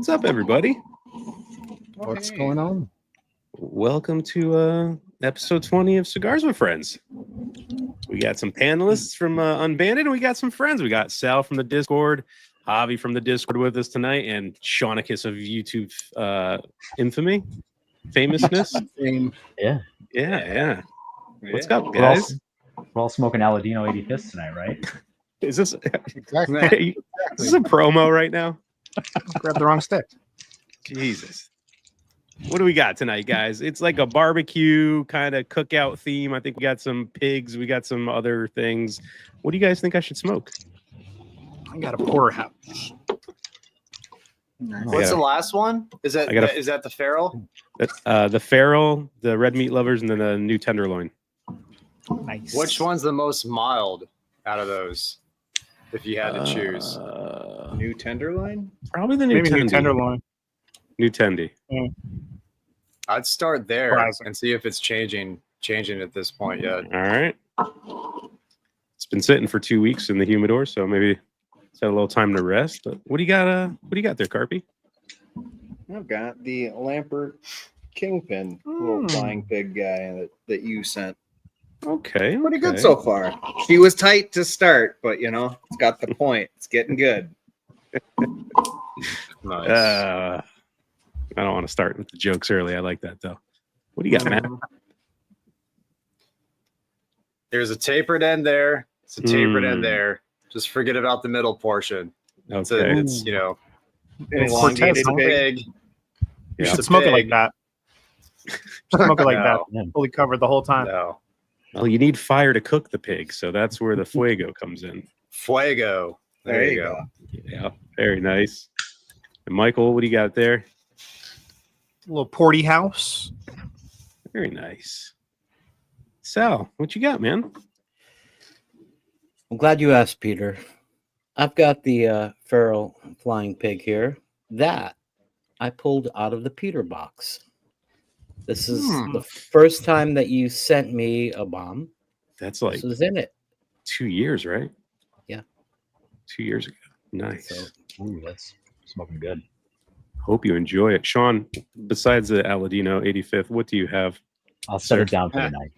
What's up, everybody? What's going on? Welcome to episode 20 of Cigars With Friends. We got some panelists from Unbanded, and we got some friends. We got Sal from the Discord, Javi from the Discord with us tonight, and Seanicus of YouTube infamy, famousness. Yeah. What's up, guys? We're all smoking Aladino 85th tonight, right? Is this Exactly. is this a promo right now? Grab the wrong stick. Jesus. What do we got tonight, guys? It's like a barbecue kind of cookout theme. I think we got some pigs. We got some other things. What do you guys think I should smoke? I got a porterhouse. What's the last one? Is that the Feral? The Feral, the Red Meat Lovers, and then the new Tenderloin. Nice. Which one's the most mild out of those? If you had to choose, new Tenderloin. Probably the new Tenderloin. New Tendy. I'd start there and see if it's changing at this point yet. All right. It's been sitting for 2 weeks in the humidor, so maybe it's had a little time to rest. But what do you got? What do you got there, Carpy? I've got the Lampert Kingpin, little flying pig guy that you sent. Okay. Pretty good so far. She was tight to start, but it's got the point. It's getting good. Nice. I don't want to start with the jokes early. I like that though. What do you got, Matt? There's a tapered end there. It's a tapered end there. Just forget about the middle portion. Okay. It's An elongated pig. You should smoke it like that. Smoke it like that. Fully covered the whole time. No. Well, you need fire to cook the pig, so that's where the fuego comes in. Fuego. There you go. Yeah, very nice. And Michael, what do you got there? A little porty house. Very nice. Sal, what you got, man? I'm glad you asked, Peter. I've got the feral flying pig here that I pulled out of the Peter box. This is the first time that you sent me a bomb. That's like this was in it. 2 years, right? Yeah. 2 years ago. Nice. So, that's smoking good. Hope you enjoy it. Sean, besides the Aladino 85th, what do you have? I'll set it down for the night.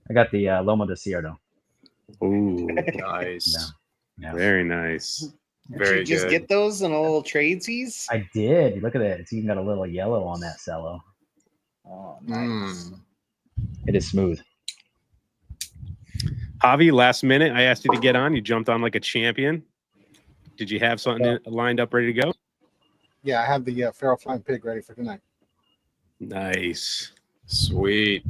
I got the Loma de Cierto. Ooh, Nice. Yeah. very nice. Very Did you just good. get those in a little tradesies? I did. Look at that. It's even got a little yellow on that cello. Oh, nice. It is smooth. Javi, last minute, I asked you to get on. You jumped on like a champion. Did you have something lined up, ready to go? Yeah, I have the feral flying pig ready for tonight. Nice. Sweet.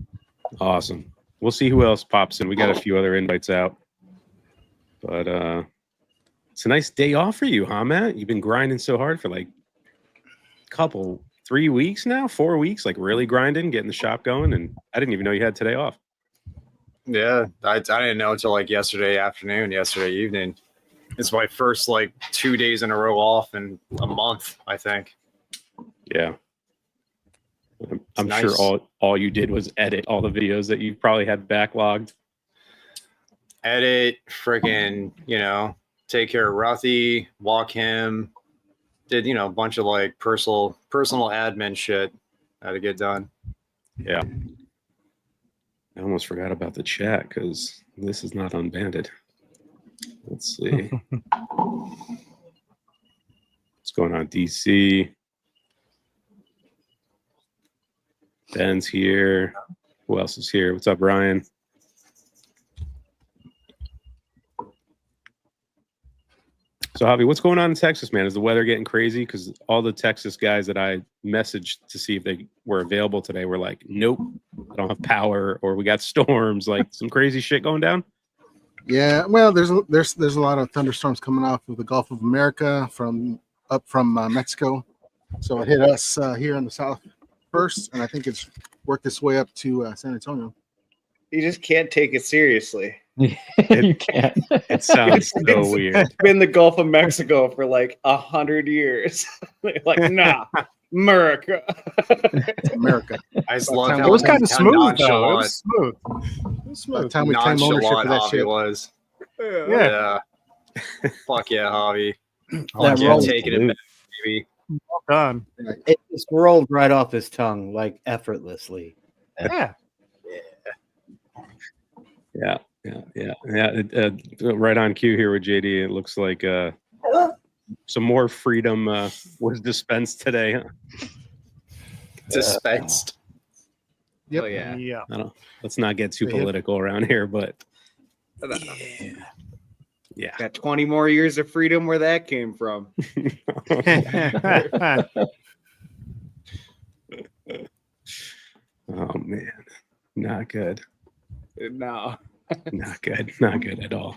Awesome. We'll see who else pops in. We got a few other invites out. But it's a nice day off for you, huh, Matt? You've been grinding so hard for like a 3 weeks now, 4 weeks, like really grinding, getting the shop going. And I didn't even know you had today off. Yeah, I didn't know until like yesterday afternoon, yesterday evening. It's my first like 2 days in a row off in a month, I think. Yeah. I'm nice. sure all you did was edit all the videos that you probably had backlogged. Edit, freaking, take care of Ruthie, walk him. Did, a bunch of like personal admin shit I had to get done. Yeah. I almost forgot about the chat because this is not unbanded. Let's see. What's going on, DC? Ben's here. Who else is here? What's up, Ryan? So, Javi, what's going on in Texas, man? Is the weather getting crazy? Because all the Texas guys that I messaged to see if they were available today were like, nope, I don't have power, or we got storms, like some crazy shit going down. Yeah, well, there's a lot of thunderstorms coming off of the Gulf of America from Mexico. So it hit us here in the south first, and I think it's worked its way up to San Antonio. You just can't take it seriously. You can't. It sounds so weird. It's been the Gulf of Mexico for like 100 years. Like, nah, America. It's America. I just By the love time how It was kind of how smooth, though. It nonchalant- was smooth. It was By the smooth. time we claim ownership nonchalant of that Javi shit. was. Yeah. Fuck yeah, Javi. That Yeah, roll- taking it back, baby. Well done. It just rolled right off his tongue, like effortlessly. Yeah. Yeah. Right on cue here with JD. It looks like some more freedom was dispensed today. Huh? Dispensed. Yep. Oh yeah. Yeah. I don't. Let's not get too The hip. political around here, but yeah. Got 20 more years of freedom where that came from. Oh man, not good. No. Not good. Not good at all.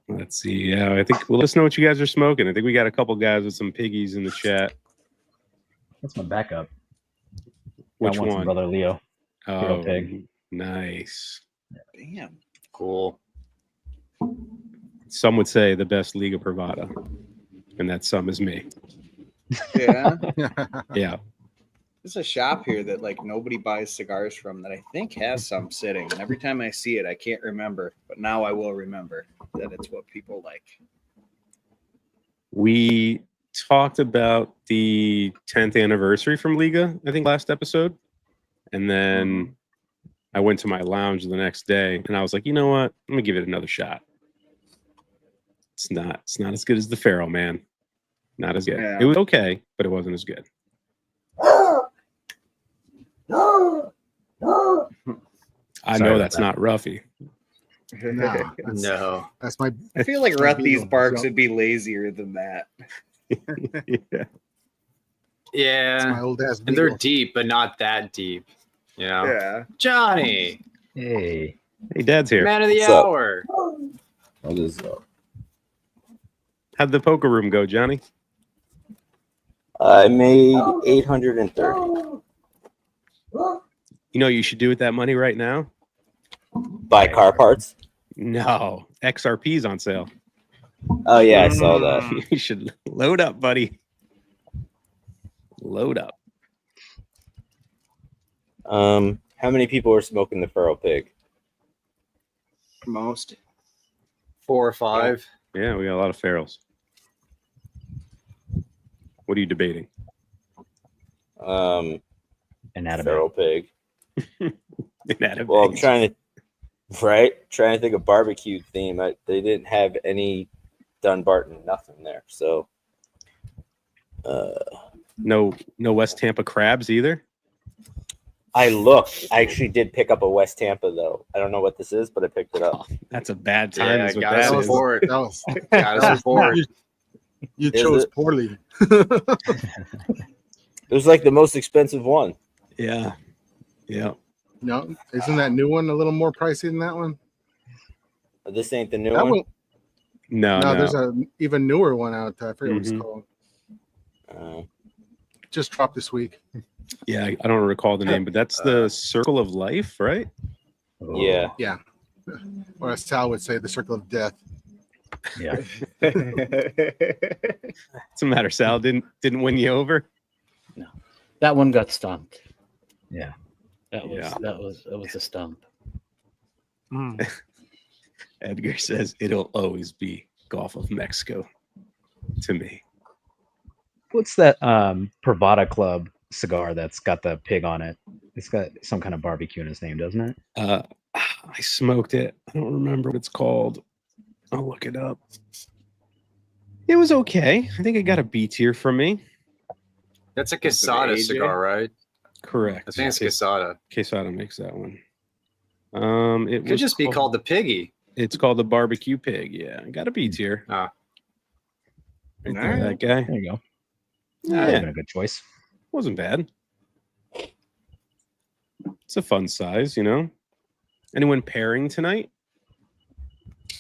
Let's see. Yeah, I think. Well, let us know what you guys are smoking. I think we got a couple guys with some piggies in the chat. That's my backup. Which I want some one? Brother Leo. Oh, pig. nice. Damn. Cool. Some would say the best Liga Privada, and that some is me. Yeah. Yeah. There's a shop here that like nobody buys cigars from that I think has some sitting. And every time I see it, I can't remember. But now I will remember that it's what people like. We talked about the 10th anniversary from Liga, I think last episode. And then I went to my lounge the next day and I was like, you know what? I'm gonna give it another shot. It's not as good as the Pharaoh, man. Not as good. Yeah. It was okay, but it wasn't as good. I Sorry know about that's that. not Ruffy. No, No. that's my. I feel like Beagle, Ruthy's barks so- would be lazier than that. Yeah. That's my Yeah. old ass. And they're Beagle. deep, but not that deep. You know? Yeah. Johnny, Hey. Hey, Dad's here. man of the What's up? hour. What is up? How'd the poker room go, Johnny? I made 830. You know what you should do with that money right now? Buy car parts. No. XRP's on sale. Oh yeah, I saw that. You should load up, buddy. Load up. How many people are smoking the feral pig? Most. 4 or 5. Yeah, we got a lot of ferals. What are you debating? And out of Feral pig. Inanimate. Well, I'm trying to think of barbecue theme. They didn't have any Dunbarton nothing there, so No West Tampa crabs either. I looked. I actually did pick up a West Tampa though. I don't know what this is, but I picked it up. That's a bad time. Yeah, is what gotta that is. support. That was. Gotta support. You Is chose it? poorly. It was like the most expensive one. Yeah. Yeah. No, isn't that new one a little more pricey than that one? This ain't the new That one. one. No, No, no. there's a even newer one out. I forget what it's Mhm. called. Uh, Just dropped this week. Yeah, I don't recall the name, but that's the Circle of Life, right? yeah. Or as Sal would say, the circle of death. Yeah. What's the matter, Sal? Didn't win you over? That one got stumped. Yeah. That was Yeah. that was a stump. Mm. Edgar says it'll always be Gulf of Mexico to me. What's that Privada Club cigar that's got the pig on it? It's got some kind of barbecue in its name, doesn't it? I smoked it. I don't remember what it's called. I'll look it up. It was okay. I think it got a B tier from me. That's a Quesada AJ? cigar, right? Correct. I think it's Quesada. Quesada makes that one. It Could was just be called the Piggy. It's called the barbecue pig. Yeah, it got a B tier. Ah. Right there, that guy. There you go. Yeah, That's been a good choice. wasn't bad. It's a fun size, you know. Anyone pairing tonight?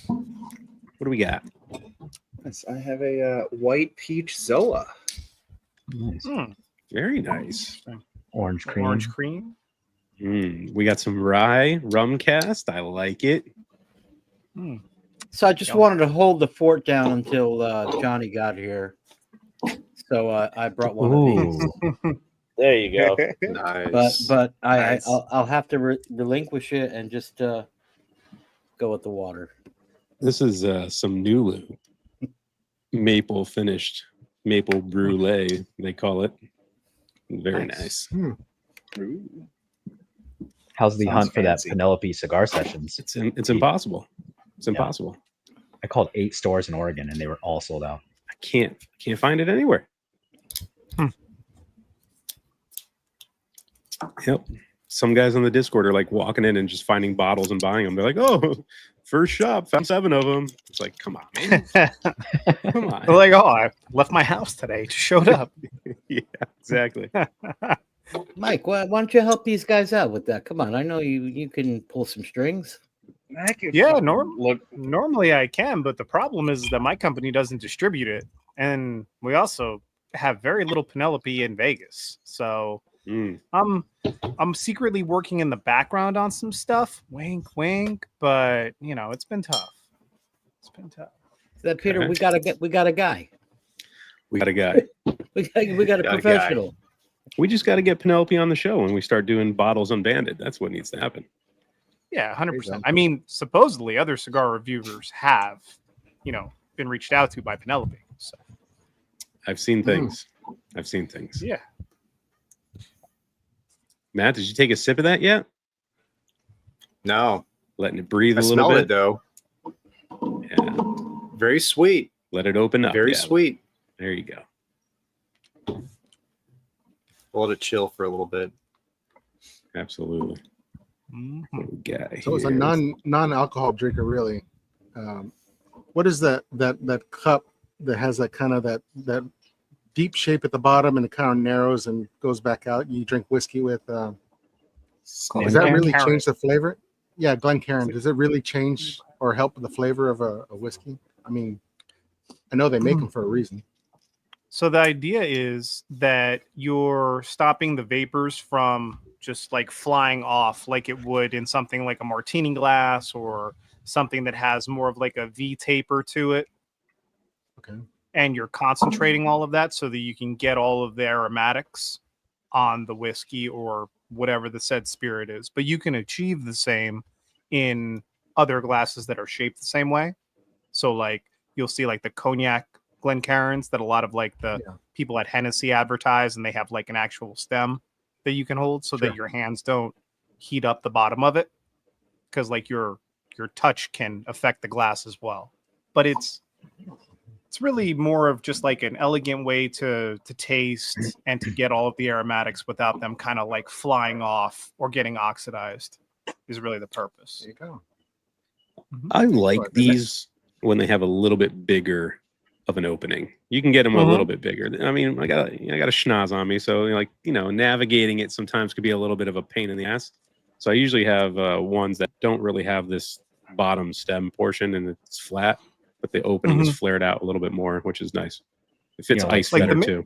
What do we got? Yes, I have a white peach Zoa. Nice. Very nice. Orange cream. Orange cream. We got some rye rum cast. I like it. So I just wanted to hold the fort down until Johnny got here. So I brought one of these. There you go. Nice. But Nice. I'll have to relinquish it and just go with the water. This is some Nulu maple finished maple brulee, they call it. Very nice. How's the Sounds hunt for that fancy. Penelope cigar sessions? It's impossible. It's impossible. I called 8 stores in Oregon and they were all sold out. I can't find it anywhere. Yep. Some guys on the Discord are like walking in and just finding bottles and buying them. They're like, "Oh, first shop, found 7 of them." It's like, come on, man. Come on. They're like, oh, I left my house today. Just showed up. Yeah, exactly. Mike, why don't you help these guys out with that? Come on, I know you can pull some strings. Yeah, normally I can, but the problem is that my company doesn't distribute it, and we also have very little Penelope in Vegas. So I'm secretly working in the background on some stuff. Wink, wink. But it's been tough. It's been tough. That Peter, we got a guy. We got a guy. We got a professional. We just got to get Penelope on the show when we start doing bottles unbanded. That's what needs to happen. Yeah, 100%. I mean, supposedly other cigar reviewers have, been reached out to by Penelope. So I've seen things. I've seen things. yeah. Matt, did you take a sip of that yet? No, Letting it breathe I a little smell bit. it though. Yeah. Very sweet. Let it open up. Very Yeah. sweet. There you go. We'll let it chill for a little bit. Absolutely. Guy. So it's a here. non-alcohol drinker, really. What is that cup that has that kind of that deep shape at the bottom and it kind of narrows and goes back out? You drink whiskey with. Does that really change the flavor? Yeah, Glencairn. Does it really change or help with the flavor of a whiskey? I mean, I know they make them for a reason. So the idea is that you're stopping the vapors from just like flying off like it would in something like a martini glass or something that has more of like a V taper to it. Okay. And you're concentrating all of that so that you can get all of the aromatics on the whiskey or whatever the said spirit is. But you can achieve the same in other glasses that are shaped the same way. So like you'll see like the cognac Glencairns that a lot of like the people at Hennessy advertise, and they have like an actual stem that you can hold so that your hands don't heat up the bottom of it, because like your touch can affect the glass as well. But it's really more of just like an elegant way to taste and to get all of the aromatics without them kind of like flying off or getting oxidized is really the purpose. There you go. I like these when they have a little bit bigger of an opening. You can get them a little bit bigger. I mean, I got a schnoz on me, so like navigating it sometimes could be a little bit of a pain in the ass. So I usually have ones that don't really have this bottom stem portion and it's flat, but the opening is flared out a little bit more, which is nice. It fits ice like better too.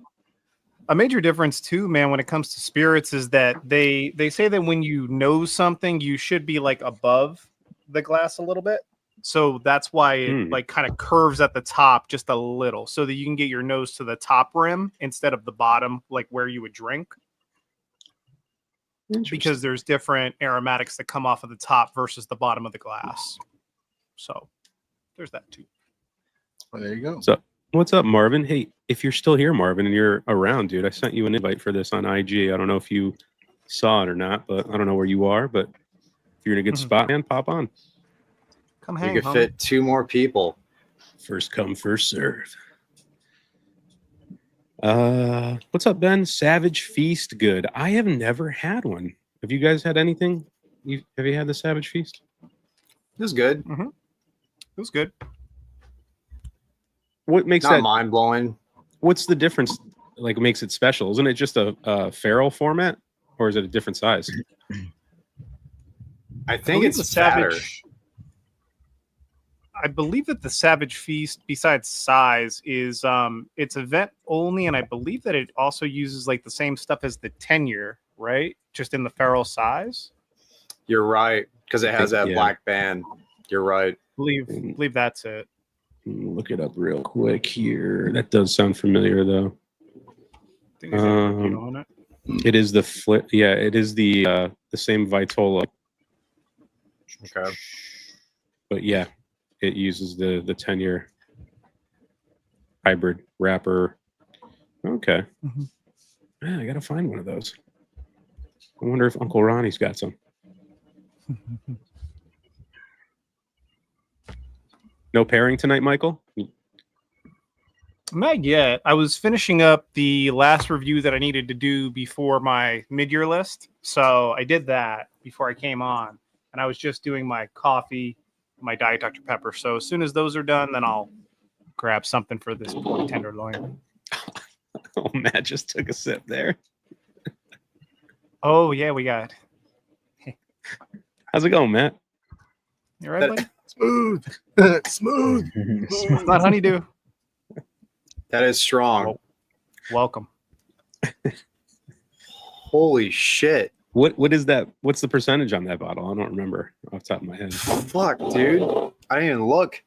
A major difference too, man, when it comes to spirits is that they say that when you know something, you should be like above the glass a little bit. So that's why it like kind of curves at the top just a little so that you can get your nose to the top rim instead of the bottom, like where you would drink. Because there's different aromatics that come off of the top versus the bottom of the glass. So there's that too. Well, there you go. So what's up, Marvin? Hey, if you're still here, Marvin, and you're around, dude, I sent you an invite for this on IG. I don't know if you saw it or not, but I don't know where you are. But if you're in a good spot, man, pop on. Come hang, You could fit 2 more people. First come, first serve. What's up, Ben? Savage Feast, good. I have never had one. Have you guys had anything? Have you had the Savage Feast? It was good. It was good. What makes Not that mind blowing. What's the difference? Like, makes it special? Isn't it just a feral format, or is it a different size? I think it's fatter. I believe that the Savage Feast, besides size, is it's event only, and I believe that it also uses like the same stuff as the 10-year, right? Just in the feral size. You're right, because it has that black band. You're right. Believe that's it. Look it up real quick here. That does sound familiar, though. I think on it. It is the flip. Yeah, it is the same Vitola. Okay. But yeah, it uses the 10-year hybrid wrapper Okay. Mhm. Man, I gotta find one of those. I wonder if Uncle Ronnie's got some. No pairing tonight, Michael? Not yet. I was finishing up the last review that I needed to do before my mid-year list. So I did that before I came on. And I was just doing my coffee, my Diet Dr. Pepper. So as soon as those are done, then I'll grab something for this pork tenderloin. Oh, Matt just took a sip there. Oh, yeah, we got. How's it going, Matt? You all right, buddy? Smooth. Smooth. It's not honeydew. That is strong. Welcome. Holy shit. What is that? What's the percentage on that bottle? I don't remember off the top of my head. Fuck, dude. I didn't even look.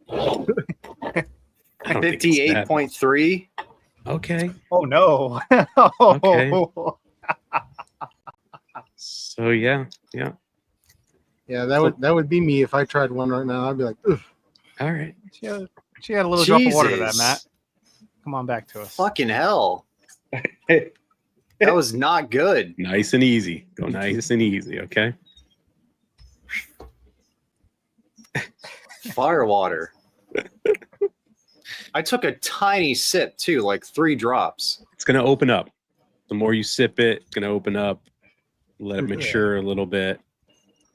I don't think it's that. 58.3. Okay. Oh, no. Okay. So yeah. Yeah, that would be me if I tried one right now. I'd be like, ugh. All right. She had a little drop of water to that, Jesus. Matt. Come on back to us. Fucking hell. That was not good. Nice and easy. Go nice and easy. Okay. Firewater. I took a tiny sip too, like 3 drops. It's gonna open up. The more you sip it, it's gonna open up. Let it mature a little bit.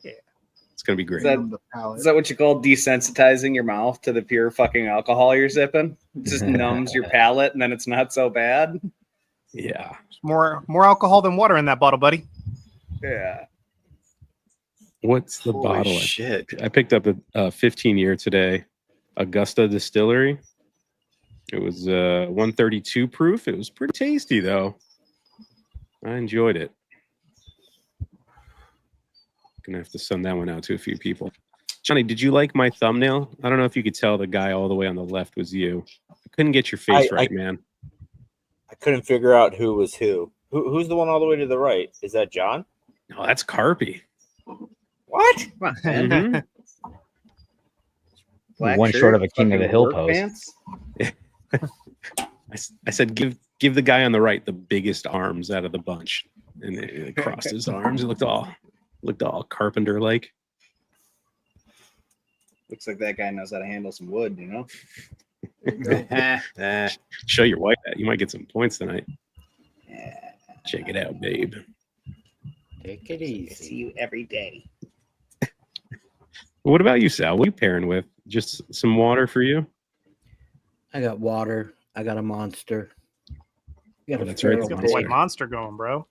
Yeah. It's gonna be great. That- The palate. Is that what you call desensitizing your mouth to the pure fucking alcohol you're sipping? It just numbs your palate and then it's not so bad. Yeah. More alcohol than water in that bottle, buddy. Yeah. What's the Holy bottle? shit. I picked up a 15-year today, Augusta Distillery. It was 132 proof. It was pretty tasty though. I enjoyed it. Gonna have to send that one out to a few people. Johnny, did you like my thumbnail? I don't know if you could tell the guy all the way on the left was you. I couldn't get your face right, man. I couldn't figure out who was who. Who's the one all the way to the right? Is that John? No, that's Carpy. What? Come on, man. Mhm. Black One shirt, short of a king of fucking the hill work post. pants. I said, give the guy on the right the biggest arms out of the bunch, and it crossed his arms. It looked all carpenter like. Looks like that guy knows how to handle some wood, you know? Show your wife that. You might get some points tonight. Yeah. Check it out, babe. Take it I easy. see you every day. What about you, Sal? What are you pairing with? Just some water for you? I got water. I got a monster. You got Oh, a that's right, feral the Got the white Monster. monster going, bro.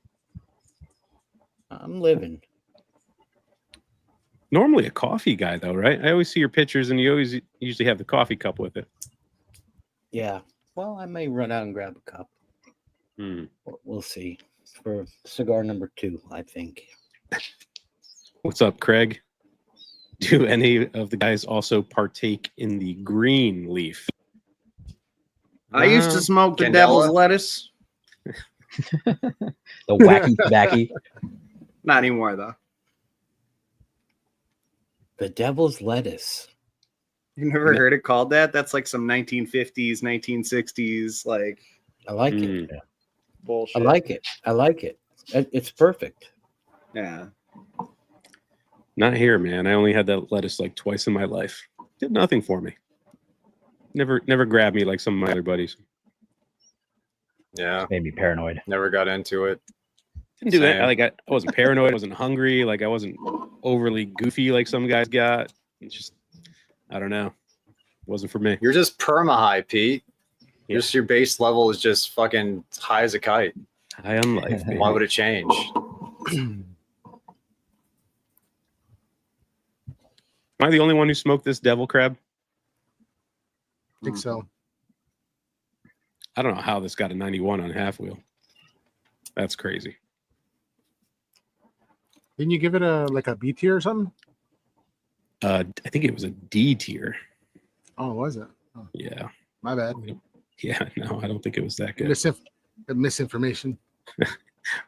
I'm living. Normally a coffee guy, though, right? I always see your pictures, and you always usually have the coffee cup with it. Yeah. Well, I may run out and grab a cup. Hmm. We'll see. For cigar number 2, I think. What's up, Craig? Do any of the guys also partake in the green leaf? I used to smoke the Candela? devil's lettuce. The wacky tobacco. Not anymore, though. The devil's lettuce. You never heard it called that? That's like some 1950s, 1960s, like I like Mm. it. bullshit. I like it. I like it. It's perfect. Yeah. Not here, man. I only had that lettuce like twice in my life. Did nothing for me. Never grabbed me like some of my other buddies. Yeah. Made me paranoid. Never got into it. Didn't do that. Same. I wasn't paranoid. I wasn't hungry. Like I wasn't overly goofy like some guys got. It's just, I don't know. Wasn't for me. You're just perma high, Pete. Yeah. Just your base level is just fucking high as a kite. High on life. baby. Why would it change? Am I the only one who smoked this devil crab? I think so. I don't know how this got a 91 on half wheel. That's crazy. Didn't you give it a B tier or something? I think it was a D tier. Oh, was it? Oh, Yeah. my bad. Yeah. No, I don't think it was that good. Misinformation.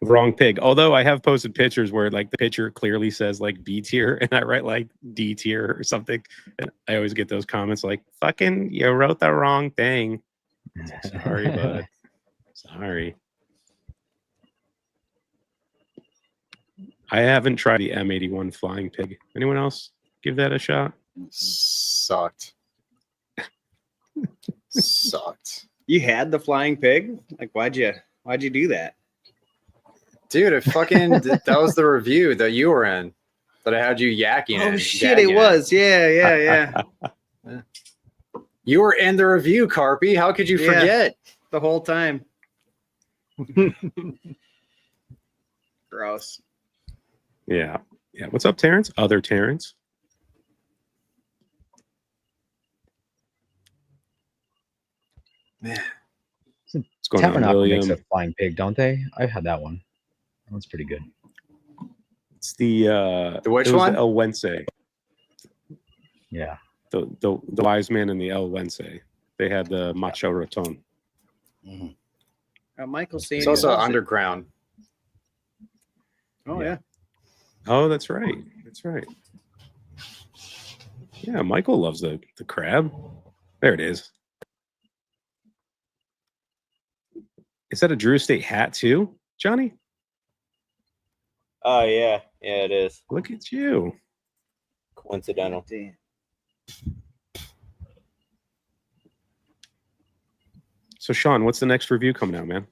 Wrong pig. Although I have posted pictures where like the picture clearly says like B tier and I write like D tier or something. And I always get those comments like, fucking, you wrote the wrong thing. Sorry, bud. Sorry. I haven't tried the M81 Flying Pig. Anyone else give that a shot? Sucked. Sucked. You had the flying pig? Like, why'd you do that? Dude, it fucking that was the review that you were in that I had you yakking. Oh and shit, gagging it was. Yeah. You were in the review, Carpy. How could you Yeah. forget? The whole time. Gross. Yeah. Yeah. What's up, Terrence? Other Terrence. Man. What's going on, Tabernacle makes William? a flying pig, don't they? I've had that one. That one's pretty good. It's the which it was one? The El Wense. Yeah. The wise man and the El Wense. They had the Macho Raton. Michael saying It's also loves it. underground. Oh yeah. Oh, that's right. That's right. Yeah, Michael loves the crab. There it is. Is that a Drew Estate hat too, Johnny? Oh yeah, it is Look at you. coincidental. Damn. So, Sean, what's the next review coming out, man?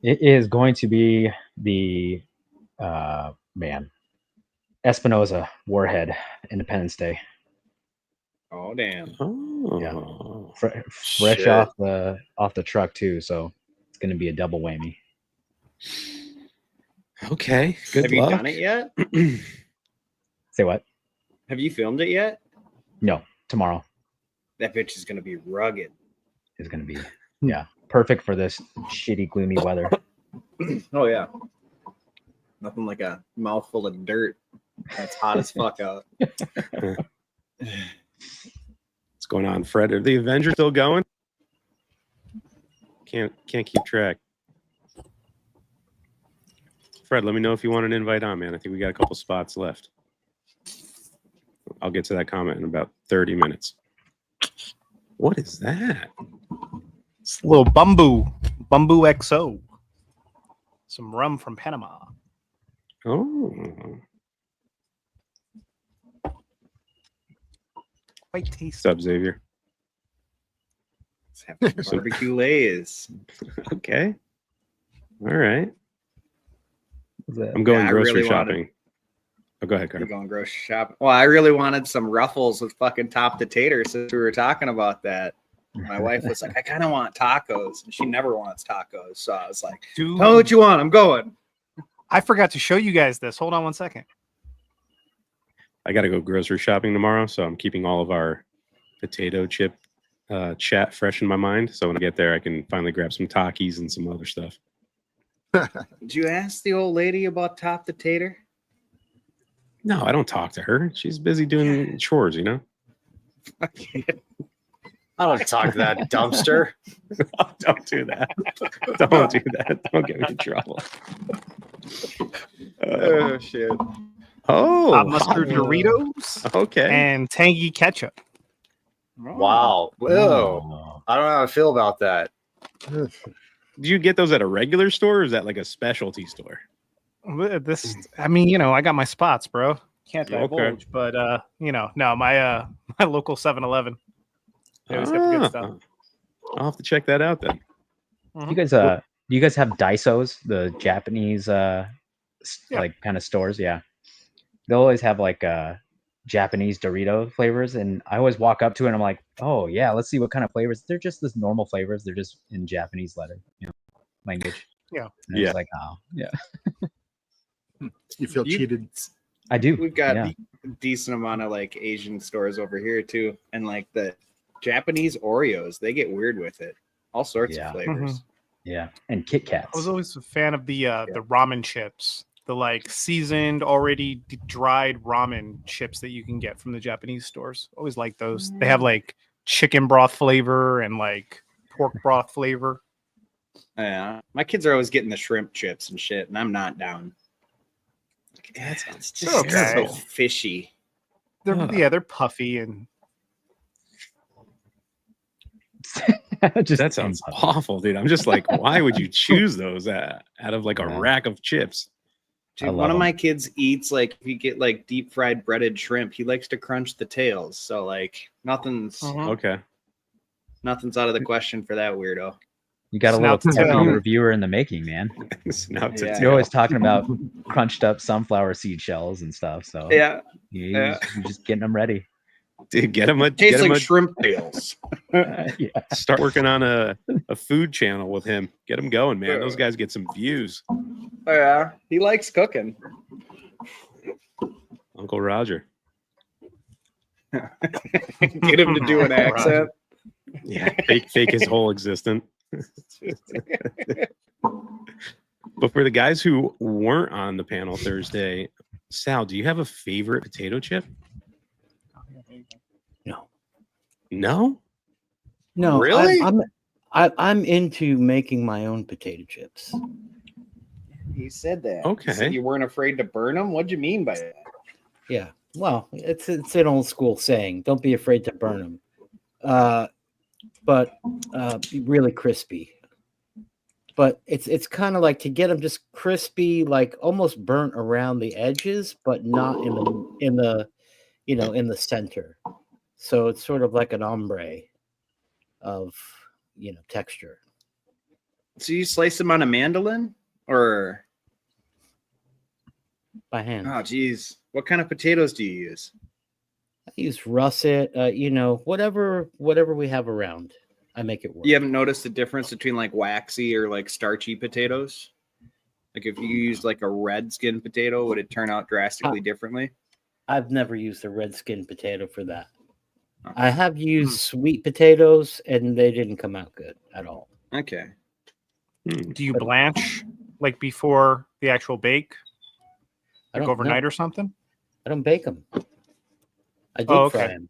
It is going to be the Espinosa Warhead Independence Day. Oh damn. Oh, Fresh Shit. off the truck too, so it's going to be a double whammy. okay. Good Have luck. you done it yet? Say what? Have you filmed it yet? No, tomorrow That bitch is gonna be rugged. is going to be perfect for this shitty, gloomy weather. Oh yeah. Nothing like a mouthful of dirt. That's hot as fuck out. What's going on, Fred? Are the Avengers still going? Can't keep track. Fred, let me know if you want an invite on, man. I think we got a couple spots left. I'll get to that comment in about 30 minutes. What is that? It's a little Bumbu XO. Some rum from Panama. Oh, Quite what's tasty. up, Xavier? Let's have some barbecue lays. Okay. All right. Is that- I'm going Yeah, I grocery really wanted- shopping. Oh, go ahead, You're Carter. going grocery shopping. Well, I really wanted some Ruffles with fucking top to tater since we were talking about that. My wife was like, I kind of want tacos. And she never wants tacos. So I was like, Dude, tell me what you want. I'm going. I forgot to show you guys this. Hold on one second. I got to go grocery shopping tomorrow, so I'm keeping all of our potato chip chat fresh in my mind. So when I get there, I can finally grab some Takis and some other stuff. Did you ask the old lady about top to tater? No, I don't talk to her. She's busy doing chores, you know? I don't talk to that dumpster. Don't do that. Don't do that. Don't get me in trouble. Shit. Oh, Hot mustard Doritos okay. and tangy ketchup. Wow. Whoa. Oh. I don't know how I feel about that. Do you get those at a regular store or is that like a specialty store? This, I mean, you know, I got my spots, bro. Can't Okay. divulge, but you know, no, my my local 7-Eleven. They always got the good stuff. I'll have to check that out then. Do you guys have Daisos, the Japanese like kind of stores? Yeah. They'll always have like Japanese Dorito flavors, and I always walk up to it and I'm like, oh yeah, let's see what kind of flavors. They're just this normal flavors. They're just in Japanese language. Yeah. And it's like, oh yeah. You feel cheated. I do. We've got yeah. a decent amount of like Asian stores over here too. And like the Japanese Oreos, they get weird with it. All sorts Yeah. of flavors. Yeah. And Kit Kats. I was always a fan of the ramen chips, the like seasoned, already dried ramen chips that you can get from the Japanese stores. Always like those. They have like chicken broth flavor and like pork broth flavor. Yeah. My kids are always getting the shrimp chips and shit, and I'm not down. That sounds just okay. so fishy. They're they're puffy and Just That sounds insult. awful, dude. I'm just like, why would you choose those out of like a Yeah. rack of chips? Dude, I one love of 'em. my kids eats like if you get like deep fried breaded shrimp, he likes to crunch the tails. So like nothing's Okay. nothing's out of the question for that weirdo. You got a Snout little to heavy tail. reviewer in the making, man. Snout to Yeah. tail. You're always talking about crunched up sunflower seed shells and stuff. So Yeah, you're just getting them ready. Dude, get him tastes like shrimp tails. Yeah. start working on a food channel with him. Get him going, man. Those guys get some views. Yeah, he likes cooking. Uncle Roger. Get him to do an accent. Yeah, fake his whole existence. But for the guys who weren't on the panel Thursday, Sal, do you have a favorite potato chip? No. No? No, Really? I'm into making my own potato chips. He said that. Okay. You said you weren't afraid to burn them. What'd you mean by that? Yeah. Well, it's an old school saying. Don't be afraid to burn them. But be really crispy. But it's kind of like to get them just crispy, like almost burnt around the edges, but not in the center. So it's sort of like an ombre of texture. So you slice them on a mandolin, or By hand. oh geez, what kind of potatoes do you use? I use russet, whatever we have around. I make it work. You haven't noticed the difference between like waxy or like starchy potatoes? Like if you use like a red skin potato, would it turn out drastically differently? I've never used a red skin potato for that. Oh. I have used sweet potatoes, and they didn't come out good at all. Okay. Do you blanch like before the actual bake, I like don't overnight know. or something? I don't bake them. I deep Oh, fry okay. them.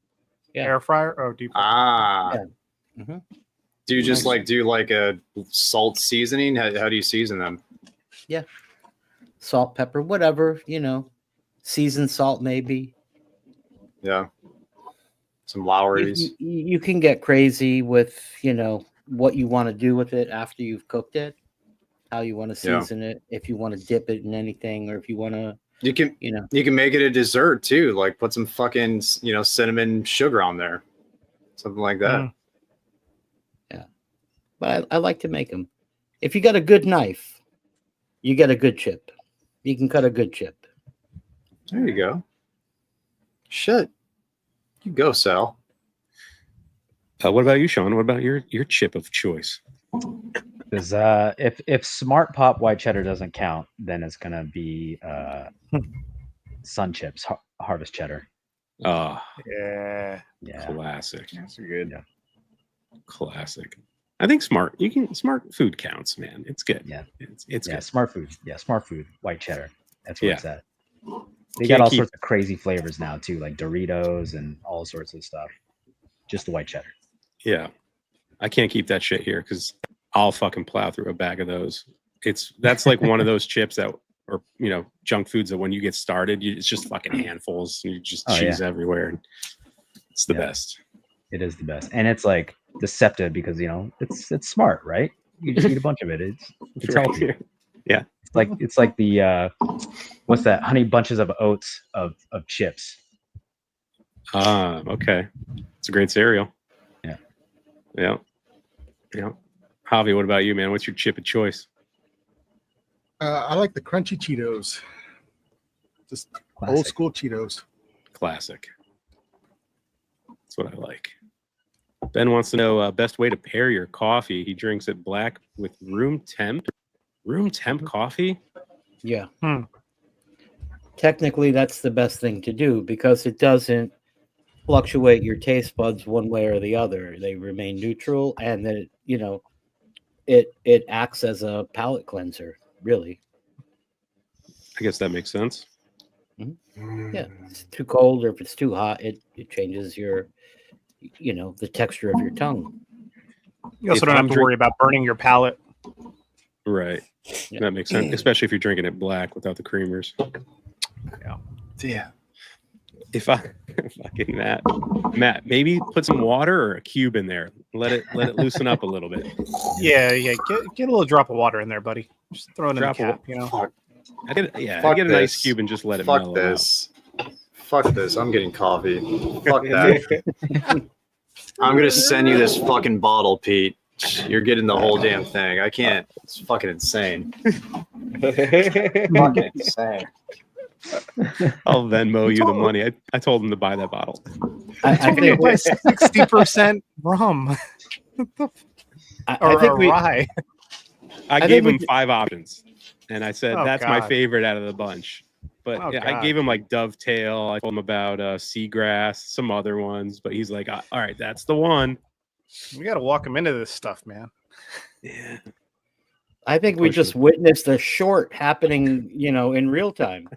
Yeah. Air fryer? Oh, deep fryer. Ah. Yeah. Mhm. Do you just Nice. do like a salt seasoning? How do you season them? Salt, pepper, whatever, seasoned salt maybe. Yeah. Some You, Lowry's. you can get crazy with, what you want to do with it after you've cooked it, how you want to Yeah. season it, if you want to dip it in anything, or if you want to, You can make it a dessert too. Like put some fucking cinnamon sugar on there, something like that. Mm. but I like to make them. If you got a good knife, you get a good chip. You can cut a good chip. There you go. Shit. You go, Sal. What about you, Sean? What about your chip of choice? Because if Smart Pop white cheddar doesn't count, then it's gonna be Sun Chips Harvest Cheddar. Oh, Yeah. Yeah, classic. That's good. Yeah. Classic. I think smart food counts, man. It's good. Yeah. It's yeah, good. Smart Food. Yeah, Smart Food white cheddar. That's what Yeah. it's at. They Can't got all keep- sorts of crazy flavors now too, like Doritos and all sorts of stuff. Just the white cheddar. Yeah. I can't keep that shit here because I'll fucking plow through a bag of those. That's like one of those chips that or junk foods that when you get started, it's just fucking handfuls and you just Oh, cheese everywhere. It's the Yeah. best. It is the best, and it's like deceptive because it's smart, right? You just eat a bunch of it. It's healthy. It's like the what's that? Honey bunches of oats of chips. Ah, okay. It's a great cereal. Yeah. Yeah. Yeah. Javi, what about you, man? What's your chip of choice? I like the crunchy Cheetos. Just old Classic. school Cheetos. Classic. That's what I like. Ben wants to know best way to pair your coffee. He drinks it black with room temp coffee. Yeah. Hmm. Technically, that's the best thing to do because it doesn't fluctuate your taste buds one way or the other. They remain neutral, and then it acts as a palate cleanser. Really, I guess that makes sense. yeah. If it's too cold or if it's too hot, it changes your, the texture of your tongue. You also If don't I'm have to worry about burning your palate. Right. Yeah. That makes sense, especially if you're drinking it black without the creamers. Yeah. If I fucking Matt, maybe put some water or a cube in there. Let it loosen up a little bit. Yeah. Get a little drop of water in there, buddy. Just throw it in the Drop of cap. You know. Fuck, I get Fuck an ice this. cube and just let it fuck mellow this. Fuck this. I'm getting coffee. Fuck that. I'm gonna send you this fucking bottle, Pete. You're getting the whole damn thing. I can't. It's fucking insane. Fucking insane. out. I'll Venmo you the money. I told him to buy that bottle. I Told me to think buy 60% rum I think we rye. I think gave we him d- 5 options, and I said Oh, that's my God. favorite out of the bunch. But Oh, yeah, I God. gave him like Dovetail. I told him about Seagrass, some other ones. But he's like, all right, that's the one. We got to walk him into this stuff, man. Yeah. I think we Push just it. witnessed a short happening, in real time.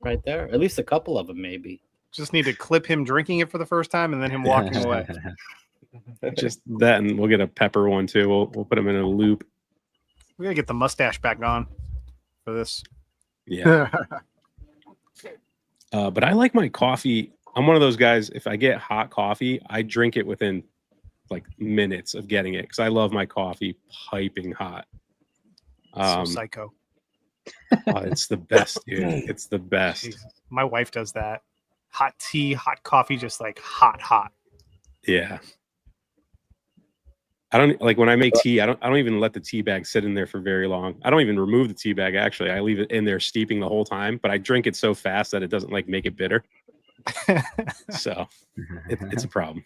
Right there. At least a couple of them, maybe. Just need to clip him drinking it for the first time and then him walking away. Just that, and we'll get a pepper one too. We'll put him in a loop. We got to get the mustache back on for this. Yeah. But I like my coffee. I'm one of those guys. If I get hot coffee, I drink it within like minutes of getting it because I love my coffee piping hot. So psycho. It's the best, dude. It's the best. Jesus. My wife does that. Hot tea, hot coffee, just like hot. Yeah. I don't like when I make tea. I don't even let the tea bag sit in there for very long. I don't even remove the tea bag. Actually, I leave it in there steeping the whole time. But I drink it so fast that it doesn't like make it bitter. So it's a problem.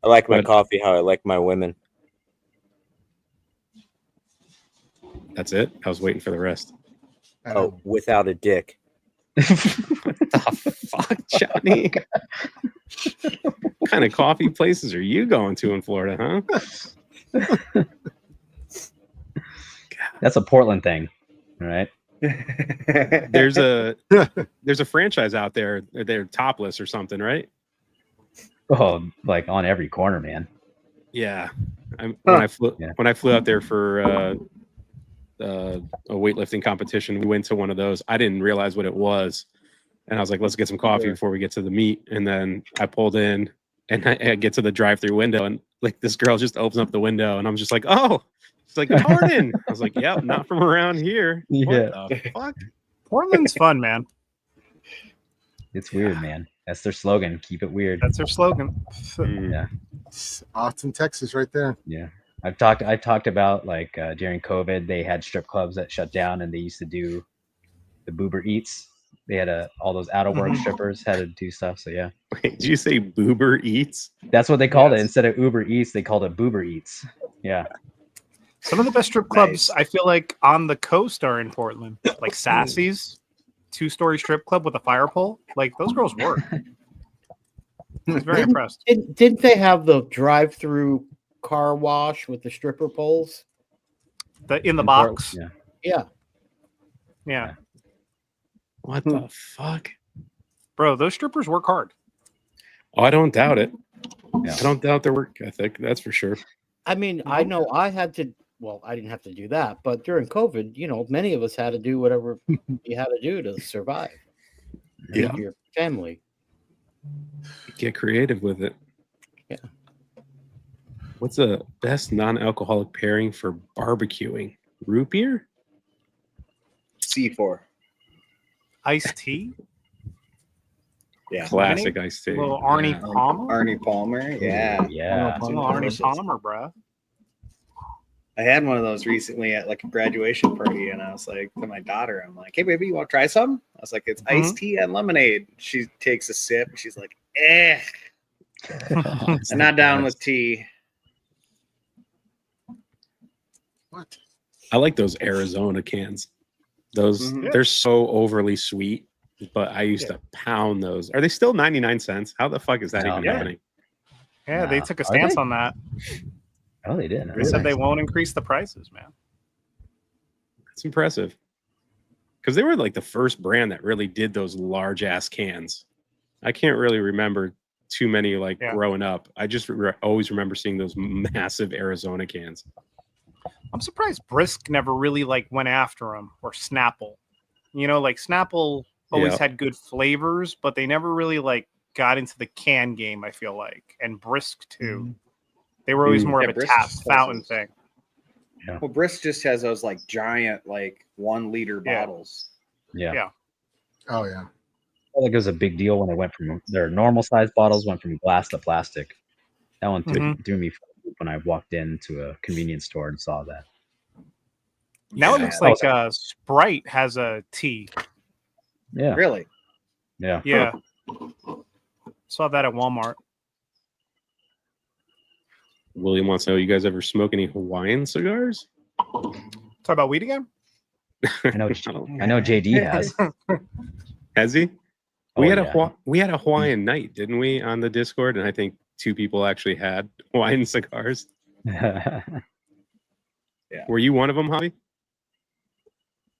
I like my But- coffee how I like my women. That's it. I was waiting for the rest. Oh, without a dick. What the fuck, Johnny? What kind of coffee places are you going to in Florida, huh? That's a Portland thing, right? There's a franchise out there. They're Topless or something, right? Oh, like on every corner, man. Yeah. When I flew out there for a weightlifting competition, we went to one of those. I didn't realize what it was, and I was like, "Let's get some coffee before we get to the meet." And then I pulled in, and I get to the drive-through window, and like this girl just opens up the window, and I'm just like, "Oh." She's like, "Pardon." I was like, "Yep, not from around here." Yeah. What the fuck? Portland's fun, man. It's weird, man. That's their slogan. Keep it weird. That's their slogan. Mm. Yeah. Austin, Texas, right there. Yeah. I talked about like during COVID, they had strip clubs that shut down and they used to do the Boober Eats. They had all those out of work strippers had to do stuff. So yeah, Wait, did you say Boober Eats? that's what they called it. Yes. Instead of Uber Eats, they called it Boober Eats. Yeah. Some of the best strip clubs I feel like on the coast are in Portland, like Sassy's 2-story strip club with a fire pole. Like those girls work. I was very impressed. Didn't they have the drive-through car wash with the stripper poles? In the box. Yeah. Yeah. Yeah. What the fuck? Bro, those strippers work hard. Oh, I don't doubt it. Yeah. I don't doubt their work ethic. That's for sure. I mean, I know I had to. Well, I didn't have to do that, but during COVID, many of us had to do whatever you had to do to survive. Yeah. Your family. Get creative with it. Yeah. What's the best non-alcoholic pairing for barbecuing? Root beer? C4. Iced tea. Yeah. Classic iced tea. Little Arnie Yeah. Palmer. Arnie Palmer. Yeah. Yeah. Little Arnie Palmer, bro. I had one of those recently at like a graduation party, and I was like to my daughter, I'm like, "Hey, baby, you want to try some?" I was like, "It's iced tea and lemonade." She takes a sip, and she's like, "Eh, It's I'm not the down best. with tea." What? I like those Arizona cans. Those Mhm. they're so overly sweet, but I used to pound those. Are they still 99 cents? How the fuck is that No, even yeah. happening? Yeah, they Nah. took a Are stance they? on that. Oh, they did. They said they won't increase the prices, man. It's impressive. Because they were like the first brand that really did those large ass cans. I can't really remember too many like Yeah. growing up. I just always remember seeing those massive Arizona cans. I'm surprised Brisk never really like went after them or Snapple. Like Snapple always Yeah. had good flavors, but they never really like got into the can game, I feel like. And Brisk too. They were always more Yeah, of a Brisk tap has fountain those. thing. Well, Brisk just has those like giant, like 1 liter Yeah. bottles. Yeah. Yeah. Oh yeah. I felt like it was a big deal when they went from their normal sized bottles went from glass to plastic. That one threw me for a loop when I walked into a convenience store and saw that. Now it Yeah. looks like Sprite has a tea. Yeah. Really? Yeah. Yeah. Saw that at Walmart. William wants to know, you guys ever smoke any Hawaiian cigars? Talk about weed again? I know JD has. Has he? Oh, We had a Hawaiian night, didn't we, on the Discord? And I think 2 people actually had Hawaiian cigars. Were you one of them, Javi?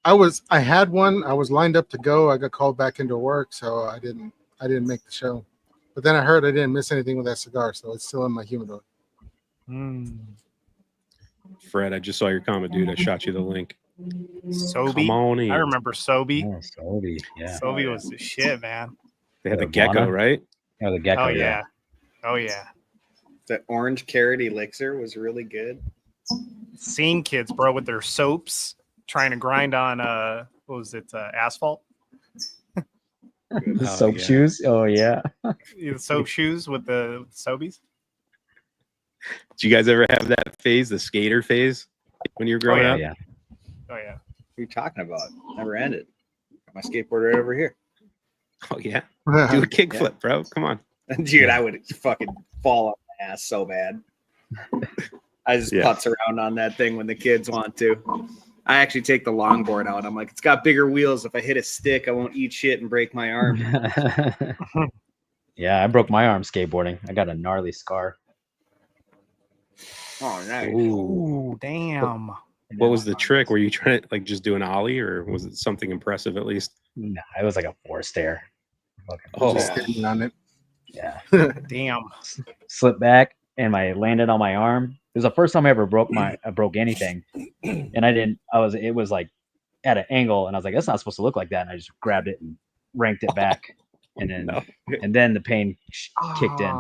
I had one. I was lined up to go. I got called back into work, so I didn't make the show. But then I heard I didn't miss anything with that cigar, so it's still in my humidor. Fred, I just saw your comment, dude. I shot you the link. Sobe. Come on in. I remember Sobe. Oh, Sobe. Yeah. Sobe was the shit, man. They had the Iguana? gecko, right? Oh, the gecko. Oh yeah. Oh yeah. The orange carrot elixir was really good. Seeing kids, bro, with their soaps trying to grind on what was it, asphalt? The Oh, soap yeah. shoes. Oh yeah. The soap shoes with the Sobies. Did you guys ever have that phase, the skater phase, when you were growing yeah. up? Yeah. Oh yeah. What are you talking about? Never ended. Got my skateboard right over here. Oh, yeah. Do a kickflip, bro. Come on. Dude, I would fucking fall on my ass so bad. I just putz around on that thing when the kids want to. I actually take the longboard out. I'm like, it's got bigger wheels. If I hit a stick, I won't eat shit and break my arm. Yeah, I broke my arm skateboarding. I got a gnarly scar. Oh, nice. Ooh, damn. What was the trick? Were you trying to like just do an ollie, or was it something impressive at least? No, it was like a 4-stair. Oh, Just standing on it. Yeah. Damn. Slipped back and I landed on my arm. It was the first time I ever broke anything. And it was like at an angle, and I was like, that's not supposed to look like that. And I just grabbed it and ranked it back. And then the pain kicked in.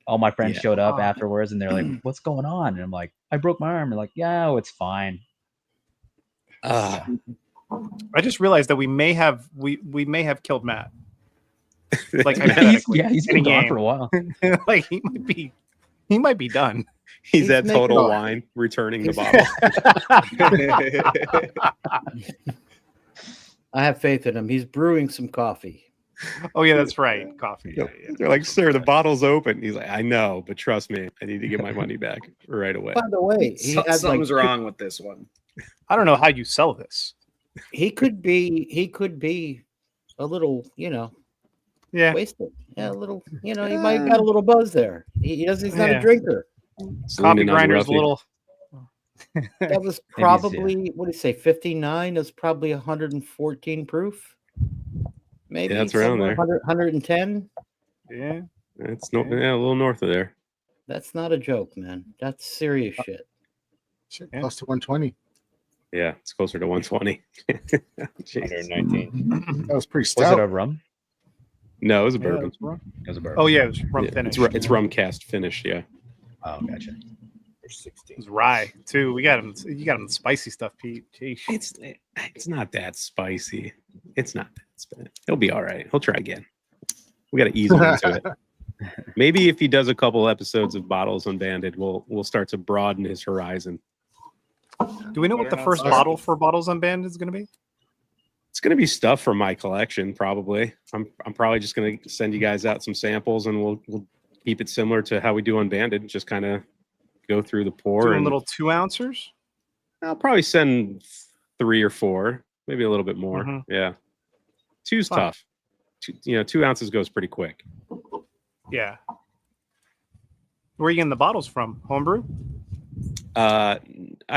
All my friends showed up afterwards, and they're like, what's going on? And I'm like, I broke my arm. And like, yeah, it's fine. I just realized that we may have killed Matt. Like he's been gone for a while. Like he might be done. He's at Total Wine, returning the bottle. I have faith in him. He's brewing some coffee. Oh yeah, that's right. Coffee. Yeah. They're like, sir, the bottle's open. He's like, I know, but trust me, I need to get my money back right away. By the way, he has Something's wrong with this one. I don't know how you sell this. He could be a little, wasted. Yeah, a little, he might have got a little buzz there. He's not a drinker. Coffee grinder's a little. That was probably, what do you say, 59? That's probably 114 proof. Maybe that's around there. 110. Yeah, it's a little north of there. That's not a joke, man. That's serious shit. Shit, close to 120. Yeah, it's closer to 120. 119. That was pretty Was stout. it a rum? No, it was a bourbon. It was a bourbon. Oh yeah, it was rum finish. It's rum cast finish. Yeah. Oh, gotcha. It was rye too. You got him the spicy stuff, Pete. Jeez. It's not that spicy. It's not that spicy. He'll be all right. He'll try again. We got to ease him into it. Maybe if he does a couple episodes of Bottles Unbanded, we'll start to broaden his horizon. Do we know what the first bottle for Bottles Unbanded is going to be? It's going to be stuff from my collection, probably. I'm probably just going to send you guys out some samples, and we'll keep it similar to how we do Unbanded. Just kind of go through the pour. Doing little 2-ouncers? I'll probably send 3 or 4, maybe a little bit more. Mm-hmm. Yeah. 2's tough. 2 ounces goes pretty quick. Yeah. Where are you getting the bottles from? Homebrew? I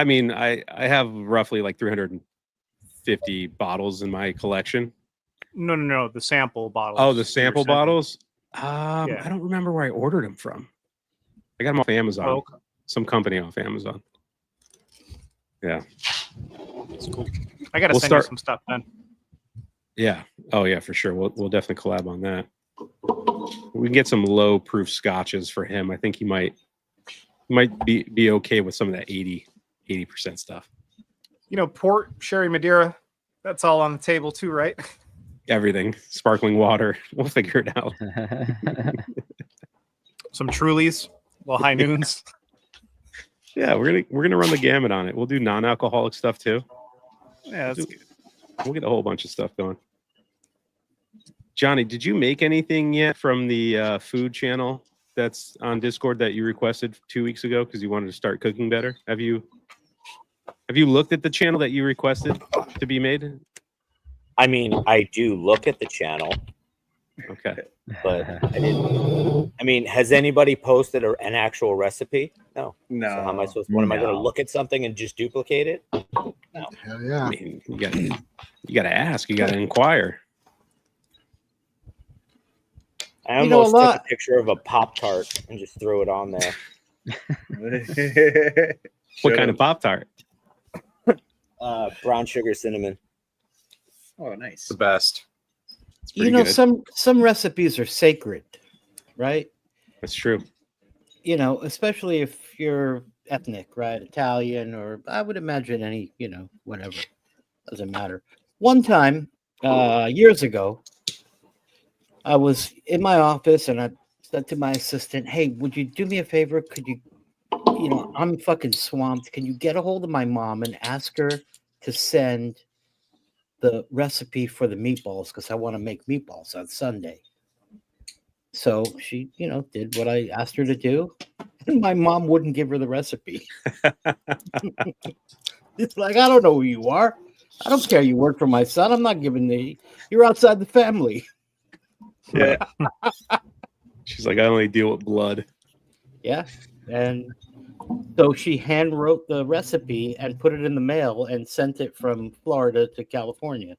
mean, I have roughly like 350 bottles in my collection. No. The sample bottles. Oh, the sample bottles? Yeah. I don't remember where I ordered them from. I got them off Amazon. Oh, okay. Some company off Amazon. Yeah. That's cool. I got to send you some stuff then. Yeah. Oh yeah, for sure. We'll definitely collab on that. We can get some low proof scotches for him. I think he might be okay with some of that 80% stuff. You know, port, sherry, Madeira, that's all on the table too, right? Everything, sparkling water. We'll figure it out. Some Trulies, well, high noons. Yeah, we're gonna run the gamut on it. We'll do non-alcoholic stuff too. Yeah, that's good. We'll get a whole bunch of stuff going. Johnny, did you make anything yet from the food channel that's on Discord that you requested 2 weeks ago because you wanted to start cooking better? Have you looked at the channel that you requested to be made? I mean, I do look at the channel, Okay. but I didn't. I mean, has anybody posted an actual recipe? No. No. So how am I supposed to? What am I going to No. look at something and just duplicate it? Hell yeah. I mean, you gotta ask. You gotta inquire. I You know, almost a took lot- a picture of a Pop-Tart and just threw it on there. What kind of Pop-Tart? Brown sugar cinnamon. Oh, nice. The best. It's You pretty know, good. some recipes are sacred, right? That's true. You know, especially if you're ethnic, right? Italian, or I would imagine any, you know, whatever. Doesn't matter. One time, years ago, I was in my office and I said to my assistant, "Hey, would you do me a favor? Could you, you know, I'm fucking swamped. Can you get a hold of my mom and ask her to send the recipe for the meatballs? Because I want to make meatballs on Sunday." So she, you know, did what I asked her to do. And my mom wouldn't give her the recipe. It's like, I don't know who you are. I don't care you work for my son. I'm not giving you're outside the family. Yeah. She's like, I only deal with blood. Yeah. And so she hand wrote the recipe and put it in the mail and sent it from Florida to California.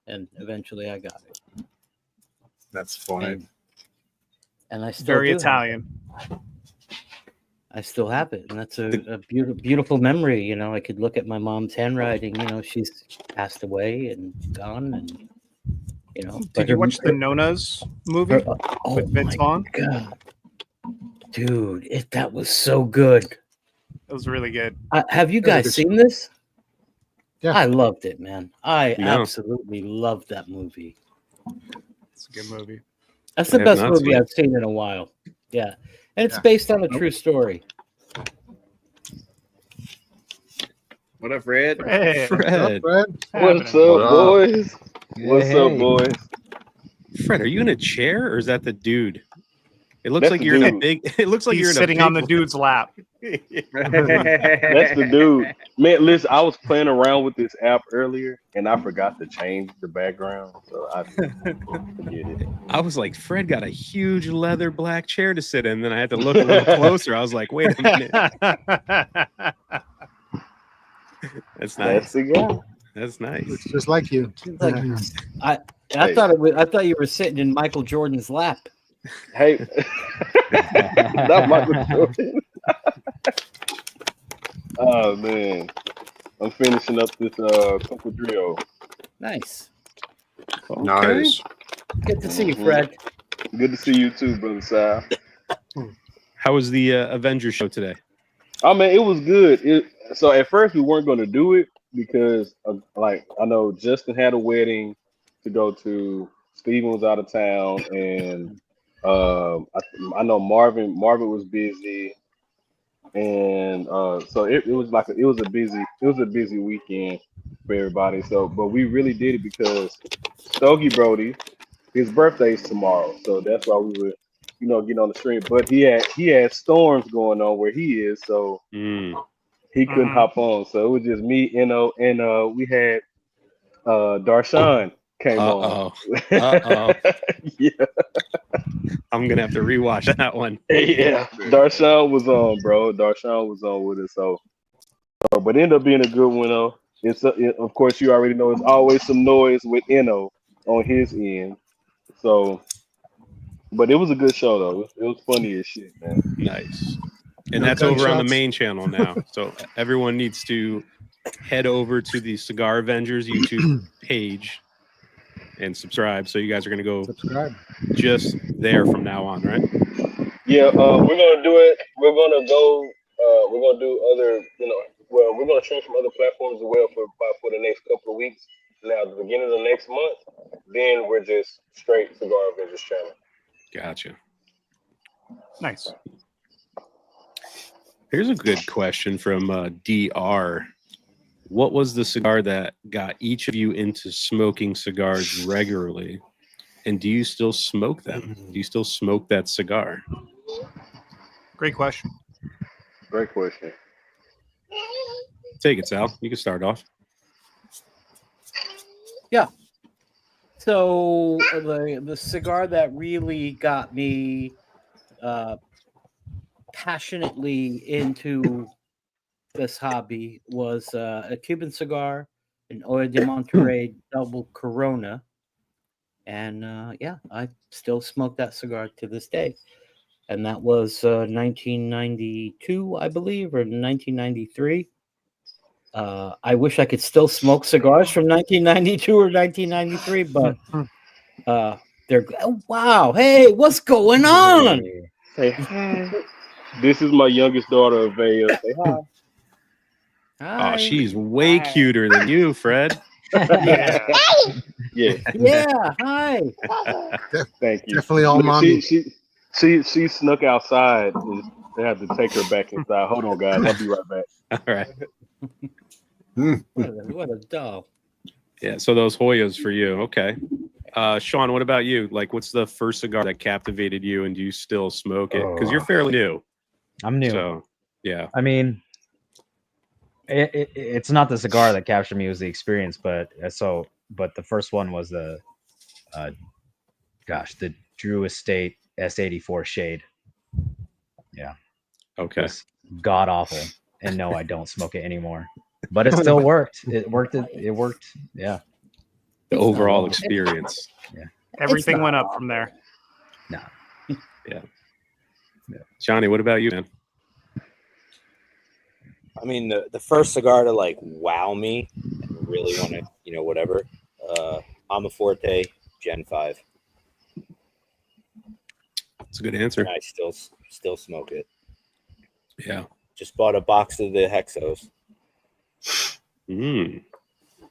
And eventually I got it. That's funny. And I still Very do have it. Italian. I still have it, and that's a beautiful memory. You know, I could look at my mom's handwriting. You know, she's passed away and gone, and you know. Did you watch the Nona's movie Oh with Vince my Vaughn? god, dude, that was so good. It was really good. Have you Very guys good seen this? Yeah. I loved it, man. I No. absolutely loved that movie. It's a good movie. That's I the have best not movie seen it. I've seen in a while. Yeah, and it's Yeah. based on a true story. What up, Fred? Hey, Fred, Fred? What's up, What up? boys? What's Hey. up, boys? Fred, are you in a chair or is that the dude? It looks That's like the you're in a dude. big. It looks like he's you're in sitting a on the big- dude's lap. That's the dude. Man, listen, I was playing around with this app earlier and I forgot to change the background. So I forget it. I was like, Fred got a huge leather black chair to sit in. Then I had to look a little closer. I was like, wait a minute. That's That's nice. the guy. That's nice. It's just like you. Like, I Hey. I thought you were sitting in Michael Jordan's lap. Hey, not Michael Jordan. Oh man, I'm finishing up this Cocodrillo. Nice. Okay. Nice. Good to see you, Fred. Good to see you too, brother Sal. How was the Avengers show today? I mean, it was good. So at first we weren't going to do it because, like, I know Justin had a wedding to go to. Steven was out of town, and I know Marvin was busy, and so it was a busy weekend for everybody. So, but we really did it because Stogie Brody, his birthday's tomorrow, so that's why we were, getting on the stream. But he had storms going on where he is, so he couldn't Mhm. hop on. So it was just me, and we had Darshan came on. Uh-oh. Yeah. I'm gonna have to rewatch that one. Yeah, Darshan was on, bro. Darshan was on with us, so but it ended up being a good one, though. Of course, you already know it's always some noise with Eno on his end. So, but it was a good show, though. It was funny as shit, man. Nice. And No that's over on the gunshots? main channel now. So everyone needs to head over to the Cigar Avengers YouTube page and subscribe. So you guys are going to go Subscribe. just there from now on, right? Yeah, we're gonna do it. We're gonna go. We're gonna do other. Well, we're gonna stream from other platforms as well for the next couple of weeks. Now, at the beginning of the next month, then we're just straight Cigar Avengers channel. Gotcha. Nice. Here's a good question from DR. What was the cigar that got each of you into smoking cigars regularly? And do you still smoke them? Do you still smoke that cigar? Great question. Great question. Take it, Sal. You can start off. Yeah. So the cigar that really got me passionately into this hobby was a Cuban cigar, an Olla de Monterrey double Corona. And yeah, I still smoke that cigar to this day. And that was 1992, I believe, or 1993. I wish I could still smoke cigars from 1992 or 1993, but they're wow. Hey, what's going on? Say hi. This is my youngest daughter, Avea. Say hi. Hi. Oh, she's way cuter than you, Fred. Yeah. Yeah. Yeah. Hi. Thank you. Definitely all Look, mommy. She snuck outside. And they have to take her back inside. Hold on, guys. I'll be right back. All right. What a doll. Yeah, so those Hoyas for you. Okay. Sean, what about you? Like, what's the first cigar that captivated you, and do you still smoke it? Because you're fairly new. I'm new. So, yeah. I mean, it's not the cigar that captured me; it was the experience. But the first one was the Drew Estate S84 Shade. Yeah. Okay. It's god awful. And no, I don't smoke it anymore. But it still worked. It worked. It worked. Yeah. The overall experience. Yeah. Everything went up from there. No. Yeah. Johnny, what about you, man? I mean, the first cigar to like wow me and really want to, whatever. Amaforte Gen 5. That's a good answer. And I still smoke it. Yeah. Just bought a box of the Hexos.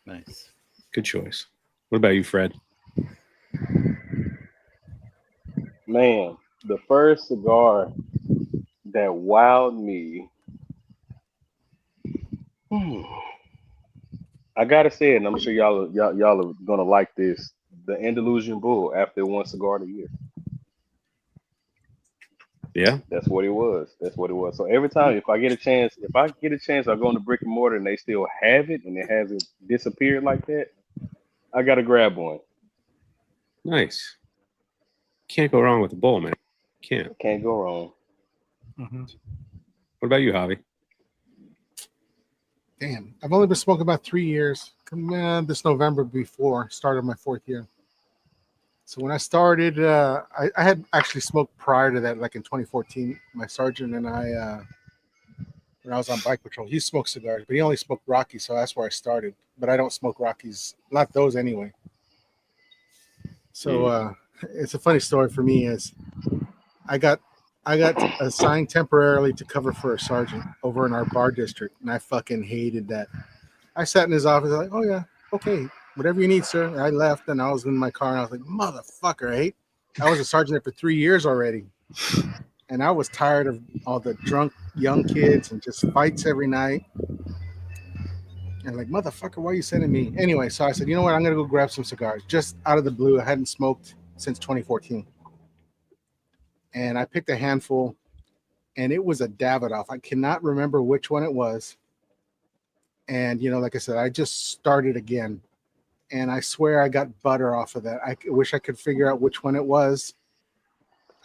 Nice. Good choice. What about you, Fred? Man, the first cigar that wowed me. I gotta say it, and I'm sure y'all are gonna like this. The Andalusian Bull, after one cigar a year. Yeah. That's what it was. So every time, if I get a chance, I go into brick and mortar and they still have it and it hasn't disappeared like that, I gotta grab one. Nice. Can't go wrong with the bull, man. Can't go wrong. Mm-hmm. What about you, Javi? Damn, I've only been smoking about 3 years. This November started my 4th year. So when I started, I had actually smoked prior to that, like in 2014. My sergeant and I, when I was on bike patrol, he smoked cigars, but he only smoked Rockies, so that's where I started. But I don't smoke Rockies, not those anyway. So it's a funny story for me. Is I got assigned temporarily to cover for a sergeant over in our bar district, and I fucking hated that. I sat in his office like, oh yeah, okay, whatever you need, sir. And I left, and I was in my car, and I was like, motherfucker, I was a sergeant there for 3 years already, and I was tired of all the drunk young kids and just fights every night. And like, motherfucker, why are you sending me? Anyway, so I said, you know what? I'm gonna go grab some cigars. Just out of the blue, I hadn't smoked since 2014. And I picked a handful, and it was a Davidoff. I cannot remember which one it was. And, like I said, I just started again. And I swear I got butter off of that. I wish I could figure out which one it was.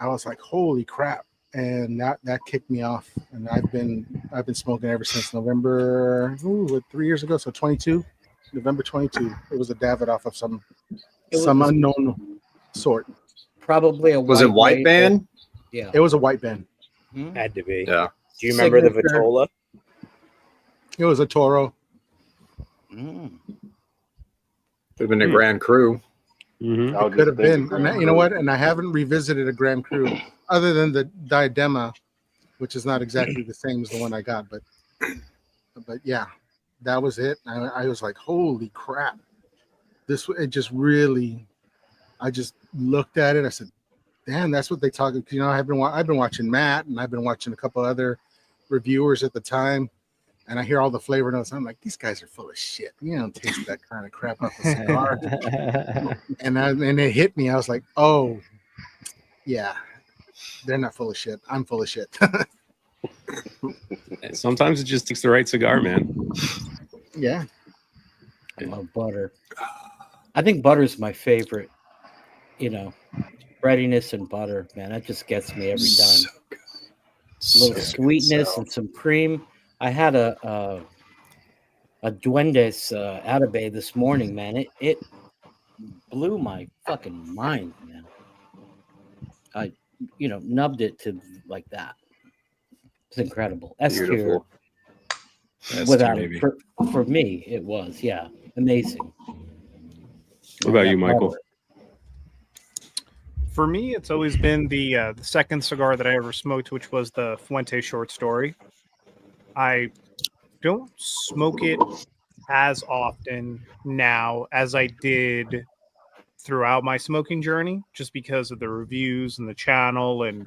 I was like, holy crap. And that kicked me off. And I've been smoking ever since November, 3 years ago. So 22, November 22. It was a Davidoff of some unknown sort. Probably a Was it white band? Yeah. It was a white band. Had to be. Yeah. Do you remember the Signature. Vitola? It was a Toro. Could have been a Grand Cru. Mhm. I was Could just have been. thinking And Grand you know Cru. what? And I haven't revisited a Grand Cru other than the Diadema, which is not exactly the same as the one I got, but yeah, that was it. I was like, holy crap! It just really. I just looked at it. I said, damn, that's what they talk. You know, I've been watching Matt, and I've been watching a couple other reviewers at the time, and I hear all the flavor notes. I'm like, these guys are full of shit. You don't taste that kind of crap off a cigar. And it hit me. I was like, oh, yeah, they're not full of shit. I'm full of shit. Sometimes it just takes the right cigar, man. Yeah. I love butter. I think butter is my favorite. You know, breadiness and butter, man, that just gets me every time. So good. A little sweetness and some cream. I had a Duendes Atabey this morning, man. It blew my fucking mind, man. I, nubbed it to like that. It's incredible. S tier. Beautiful. Without baby. for me, it was amazing. What about you, Michael? For me, it's always been the second cigar that I ever smoked, which was the Fuente Short Story. I don't smoke it as often now as I did throughout my smoking journey, just because of the reviews and the channel and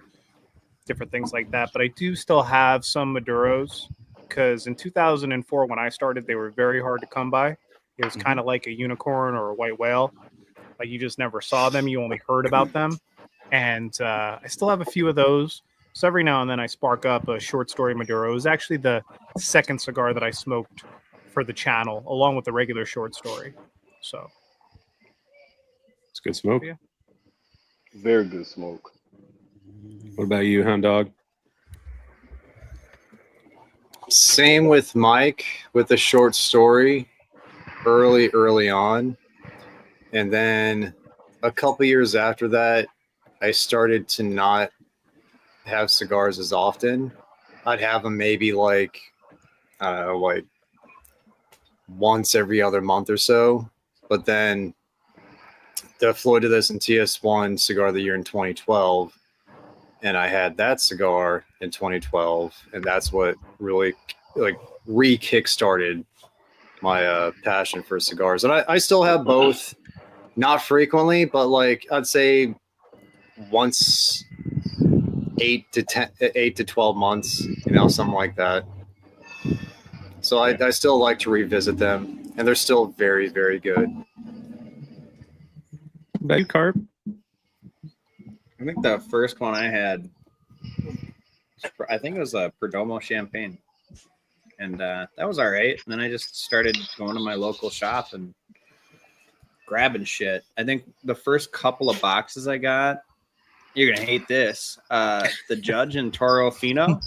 different things like that. But I do still have some Maduros, because in 2004, when I started, they were very hard to come by. It was kind of like a unicorn or a white whale. Like, you just never saw them. You only heard about them. And I still have a few of those. So every now and then I spark up a Short Story Maduro. It was actually the second cigar that I smoked for the channel, along with the regular Short Story. So It's good smoke. Yeah. Very good smoke. What about you, Hound Dog? Same with Mike with the Short Story early on. And then a couple years after that, I started to not have cigars as often. I'd have them maybe like, I don't know, like once every other month or so. But then the Floyd de Lis and TS1 Cigar of the Year in 2012, and I had that cigar in 2012, and that's what really like re-kickstarted my passion for cigars. And I still have both, not frequently, but like I'd say once 8 to 12 months, something like that. So I still like to revisit them, and they're still very, very good. What about you, Carp? I think the first one I had, I think it was a Perdomo Champagne. And that was all right. And then I just started going to my local shop and grabbing shit. I think the first couple of boxes I got, you're going to hate this. The Judge and Toro Fino.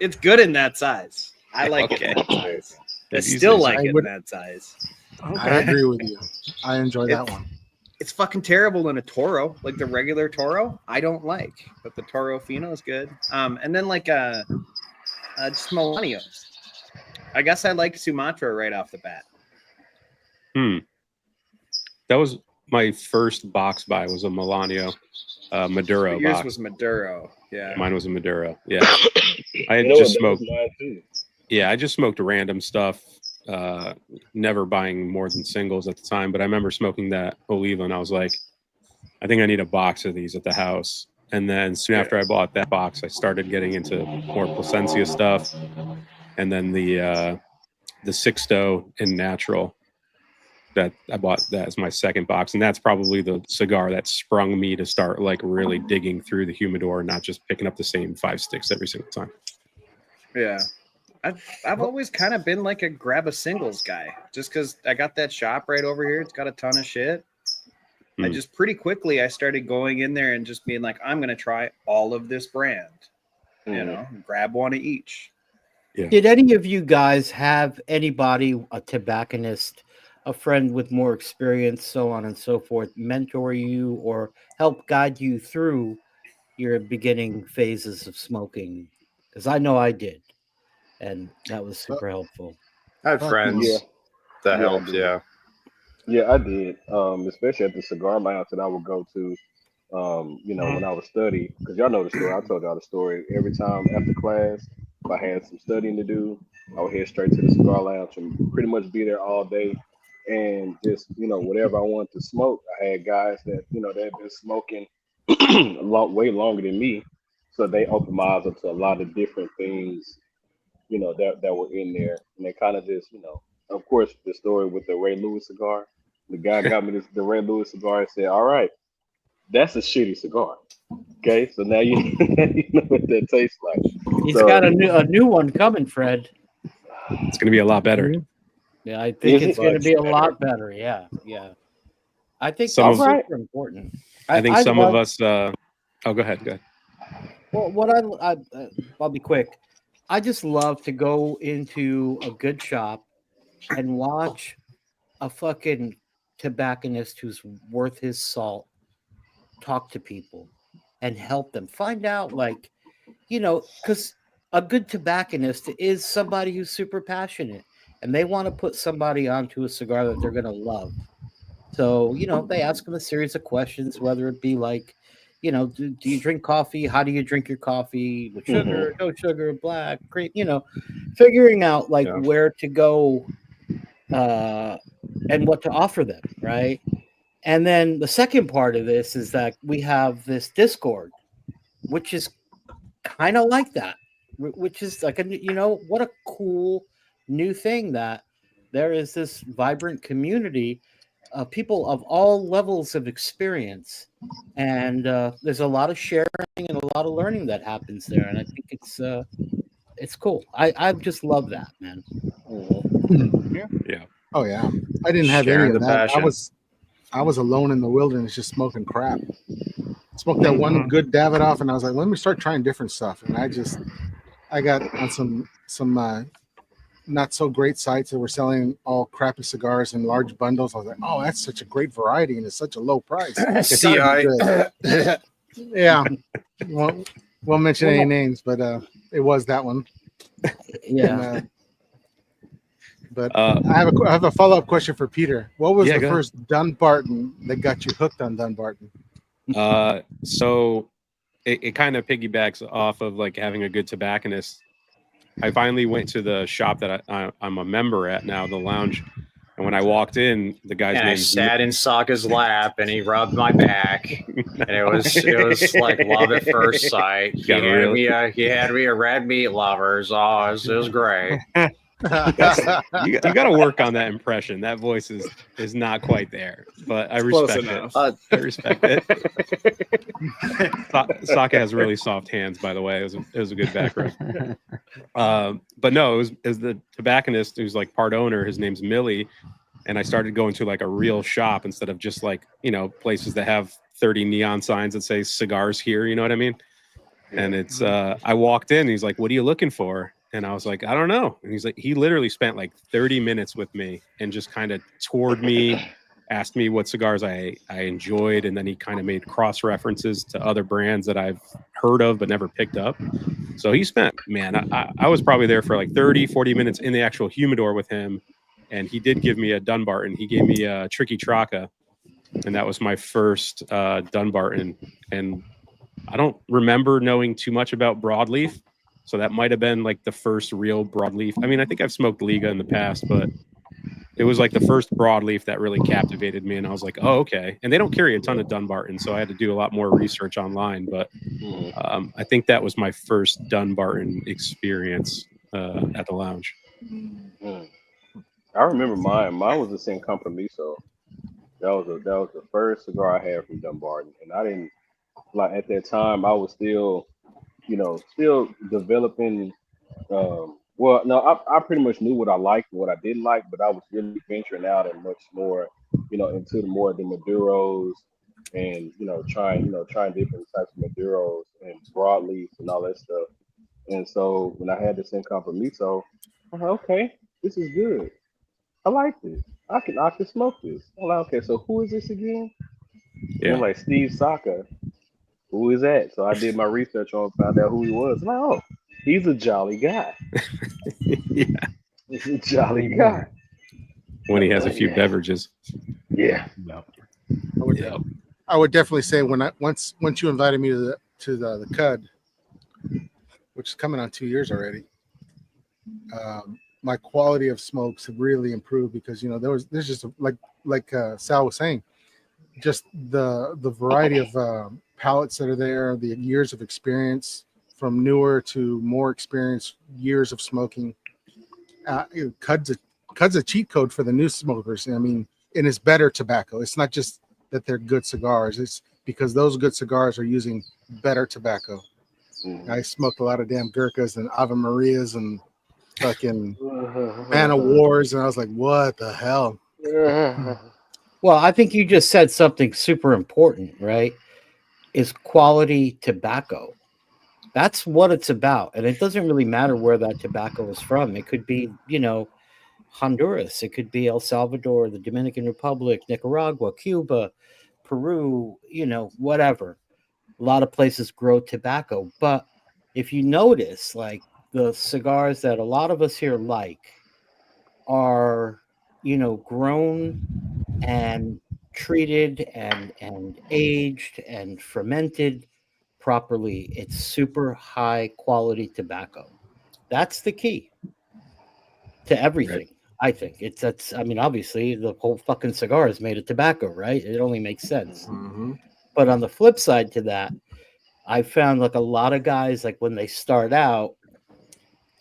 It's good in that size. I like it in that size. I still like it in that size. I agree with you. I enjoy that one. It's fucking terrible in a Toro. Like the regular Toro, I don't like. But the Toro Fino is good. And then like just Milanios. I guess I like Sumatra right off the bat. That was my first box buy, was a Milanio Maduro Yours box. was Maduro. Yeah. Mine was a Maduro. Yeah. I had You know just what, that was smoked. mine too. Yeah, I just smoked random stuff. Never buying more than singles at the time, but I remember smoking that Oliva, and I was like, I think I need a box of these at the house. And then soon after I bought that box, I started getting into more Plasencia stuff, and then the Sixto in Natural. That I bought that as my second box, and that's probably the cigar that sprung me to start like really digging through the humidor, not just picking up the same 5 sticks every single time. Yeah. I've always kind of been like a grab a singles guy, just because I got that shop right over here. It's got a ton of shit. I just pretty quickly I started going in there and just being like, I'm going to try all of this brand, grab one of each. Yeah. Did any of you guys have anybody, a tobacconist, a friend with more experience, so on and so forth, mentor you or help guide you through your beginning phases of smoking? Because I know I did, and that was super helpful. I had friends that helped, yeah. Yeah, I did. Especially at the cigar lounge that I would go to. When I was studying, because y'all know the story. I told y'all the story. Every time after class, if I had some studying to do, I would head straight to the cigar lounge and pretty much be there all day, and just whatever I wanted to smoke. I had guys that that had been smoking way longer than me, so they opened my eyes up to a lot of different things that were in there, and they kind of just of course, the story with the Ray Lewis cigar. The guy got me the Ray Lewis cigar and said, "All right, that's a shitty cigar." Okay, so now you, you know what that tastes like. He's So, got a new one coming, Fred. It's going to be a lot better. Yeah, I think Is it's it? going to be a Much lot better. Yeah, yeah. I think Some that's of- super important. I think some of us. Oh, go ahead. Go ahead. Well, I'll be quick. I just love to go into a good shop and watch a fucking tobacconist who's worth his salt talk to people and help them find out, like, because a good tobacconist is somebody who's super passionate and they want to put somebody onto a cigar that they're going to love. So, they ask them a series of questions, whether it be like, do you drink coffee? How do you drink your coffee? With sugar, no sugar, black, cream, figuring out like Yeah. where to go and what to offer them, right? And then the second part of this is that we have this Discord, which is kind of like that, which is like what a cool new thing that there is this vibrant community of people of all levels of experience, and there's a lot of sharing and a lot of learning that happens there, and I think it's cool. I just love that, man. Yeah. Oh yeah, I didn't have Sharing any of the that. passion. I was alone in the wilderness, just smoking crap. Smoked that one good Davidoff, and I was like, let me start trying different stuff. And I got on some not so great sites that were selling all crappy cigars in large bundles. I was like, oh, that's such a great variety, and it's such a low price. It's gotta be good. Yeah, won't mention any names, but it was that one. Yeah. And, but I have a follow-up question for Peter. What was the go ahead. first Dunbarton that got you hooked on Dunbarton? So it kind of piggybacks off of like having a good tobacconist. I finally went to the shop that I'm a member at now, the lounge. And when I walked in, the guy's And I name sat in Sokka's lap, and he rubbed my back, and it was like love at first sight. He Got had real- me a red meat lovers. Oh, it was great. you got to work on that impression. That voice is not quite there, but I Close respect enough. it. I respect it. Sokka has really soft hands, by the way. It was a good background. But no, it was the tobacconist who's like part owner. His name's Millie, and I started going to like a real shop instead of just like places that have 30 neon signs that say cigars here. You know what I mean? And it's I walked in. And he's like, "What are you looking for?" And I was like, "I don't know." And he's like, he literally spent like 30 minutes with me and just kind of toured me, asked me what cigars I enjoyed, and then he kind of made cross references to other brands that I've heard of but never picked up. So he spent, man, I was probably there for like 30, 40 minutes in the actual humidor with him, and he did give me a Dunbarton. He gave me a Tricky Traca, and that was my first Dunbarton. And I don't remember knowing too much about broadleaf. So that might have been like the first real broadleaf. I mean, I think I've smoked Liga in the past, but it was like the first broadleaf that really captivated me. And I was like, oh, okay. And they don't carry a ton of Dunbarton, so I had to do a lot more research online. But I think that was my first Dunbarton experience at the lounge. I remember mine. Mine was the San Compromiso. That was the first cigar I had from Dunbarton, and I didn't like at that time. I was still developing. Well, no, I pretty much knew what I liked and what I didn't like, but I was really venturing out and much more, into the Maduros and trying different types of Maduros and broadleaf and all that stuff. And so when I had the San Compromiso, I'm like, okay, this is good. I like this. I can smoke this. I'm like, okay, so who is this again? Yeah. And like Steve Saka. Who is that? So I did my research on, found out who he was. I'm like, oh, he's a jolly guy. Yeah. He's a jolly guy. when he has a few beverages. Yeah. Yep. I would definitely say once you invited me to the Cud, which is coming on 2 years already, my quality of smokes have really improved because there's just like Sal was saying, just the variety of palates that are there, the years of experience from newer to more experienced years of smoking. Cud's a cheat code for the new smokers. I mean, and it's better tobacco. It's not just that they're good cigars. It's because those good cigars are using better tobacco. I smoked a lot of damn Gurkhas and Ave Marias and fucking Man of Wars, and I was like, what the hell? Well, I think you just said something super important, right? Is quality tobacco. That's what it's about. And it doesn't really matter where that tobacco is from. It could be, Honduras. It could be El Salvador, the Dominican Republic, Nicaragua, Cuba, Peru, whatever. A lot of places grow tobacco. But if you notice, like the cigars that a lot of us here like are, grown and treated and aged and fermented properly. It's super high quality tobacco. That's the key to everything. Right. I think obviously the whole fucking cigar is made of tobacco, right? It only makes sense. Mm-hmm. But on the flip side to that, I found like a lot of guys, like when they start out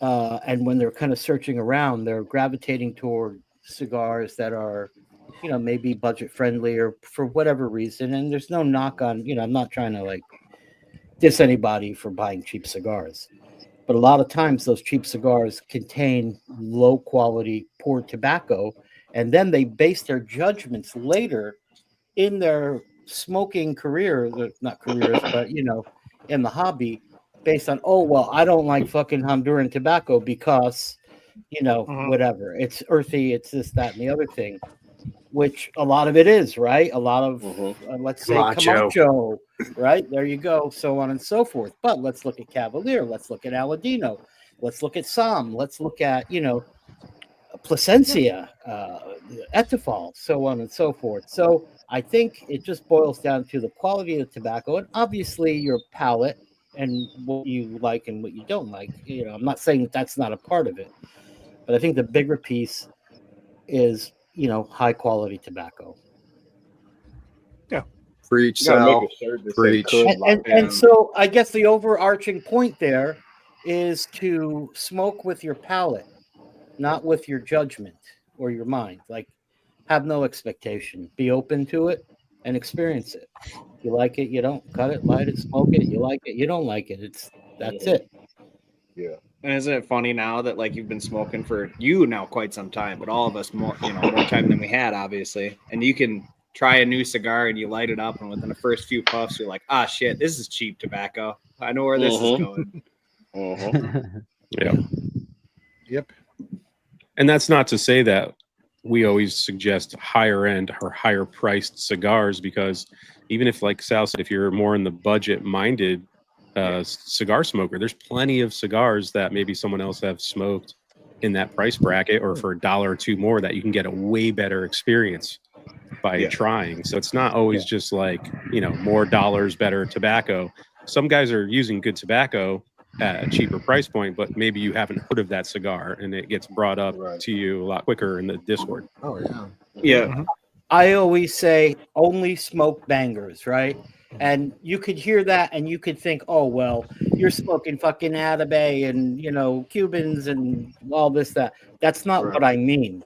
and when they're kind of searching around, they're gravitating toward cigars that are, maybe budget friendly or for whatever reason. And there's no knock on, I'm not trying to like diss anybody for buying cheap cigars. But a lot of times those cheap cigars contain low quality, poor tobacco. And then they base their judgments later in their smoking career, not careers, but, in the hobby based on, I don't like fucking Honduran tobacco because, whatever. It's earthy. It's this, that, and the other thing, which a lot of it is, right? A lot of, let's say, Camacho, right? There you go, so on and so forth. But let's look at Cavalier. Let's look at Aladino. Let's look at Sam. Let's look at, Plasencia, Etafal, so on and so forth. So I think it just boils down to the quality of the tobacco and obviously your palate and what you like and what you don't like. I'm not saying that that's not a part of it, but I think the bigger piece is, high quality tobacco. Yeah. Preach, Sal. Preach. And so I guess the overarching point there is to smoke with your palate, not with your judgment or your mind. Like, have no expectation. Be open to it and experience it. You like it, you don't. Cut it, light it, smoke it. You like it, you don't like it. That's it. Yeah. And isn't it funny now that like you've been smoking for now quite some time, but all of us more time than we had, obviously. And you can try a new cigar and you light it up, and within the first few puffs, you're like, shit, this is cheap tobacco. I know where this is going. Yeah. Yep. And that's not to say that we always suggest higher end or higher priced cigars, because even if, like Sal said, if you're more in the budget minded cigar smoker, there's plenty of cigars that maybe someone else have smoked in that price bracket or for $1 or $2 more that you can get a way better experience by trying. So it's not always just like, more dollars, better tobacco. Some guys are using good tobacco at a cheaper price point, but maybe you haven't heard of that cigar and it gets brought up to you a lot quicker in the Discord. Oh yeah. Yeah. Mm-hmm. I always say only smoke bangers, right? And you could hear that and you could think, you're smoking fucking Atabey and, Cubans and all this, that. That's not what I mean.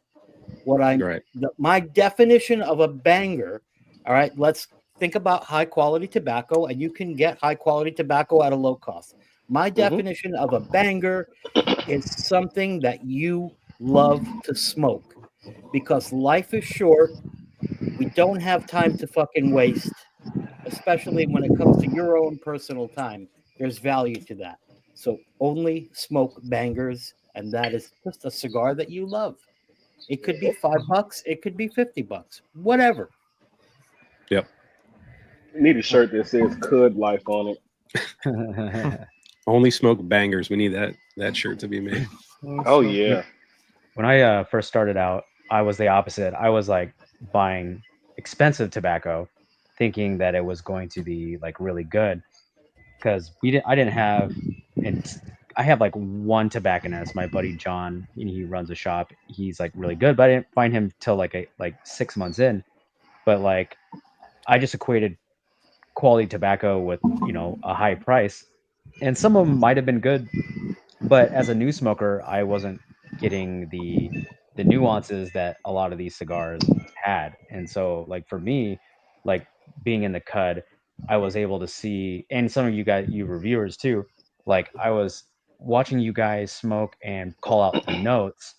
My definition of a banger, all right, let's think about high quality tobacco, and you can get high quality tobacco at a low cost. My definition of a banger is something that you love to smoke, because life is short. We don't have time to fucking waste, especially when it comes to your own personal time. There's value to that. So only smoke bangers, and that is just a cigar that you love. It could be $5, it could be $50, whatever. Yep. I need a shirt that says "Cud Life" on it. Only smoke bangers. We need that shirt to be made. Oh yeah. When I first started out, I was the opposite. I was like buying expensive tobacco, thinking that it was going to be like really good, because I didn't have, and I have like one tobacconist, my buddy John, and he runs a shop. He's like really good, but I didn't find him till like 6 months in. But like I just equated quality tobacco with, a high price, and some of them might have been good, but as a new smoker, I wasn't getting the nuances that a lot of these cigars had. And so like for me, like being in the cud, I was able to see, and some of you reviewers too, like I was watching you guys smoke and call out the notes,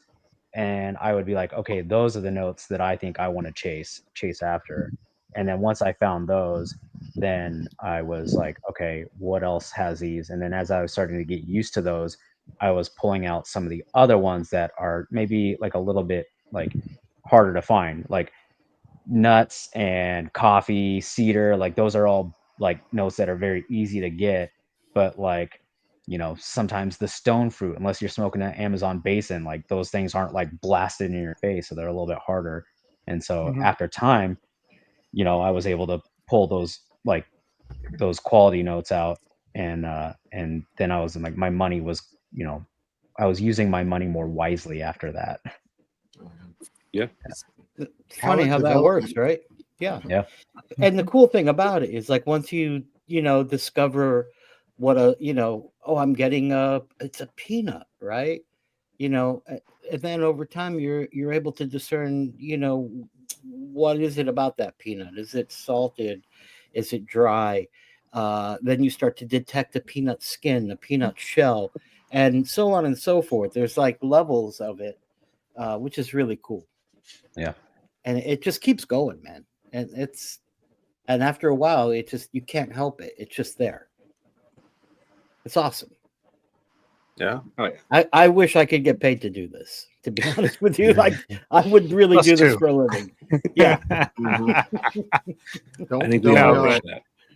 and I would be like, okay, those are the notes that I think I want to chase after. And then once I found those, then I was like, okay, what else has these? And then as I was starting to get used to those, I was pulling out some of the other ones that are maybe like a little bit like harder to find, like nuts and coffee, cedar. Like those are all like notes that are very easy to get, but like, sometimes the stone fruit, unless you're smoking an Amazon basin, like those things aren't like blasted in your face, so they're a little bit harder. And so Mhm. after time, I was able to pull those quality notes out, and then I was like, my money was, I was using my money more wisely after that. Yeah. It's funny Palate how that development. works, right? Yeah. Yeah. And the cool thing about it is like once you discover what I'm getting it's a peanut, right? And then over time you're able to discern, what is it about that peanut? Is it salted? Is it dry? Then you start to detect the peanut skin, the peanut shell, and so on and so forth. There's like levels of it, which is really cool. Yeah. And it just keeps going, man. And after a while, you can't help it. It's just there. It's awesome. Yeah. Oh yeah. I wish I could get paid to do this. To be honest with you, like I would really Us do this too. for a living. Yeah. Don't, I think don't we No, all we wish all?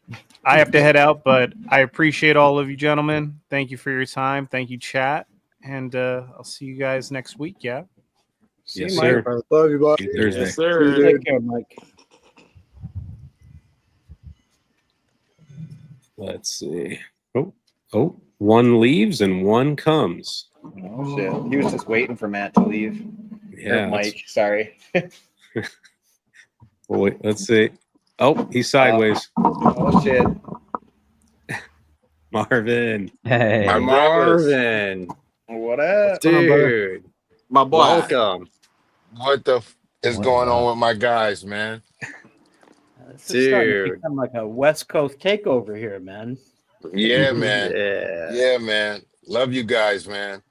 that. I have to head out, but I appreciate all of you gentlemen. Thank you for your time. Thank you, chat. And I'll see you guys next week. Yeah. See Yes, you, sir. Mike. Love you, bud. See you Thursday. Yes, sir. Take care, Mike. Let's see. Oh, one leaves and one comes. Oh shit. He was just waiting for Matt to leave. Yeah. Or that's- Mike, sorry. Well, wait, let's see. Oh, he's sideways. Oh shit. Marvin. Hey. My Marvin, What up? dude, My boy. welcome. What the is What going on up? with my guys, man? This is starting to Dude. become like a West Coast takeover here, man. Yeah, man. Yeah. Yeah, man. Love you guys, man.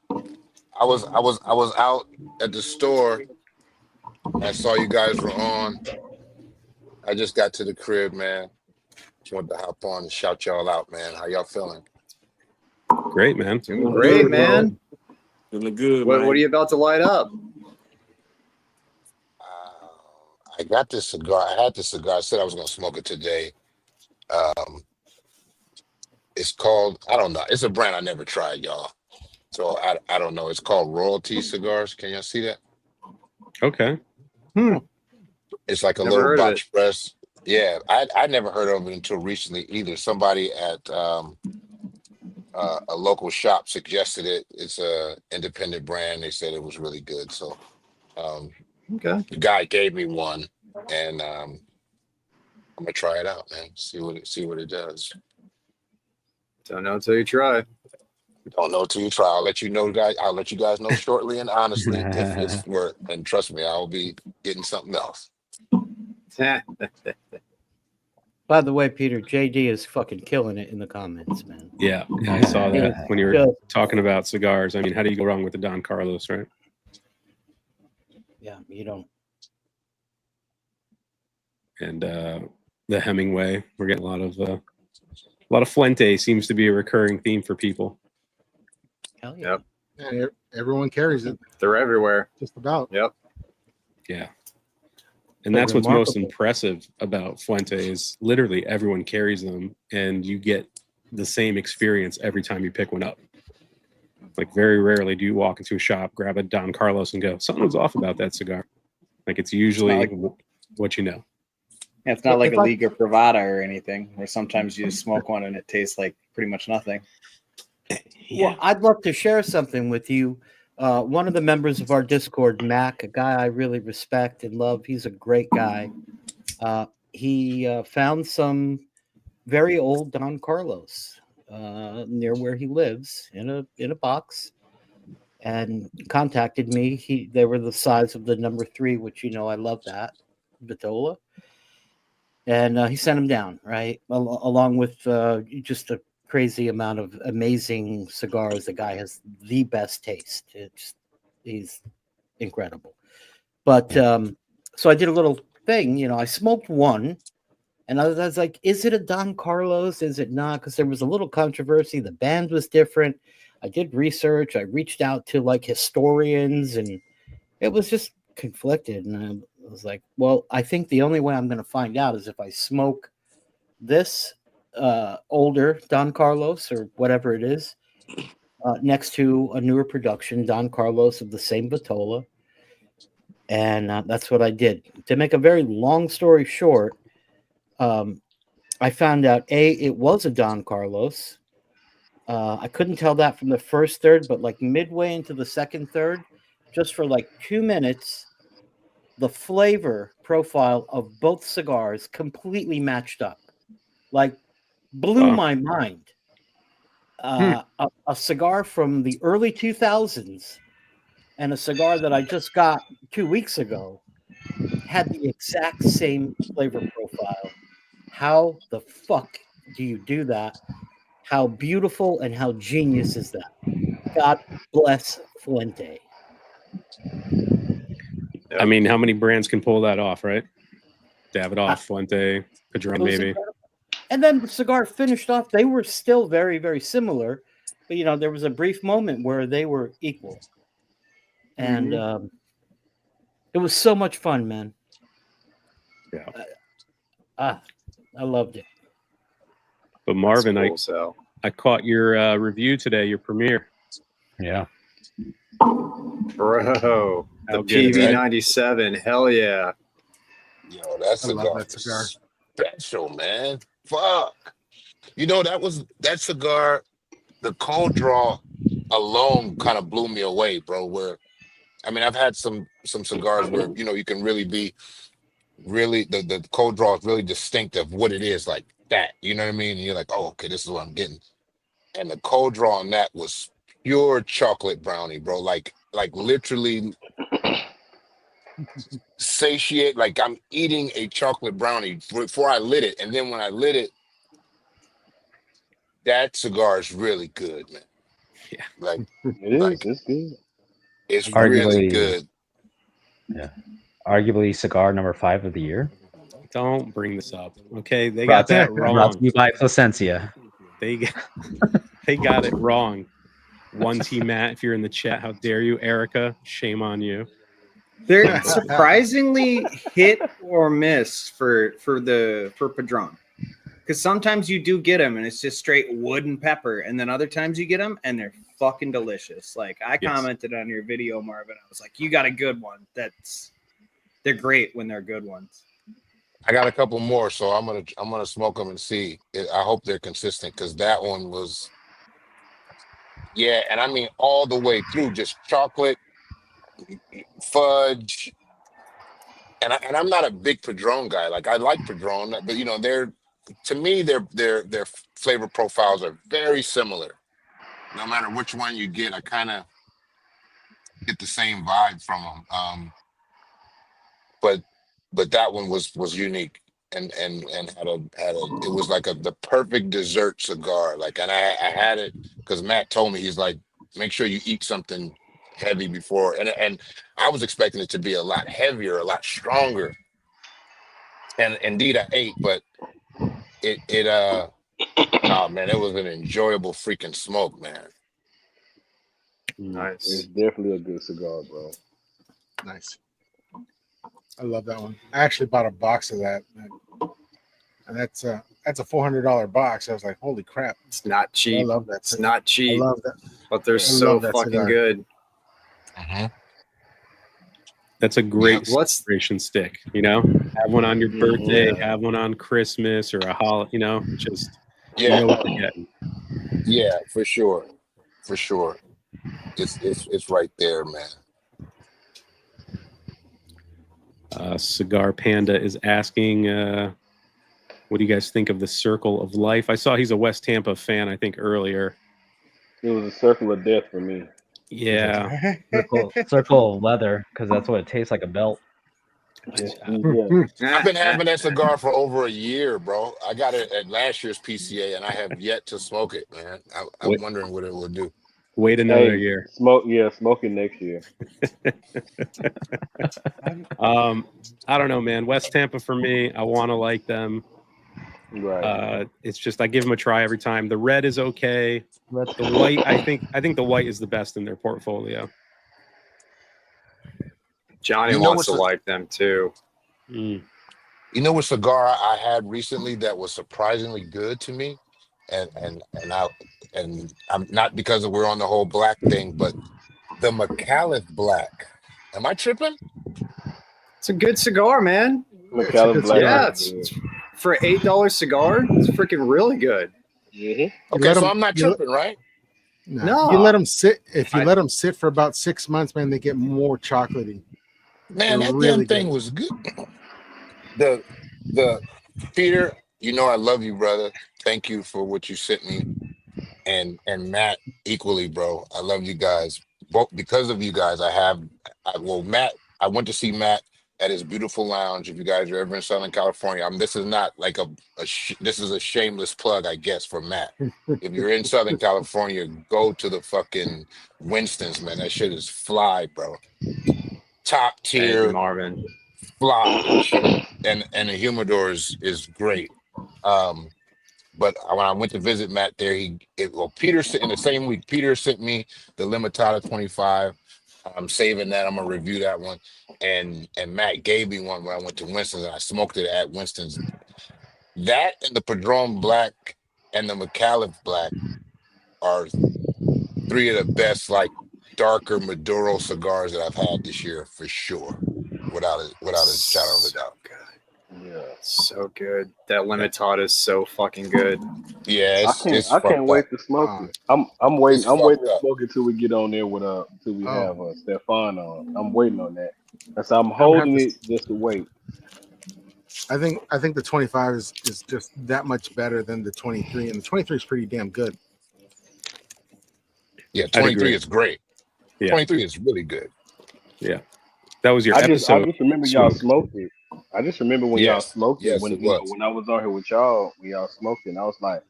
I was out at the store. I saw you guys were on. I just got to the crib, man. Just wanted to hop on and shout y'all out, man. How y'all feeling? Great, man. Doing great, man. Feeling good, What man. are you about to light up? I got this cigar. I had this cigar. I said I was gonna smoke it today. It's called, I don't know. It's a brand I never tried, y'all. So I don't know. It's called Royalty Cigars. Can y'all see that? Okay. It's like a Never little heard of it. box press. Yeah, I never heard of it until recently either. Somebody at a local shop suggested it. It's a independent brand. They said it was really good. So Okay. the guy gave me one, and I'm gonna try it out, man. See what it does. Don't know until you try. Don't know till you try. I'll let you know, guys. I'll let you guys know shortly and honestly if it's worth. And trust me, I'll be getting something else. By the way, Peter, JD is fucking killing it in the comments, man. Yeah, I saw Yeah. that when you were Just- talking about cigars. I mean, how do you go wrong with the Don Carlos, right? Yeah, you don't. And the Hemingway. We're getting a lot of Fuente seems to be a recurring theme for people. Hell yeah. Yep. Yeah, everyone carries it, They're everywhere. just about. Yep. Yeah. And They're that's what's most remarkable. impressive about Fuente is literally everyone carries them and you get the same experience every time you pick one up. Like very rarely do you walk into a shop, grab a Don Carlos and go, something was off about that cigar. Like it's usually like- what you know. Yeah, it's not like If a I- Liga Privada or anything, where sometimes you just smoke one and it tastes like pretty much nothing. Well, I'd love to share something with you. One of the members of our Discord, Mac, a guy I really respect and love, he's a great guy. He found some very old Don Carlos near where he lives in a box, and contacted me. They were the size of the number 3, which I love that Vitola, and he sent them down along with just a crazy amount of amazing cigars. The guy has the best taste. He's incredible. But so I did a little thing, I smoked one, and I was like, is it a Don Carlos? Is it not? Because there was a little controversy. The band was different. I did research. I reached out to like historians, and it was just conflicted. And I was like, well, I think the only way I'm going to find out is if I smoke this older Don Carlos or whatever it is next to a newer production Don Carlos of the same Vitola. And that's what I did. To make a very long story short, I found out it was a Don Carlos. I couldn't tell that from the first third, but like midway into the second third, just for like 2 minutes, the flavor profile of both cigars completely matched up. Like, blew my mind. A cigar from the early 2000s and a cigar that I just got 2 weeks ago had the exact same flavor profile. How the fuck do you do that? How beautiful and how genius is that? God bless Fuente. I mean, how many brands can pull that off, right? Davidoff, Fuente, Padron, maybe. Incredible. And then the cigar finished off. They were still very, very similar, but there was a brief moment where they were equal, and it was so much fun, man. Yeah. I loved it. But Marvin, Cool, I caught your review today, your premiere. Yeah. bro, the How good, right? PV97, hell yeah. Yo, that I love cigar that cigar. is special, man. Fuck. That cigar, the cold draw alone kind of blew me away, bro. I've had some cigars where you can really be the cold draw is really distinctive what it is, like that. You know what I mean? And you're like, oh, okay, this is what I'm getting. And the cold draw on that was pure chocolate brownie, bro. Like literally satiate, like I'm eating a chocolate brownie before I lit it. And then when I lit it, that cigar is really good, man. Yeah. Like It is. It's good. it's really Arguably- good. Yeah. Arguably cigar number 5 of the year. Don't bring this up. Okay, they got that Brought wrong. to you by Placencia. They got it wrong. One T Matt, if you're in the chat, how dare you, Erica? Shame on you. They're surprisingly hit or miss for Padron, because sometimes you do get them and it's just straight wood and pepper, and then other times you get them and they're fucking delicious. Like I Yes. commented on your video, Marvin. I was like, you got a good one. They're great when they're good ones. I got a couple more, so I'm gonna smoke them and see. I hope they're consistent because that one was, yeah, and I mean all the way through, just chocolate, fudge, and I'm not a big Padron guy. Like I like Padron, but they're, to me, their flavor profiles are very similar. No matter which one you get, I kind of get the same vibe from them. But that one was unique and had a it was like the perfect dessert cigar. Like, and I had it because Matt told me, he's like, make sure you eat something heavy before, and I was expecting it to be a lot heavier, a lot stronger, and indeed I ate, but oh man, it was an enjoyable freaking smoke, man. It's Nice. definitely a good cigar, bro. Nice. I love that one. I actually bought a box of that, and that's a $400 box. I was like, holy crap! It's not I cheap. love that. It's not I cheap, love that. but they're I so love that fucking cigar. good. That's a great What's celebration stick. You know, have one on your birthday, have one on Christmas or a holiday. You know, just you Yeah, know what you're getting. yeah, for sure, for sure. It's right there, man. Cigar Panda is asking, what do you guys think of the Circle of Life? I saw he's a West Tampa fan, I think, earlier. It was a circle of death for me. Yeah. Circle of leather, because that's what it tastes like, a belt. Yeah. I've been having that cigar for over a year, bro. I got it at last year's PCA, and I have yet to smoke it, man. I'm Wait. wondering what it will do. Wait another year. Smoke it next year. I don't know, man. West Tampa for me, I want to like them. Right. It's just I give them a try every time. The red is okay. The white, I think the white is the best in their portfolio. Johnny You know wants to what's like them too. Mm. You know what cigar I had recently that was surprisingly good to me, and I'm not because we're on the whole black thing, but the McAuliffe Black. Am I tripping? It's a good cigar, man. McAuliffe Black. Yeah, it's for an $8 cigar. It's freaking really good. Mm-hmm. Okay, so I'm not tripping, right? No. You let them sit. If you let them sit for about 6 months, man, they get more chocolatey. Man, They're that really damn thing good. was good. The Peter, you know I love you, brother. Thank you for what you sent me, and Matt equally, bro. I love you guys. Both because of you guys. Matt. I went to see Matt at his beautiful lounge. If you guys are ever in Southern California, this is not like this is a shameless plug, I guess, for Matt. If you're in Southern California, go to the fucking Winston's, man. That shit is fly, bro. Top Thank you, tier, Marvin. fly shit. And the humidor is great. But when I went to visit Matt there, Peter in the same week, Peter sent me the Limitada 25. I'm saving that. I'm gonna review that one. And Matt gave me one when I went to Winston's and I smoked it at Winston's. That and the Padron Black and the McAuliffe Black are three of the best, like darker Maduro cigars that I've had this year for sure, without a shadow of a doubt. Yeah. So good. That Limitada is so fucking good. Yeah, I can't wait to smoke it. I'm waiting. I'm waiting to smoke it till we get on there with till we have Stefan on. I'm waiting on that. That's I'm holding it just to wait. I think the 25 is just that much better than the 23, and the 23 is pretty damn good. Yeah, 23 is great. Yeah. 23 is really good. Yeah. That was your I episode. just remember y'all smoked it. I just remember when y'all smoked it. Yes, When it was. when I was on here with y'all, when y'all smoked it, and I was like,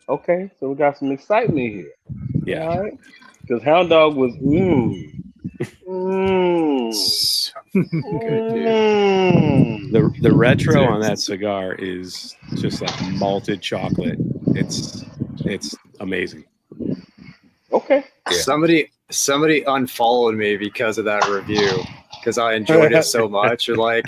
okay, so we got some excitement here. Yeah. All right. Because Hound Dog was Good, dude. The retro on that cigar is just like malted chocolate. It's amazing. Okay. Yeah. Somebody unfollowed me because of that review because I enjoyed it so much. Or like,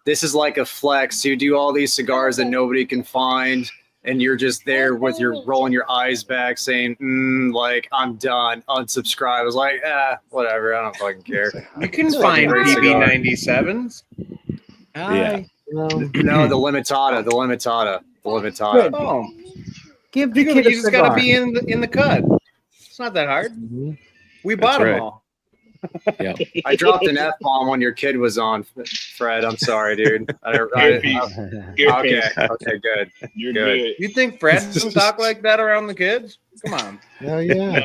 this is like a flex. You do all these cigars that nobody can find, and you're just there with your rolling your eyes back saying, like, I'm done, unsubscribe. I was like, whatever, I don't fucking care. You can find PB97s. Yeah. No, the Limitada. Oh, Give the you kid a just got to cigar. be in the cut. It's not that hard. We bought them right. all. Yeah. I dropped an F-bomb when your kid was on, Fred. I'm sorry, dude. Okay, good. You're Good. You think Fred doesn't talk like that around the kids? Come on. Hell yeah. Now,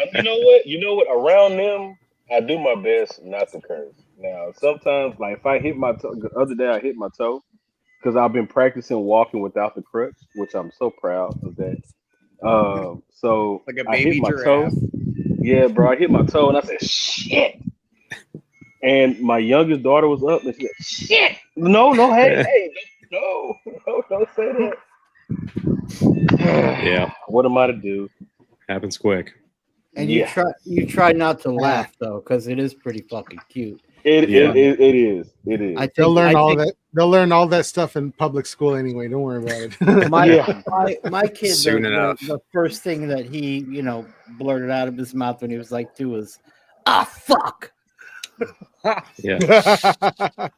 you know what? Around them, I do my best not to curse. Now, sometimes, like if I hit my toe, the other day I hit my toe because I've been practicing walking without the crutch, which I'm so proud of that. So Like a I baby hit my giraffe. toe. Yeah, bro, I hit my toe and I said, shit. And my youngest daughter was up and she said, shit. No, hey, no, don't say that. Yeah. What am I to do? Happens quick. And Yeah. you try not to laugh though, because it is pretty fucking cute. It is. I think They'll learn all think that. They'll learn all that stuff in public school anyway. Don't worry about it. my kid, Soon enough. the first thing that he blurted out of his mouth when he was like 2 was, "Ah, fuck." Yeah. Hey,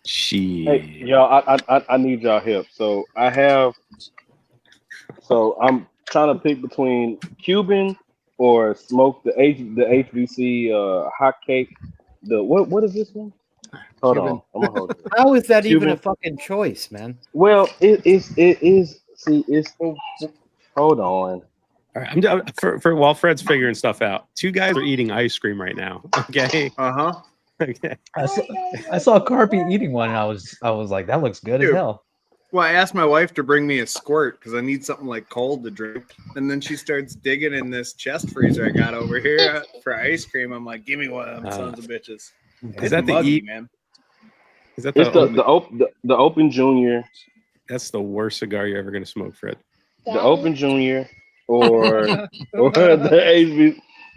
She. y'all, I need y'all help. So I'm trying to pick between Cuban or smoke the HBC hot cake. The what is this one? Hold Cuban. on, I'm gonna hold it. How is that even a Cuban. fucking choice, man? Well, it is. See, it's. Hold on. All right, I'm done for while Fred's figuring stuff out. Two guys are eating ice cream right now. Okay. Uh-huh. Okay. I saw Carpy eating one, and I was like, that looks good as Dude. hell. Well, I asked my wife to bring me a squirt because I need something like cold to drink. And then she starts digging in this chest freezer I got over here for ice cream. I'm like, give me one of them sons of bitches. Is that the muggy, E? man? Is that It's the the Open Junior, That's the worst cigar you're ever gonna smoke, Fred. the Open Junior, or the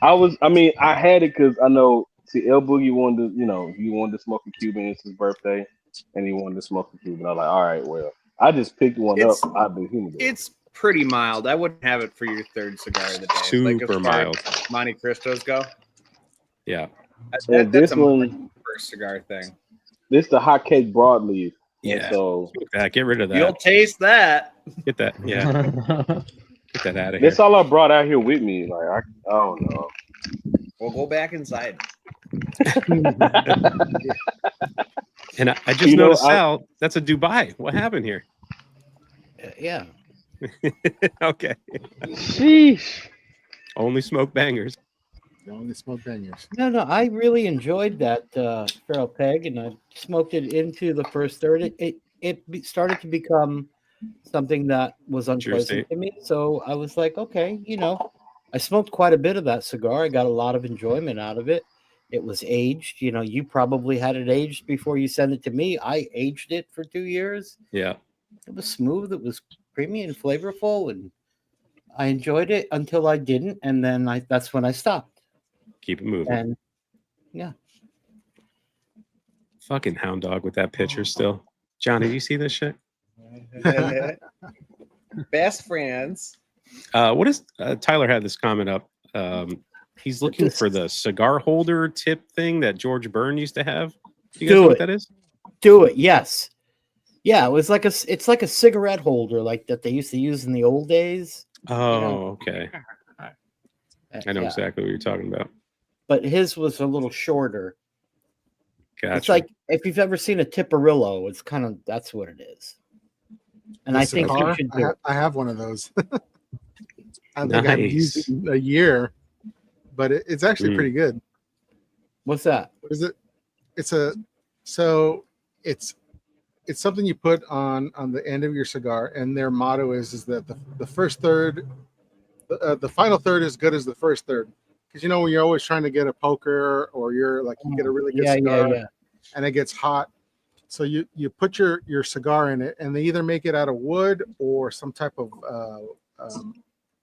HB. I had it because I know. See, El Boogie wanted to, he wanted to smoke a Cuban. It's his birthday, and he wanted to smoke a Cuban. I was like, all right, well, I just picked one up out of the humidor. It's pretty mild. I wouldn't have it for your third cigar of the day. Super as far mild. as Monte Cristos go. Yeah. And That's this a one, first cigar thing. this the hot cake broadleaf. And Yeah. so Smoke that. Get rid of that. You'll taste that. Get that. Yeah. Get that out of here. that's all I brought out here with me. Like I don't know. We'll go back inside. And I just noticed, Sal, that's a Dubai. What happened here? Yeah. Okay. Sheesh. Only smoke bangers. They only smoke bangers. No, I really enjoyed that feral peg, and I smoked it into the first third. It started to become something that was unpleasant to me. So I was like, okay, I smoked quite a bit of that cigar. I got a lot of enjoyment out of it. It was aged. You probably had it aged before you sent it to me. I aged it for 2 years. Yeah. It was smooth. It was creamy and flavorful, and I enjoyed it until I didn't, and then that's when I stopped. Keep it moving. And yeah. Fucking hound dog with that picture still. Johnny, do you see this shit? Best friends. What is Tyler had this comment up? He's looking for the cigar holder tip thing that George Byrne used to have. Do you guys know what that is? Do it, yes. Yeah, it's like a cigarette holder like that they used to use in the old days. Oh, okay. I know exactly what you're talking about. But his was a little shorter. Gotcha. It's like if you've ever seen a Tiparillo, it's kind of that's what it is. And I think you should do it. I have one of those. I think I've used it in a year, but it's actually pretty good. What's that? What is it? It's something you put on the end of your cigar, and their motto is that the first third, the final third is good as the first third. Because when you're always trying to get a poker, or you're like you get a really good cigar, and it gets hot, so you put your cigar in it, and they either make it out of wood or some type of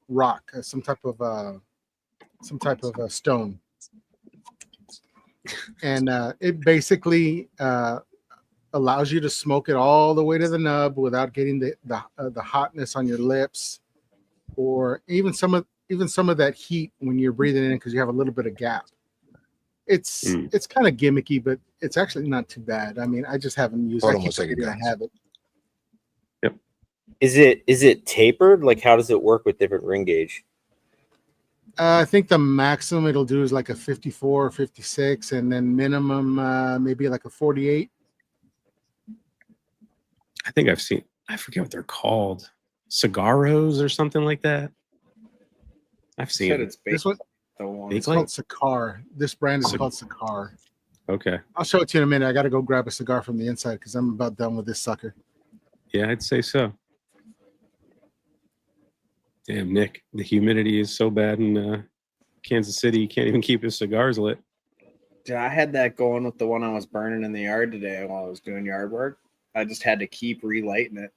rock, some type of stone, and it basically allows you to smoke it all the way to the nub without getting the hotness on your lips, or even some of that heat when you're breathing in because you have a little bit of gap. It's kind of gimmicky, but it's actually not too bad. I mean, I just haven't used it. I have it. Yep. Is it tapered? Like, how does it work with different ring gauge? I think the maximum it'll do is like a 54 or 56, and then minimum maybe like a 48. I think I've seen, I forget what they're called, cigaros or something like that. I've seen it. This one, it's called Cigar. This brand is called Cigar. Okay. I'll show it to you in a minute. I got to go grab a cigar from the inside because I'm about done with this sucker. Yeah, I'd say so. Damn, Nick, the humidity is so bad in Kansas City, you can't even keep his cigars lit. Yeah, I had that going with the one I was burning in the yard today while I was doing yard work. I just had to keep relighting it.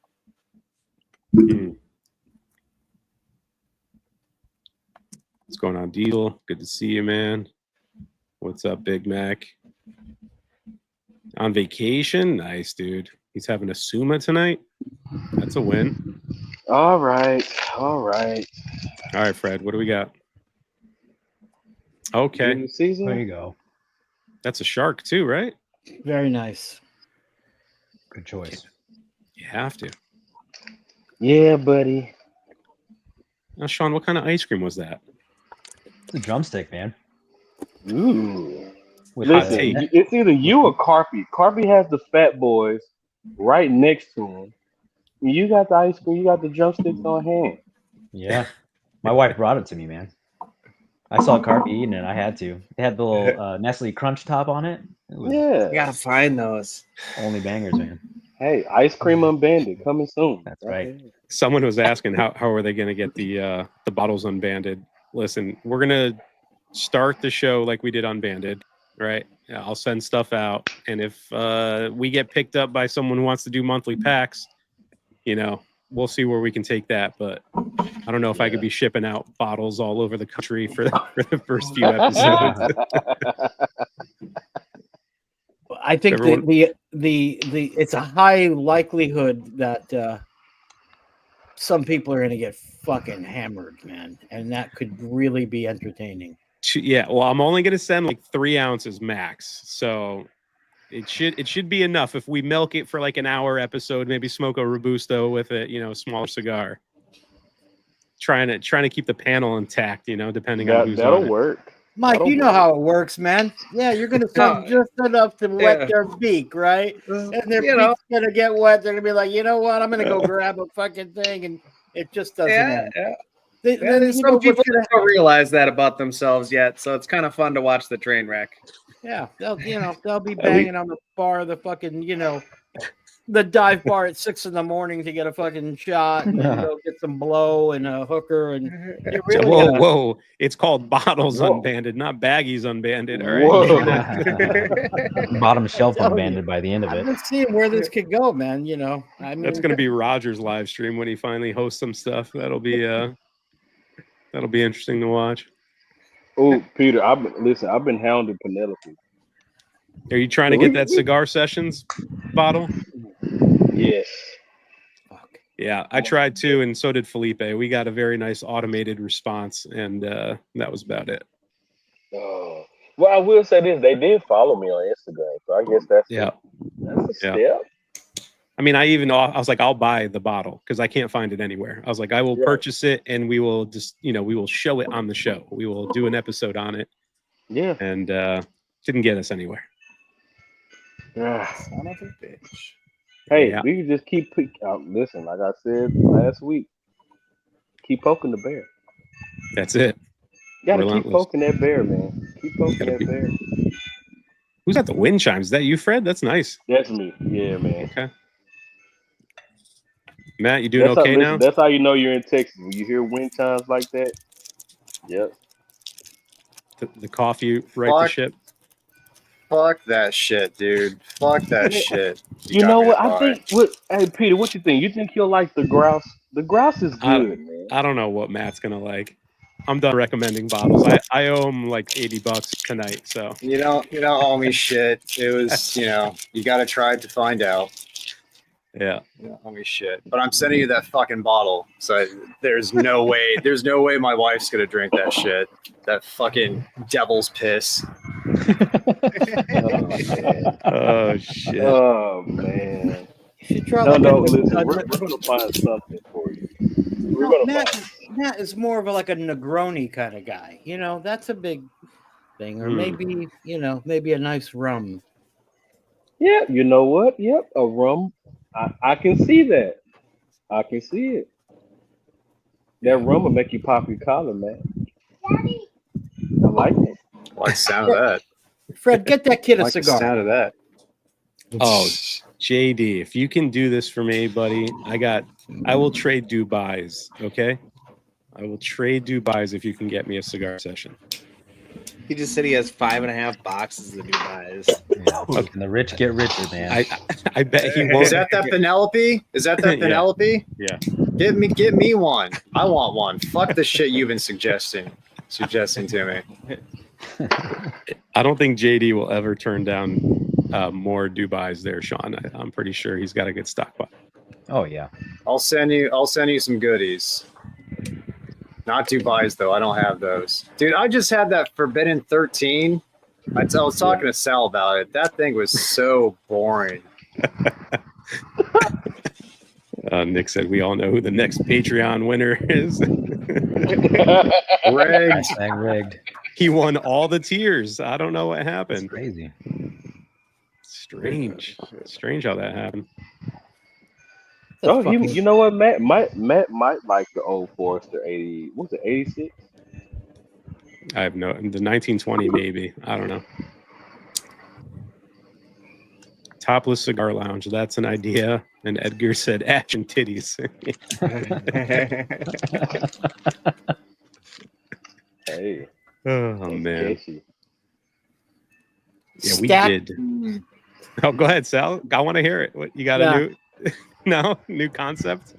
What's going on, Diesel? Good to see you, man. What's up, Big Mac? On vacation? Nice, dude. He's having a Suma tonight. That's a win. All right. All right, Fred. What do we got? Okay. Season? There you go. That's a shark too, right? Very nice. Good choice. You have to. Yeah, buddy. Now, Sean, what kind of ice cream was that? It's a drumstick, man. Ooh. With hot Listen, tea. it's either you or Carpy. Carpy has the Fat Boys right next to him. You got the ice cream. You got the drumsticks on hand. Yeah. My wife brought it to me, man. I saw Carpy eating it. I had to. It had the little Nestle Crunch top on it. It was You Yeah. gotta find those. only bangers, man. Hey, Ice Cream Unbanded coming soon. That's right. Someone was asking how are they going to get the bottles unbanded. Listen, we're going to start the show like we did Unbanded, right? Yeah, I'll send stuff out, and if we get picked up by someone who wants to do monthly packs, you know, we'll see where we can take that. But I don't know if I could be shipping out bottles all over the country for the first few episodes. I think Everyone- the it's a high likelihood that some people are going to get fucking hammered, man, and that could really be entertaining. Yeah, well, I'm only going to send like 3 ounces max, so it should be enough if we milk it for like an hour episode. Maybe smoke a robusto with it, you know, smaller cigar. Trying to keep the panel intact, you know, depending on who's That'll on it. work. Mike, That'll you know work. how it works, man. Yeah, you're going to send just enough to wet their beak, right? And their You know. beak's going to get wet. They're going to be like, you know what? I'm going to go grab a fucking thing, and it just doesn't end. Yeah. Then, And you some know, what's people gonna- don't realize that about themselves yet, so it's kind of fun to watch the train wreck. yeah, they'll be banging on the bar, the fucking, the dive bar at 6 a.m. to get a fucking shot, and then go get some blow and a hooker, and you really Whoa, gotta- whoa! It's called bottles Whoa. unbanded, not baggies unbanded. All right. Bottom shelf telling you. unbanded by the end of I'm it. just seeing where this could go, man. I mean, That's gonna be Roger's live stream when he finally hosts some stuff. That'll be interesting to watch. Oh, Peter, I've been hounding Penelope. Are you trying to get that Cigar Sessions bottle? Yes. Yeah, I tried to, and so did Felipe. We got a very nice automated response, and that was about it. Oh. Well, I will say this: they did follow me on Instagram, so I guess that's Yeah. that's a Yeah. step. I mean, I was like, I'll buy the bottle because I can't find it anywhere. I was like, I will Right. purchase it, and we will just, we will show it on the show. We will do an episode on it, Yeah. and didn't get us anywhere. Son of a bitch. Hey, Yeah. we can just keep listen. Like I said last week, keep poking the bear. That's it. You gotta keep Relentless. poking that bear, man. Keep poking Gotta that be- bear. Who's got the wind chimes? Is that you, Fred? That's nice. That's me. Yeah, man. Okay. Matt, you doing That's okay how, now? That's how you know you're in Texas. When you hear wind chimes like that. Yep. The coffee right the Fuck. ship. Fuck that shit, dude. Fuck that shit. You got know me what? to I buy. think. Hey, Peter, what you think? You think he'll like the grouse? The grouse is I- good, man. I don't know what Matt's gonna like. I'm done recommending bottles. I owe him like $80 tonight. So You don't owe me shit. It was, you got to try to find out. yeah. You don't owe me shit. But I'm sending you that fucking bottle. So there's no way my wife's gonna drink that shit. That fucking devil's piss. Oh shit. Oh man. you should try No, like no. a- Listen, a- we're gonna find something for you. We're No, gonna find. Matt is more of like a Negroni kind of guy. That's a big thing, or maybe maybe a nice rum. Yeah, you know what? Yep, a rum. I can see that. I can see it. That rum will make you pop your collar, man. I like it. I like the sound of that. Fred, get that kid I a like the cigar. sound of that. Oh, JD, if you can do this for me, buddy, I will trade Dubai's. Okay, I will trade Dubai's if you can get me a cigar session. He just said he has 5.5 boxes of Dubai's. And the rich get richer, man. I bet he won't. Is that Penelope? Is that Yeah. Penelope? Yeah. Get me one. I want one. Fuck the shit you've been suggesting to me. I don't think JD will ever turn down more Dubai's there, Sean. I'm pretty sure he's got a good stockpile. Oh yeah. I'll send you some goodies. Not Dubai's though. I don't have those. Dude, I just had that Forbidden 13 I was talking to Sal about it. That thing was so boring. Nick said we all know who the next Patreon winner is. Rigged. Hashtag rigged. He won all the tiers. I don't know what It's happened. crazy. Strange how that happened. Oh, you know what? Matt might like the old Forester 80. What's it? 86. I have no the 1920 maybe. I don't know. Topless cigar lounge. That's an idea. And Edgar said ash and titties. Hey. Oh man. Sketchy. Yeah, we Stack- did. Oh, go ahead, Sal. I want to hear it. What you got a new new concept?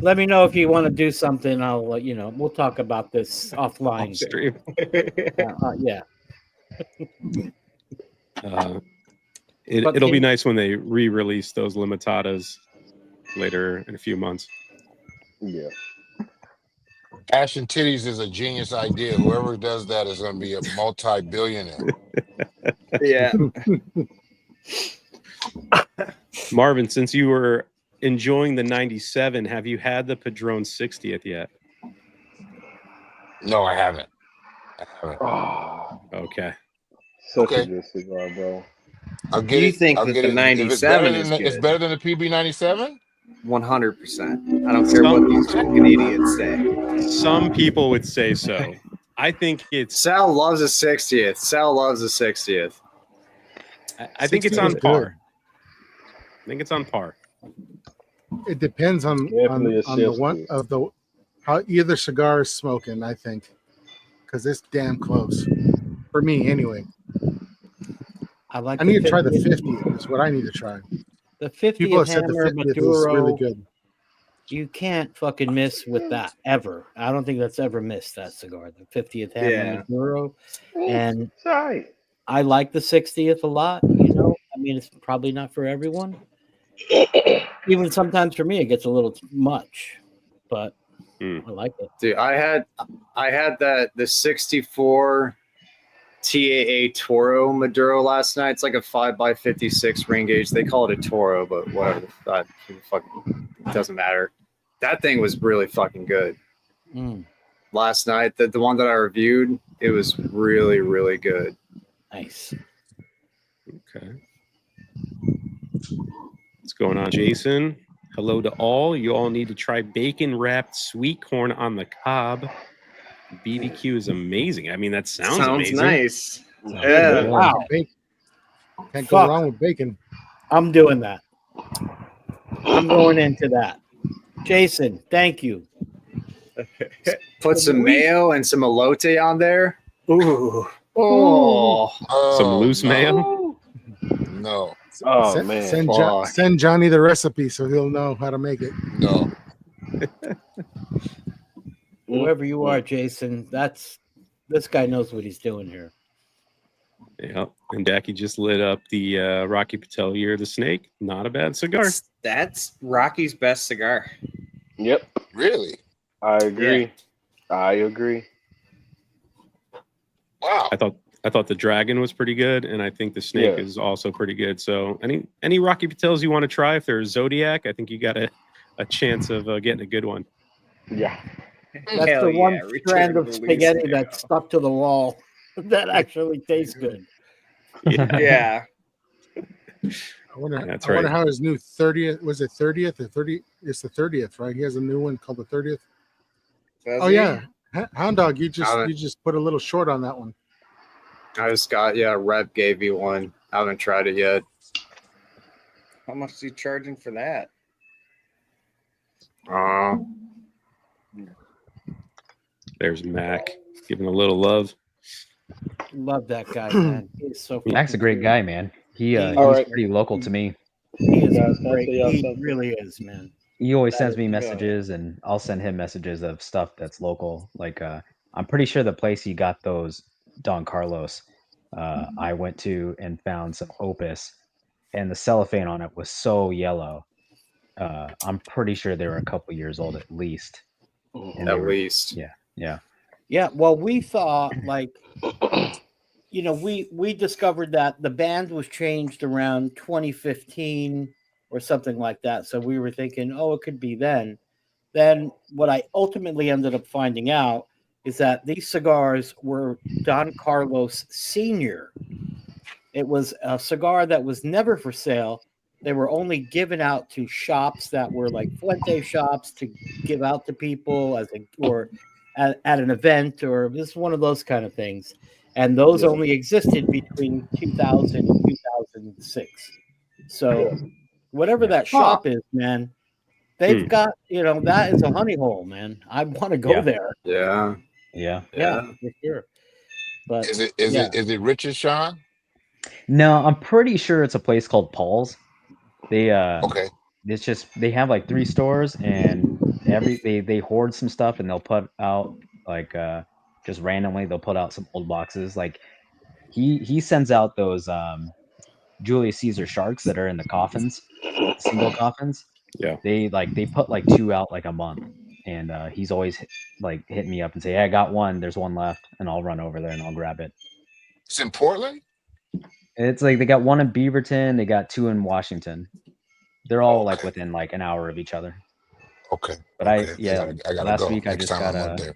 Let me know if you want to do something. I'll let you know. We'll talk about this offline. Off stream. Yeah. It'll be nice when they re-release those limitadas later in a few months. Yeah. Ash and titties is a genius idea. Whoever does that is going to be a multi-billionaire. Yeah. Marvin, since you were enjoying the 97, have you had the Padron 60th yet? No, I haven't. Oh, Okay. such Okay. a good cigar, bro. I'll Do get you it. think I'll that get the it. If it's 97 better is than the, it's good? better than the PB97. 100%. I don't care what these fucking idiots say. Some people would say so. I think it's. Sal loves a 60th. Sal loves a 60th. I think it's 60th on is good. par. I think it's on par. It depends on Definitely a on the chef's one kiss. of the how either cigar is smoking. I think because it's damn close for me anyway. I like. I need to try the 50th. Is what I need to try. The People 50th have said the Hammer 50th is Maduro. really good. You can't fucking miss with that ever. I don't think that's ever missed that cigar. The 50th Hammer Yeah. Maduro, and It's all right. I like the 60th a lot. You know, I mean, it's probably not for everyone. Even sometimes for me, it gets a little too much, but I like it. Dude, I had the 64 TAA Toro Maduro last night. It's like a 5x56 ring gauge. They call it a Toro, but whatever. It doesn't matter. That thing was really fucking good. Mm, Last night, the one that I reviewed, it was really, really good. nice. Okay. What's going on, Jason? Hello to all. You all need to try bacon wrapped sweet corn on the cob. BBQ is amazing. I mean, that sounds amazing. nice. Yeah. Yeah. Wow. Bacon. Can't go Fuck. wrong with bacon. I'm doing that. I'm going into that. Jason, thank you. Put some mayo and some elote on there. Ooh. Oh. Some Oh, loose no. mayo. No, Oh send, man. fuck. send Johnny the recipe so he'll know how to make it. no. Whoever you are, Jason, this guy knows what he's doing here. Yeah. And Jackie just lit up the Rocky Patel Year of the Snake. Not a bad cigar. That's Rocky's best cigar. Yep. Really? I agree. I agree. Wow. I thought the Dragon was pretty good, and I think the Snake Yeah. is also pretty good. So any Rocky Patels you want to try, if there's Zodiac, I think you got a chance of getting a good one. Yeah. That's Hell the one yeah, Return strand of of the Loose spaghetti Mayo. that's stuck to the wall that actually tastes good. Yeah. I wonder, That's I wonder right. how his new 30th was it 30th or 30? It's the 30th, right? He has a new one called the 30th. Does Oh he? yeah, Hound Dog. You Got it. just put a little short on that one. I just got, Rep gave me one. I haven't tried it yet. How much is he charging for that? There's Mac giving a little love. Love that guy, man. He's so Mac's a great guy, man. He's Alright. pretty local to me. He is Guys, can I great. tell y'all He something? really is, man. He always sends me Yeah. messages, and I'll send him messages of stuff that's local. Like I'm pretty sure the place he got those Don Carlos, I went to and found some Opus, and the cellophane on it was so yellow. I'm pretty sure they were a couple years old at least. And they At were- least. yeah. Yeah, well, we thought like we discovered that the band was changed around 2015 or something like that. So we were thinking, oh, it could be then. Then what I ultimately ended up finding out is that these cigars were Don Carlos Sr. It was a cigar that was never for sale. They were only given out to shops that were like Fuente shops to give out to people or at an event, or just one of those kind of things. And those only existed between 2000 and 2006. So whatever that shop is, man, they've got, that is a honey hole, man. I want to go there. Yeah. Yeah, for sure. But Is it Richard Sean? No, I'm pretty sure it's a place called Paul's. They Okay. It's just they have like 3 stores, and they hoard some stuff, and they'll put out like just randomly they'll put out some old boxes. Like he sends out those Julius Caesar sharks that are in the coffins, single coffins. Yeah. They put like 2 out like a month, and he's always like hitting me up and say, "Hey, I got one. There's one left," and I'll run over there and I'll grab it. It's in Portland? It's like they got 1 in Beaverton, they got 2 in Washington. They're all like within like an hour of each other. Okay. But I gotta last go week I next just time got I'm up a there.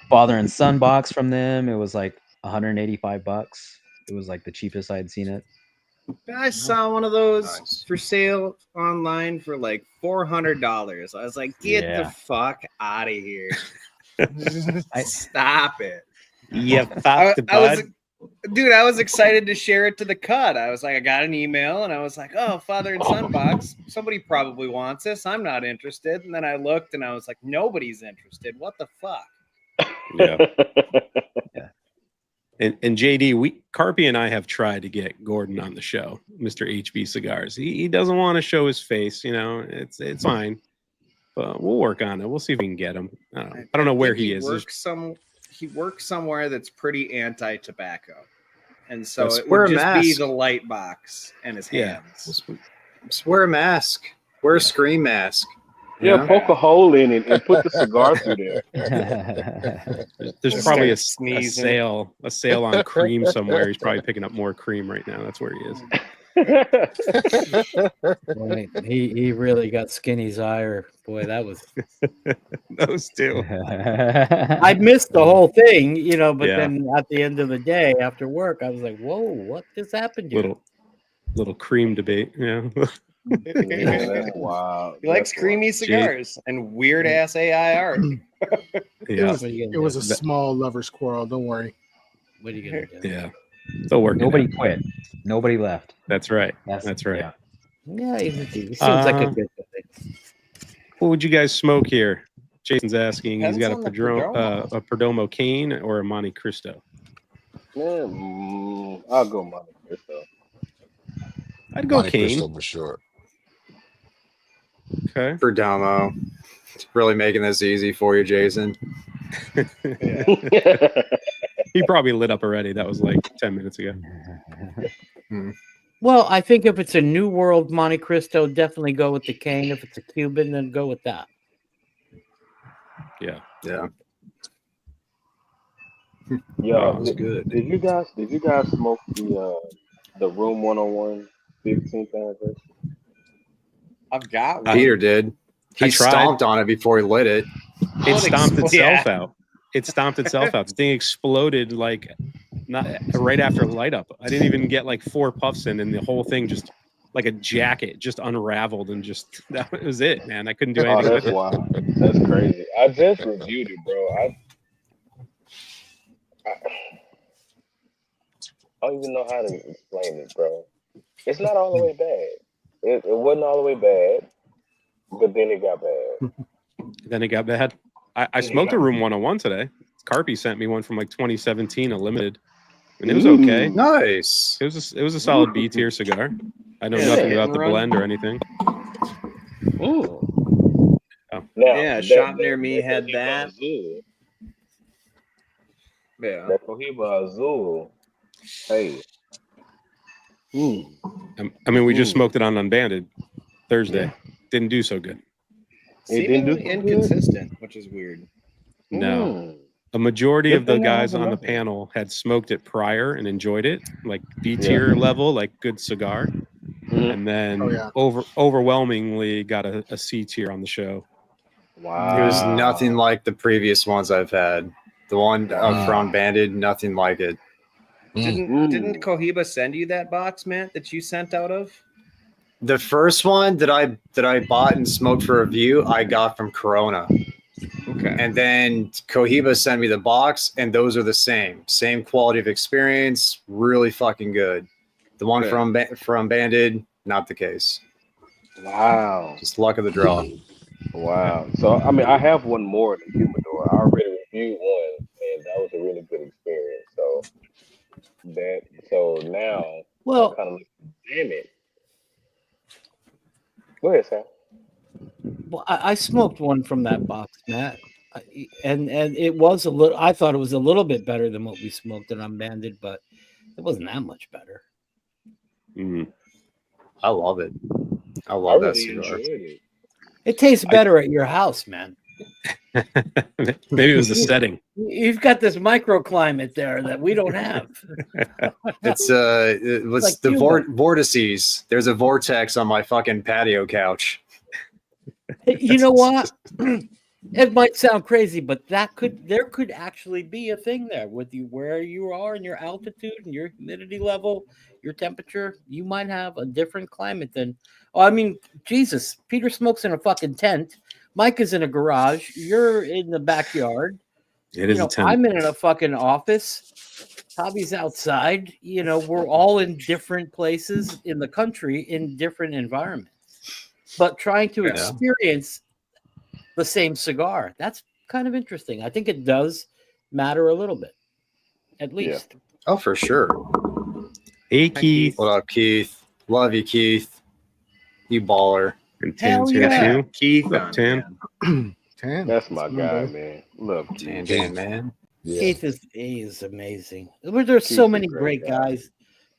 father and son box from them. It was like $185. It was like the cheapest I'd seen it. I saw one of those for sale online for like $400. I was like, get the fuck out of here. Stop it. Yeah, fuck the bud. I was excited to share it to the cut. I was like, I got an email and I was like, oh, father and son box. Somebody probably wants this. I'm not interested. And then I looked and I was like, nobody's interested. What the fuck? Yeah. Yeah. And JD, Carpy and I have tried to get Gordon on the show, Mr. HB Cigars. He doesn't want to show his face, it's fine. But we'll work on it. We'll see if we can get him. I don't know where he is. He works somewhere that's pretty anti-tobacco, and so Just it wear would a just be mask. the light box and his hands. Just wear a mask. Wear a screen mask. Yeah, poke a hole in it and put the cigar through there. There's probably a sale on cream somewhere. He's probably picking up more cream right now. That's where he is. Boy, he really got Skinny's ire. Boy, that was those two. I missed the whole thing, but then at the end of the day after work, I was like, whoa, what just happened here? Little cream debate. Yeah. Wow. He likes creamy cigars and weird ass AI art. It was a small lover's quarrel. Don't worry. What are you gonna do? Yeah. They'll work. Nobody quit. Nobody left. That's right. That's right. Yeah, he seems like a good guy. What would you guys smoke here? Jason's asking. He's got a Depends on the a Perdomo Cane or a Monte Cristo. Man, I'll go Monte Cristo. I'd go Monte Cane Cristo for sure. Okay. Perdomo. It's really making this easy for you, Jason. He probably lit up already. That was like 10 minutes ago. Well, I think if it's a New World Monte Cristo, definitely go with the cane. If it's a Cuban, then go with that. Yeah. Yeah. Yo, That's good. Did you guys smoke the Room 101 15th anniversary? I've got one. Peter did. He stomped on it before he lit it. It stomped itself out. It stomped itself out. The thing exploded like not right after light up. I didn't even get like 4 puffs in, and the whole thing just like a jacket just unraveled and just that was it, man. I couldn't do anything with That's it. wild. That's crazy. I just reviewed it, bro. I don't even know how to explain it, bro. It's not all the way bad. It wasn't all the way bad, but then it got bad. Then it got bad. I smoked a Room 101 today. Carpy sent me one from like 2017, a limited, and it was okay. Nice. It was a solid B tier cigar. I know nothing about the blend or anything. Ooh. Oh. Yeah, a shop near me had that. Azul. Yeah. That Cohiba Azul. Hey. I mean, we just smoked it on Unbanded Thursday. Didn't do so good. Seemingly inconsistent, which is weird. No. a majority Good of the thing I guys have on the another. panel had smoked it prior and enjoyed it, like B tier level, like good cigar. Mhm. And then Oh, yeah. overwhelmingly got a C tier on the show. Wow. It was nothing like the previous ones I've had. The one Wow. from Unbanded, nothing like it. Didn't Cohiba send you that box, Matt, that you sent out of? The first one that I bought and smoked for review, I got from Corona. Okay. And then Cohiba sent me the box, and those are the same quality of experience, really fucking good. The one Good. from Banded, not the case. Wow. Just luck of the draw. Wow. So I mean, I have one more, the humidor. I already reviewed one, and that was a really good experience. So now Well, I'm kind of like, damn it. Go ahead, Sam. Well, I smoked one from that box, Matt, and it was a little. I thought it was a little bit better than what we smoked at Unbanded, but it wasn't that much better. Mm. I love it. I I love that really cigar. enjoyed it. It tastes better at your house, man. Maybe it was the setting. You've got this microclimate there that we don't have. It was Like the Cuba. vortices. There's a vortex on my fucking patio couch. You know what? It might sound crazy, but there could actually be a thing there with you where you are and your altitude and your humidity level, your temperature. You might have a different climate than. Oh, I mean, Jesus, Peter smokes in a fucking tent. Mike is in a garage. You're in the backyard. It is a tent. I'm in a fucking office. Tommy's outside. We're all in different places in the country in different environments, but trying to experience the same cigar. That's kind of interesting. I think it does matter a little bit, at least. Oh, for sure. Hey, Keith. What up, Keith? Love you, Keith. You baller. And Hell Tan's here yeah. too. Keith What's up, on Tan? Tan. That's my guy, man. Love Tan, Keith. Tan, man. Yeah. Keith is amazing. There's so Keith's a many great great guy. guys.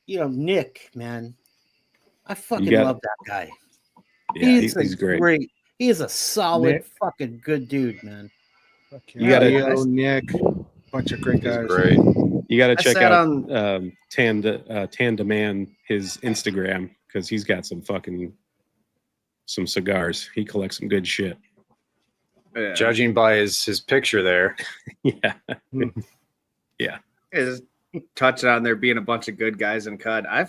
Nick, man. I fucking got- love that guy. Yeah, He's he's great. He is a solid Nick. fucking good dude, man. You gotta- Leo, Nick, bunch of great He's guys. great. You got to I check sat out on- Tan Demand, his Instagram, because he's got some cigars. He collects some good shit. Yeah. Judging by his picture there. Yeah. Is touching on there being a bunch of good guys in Cud. I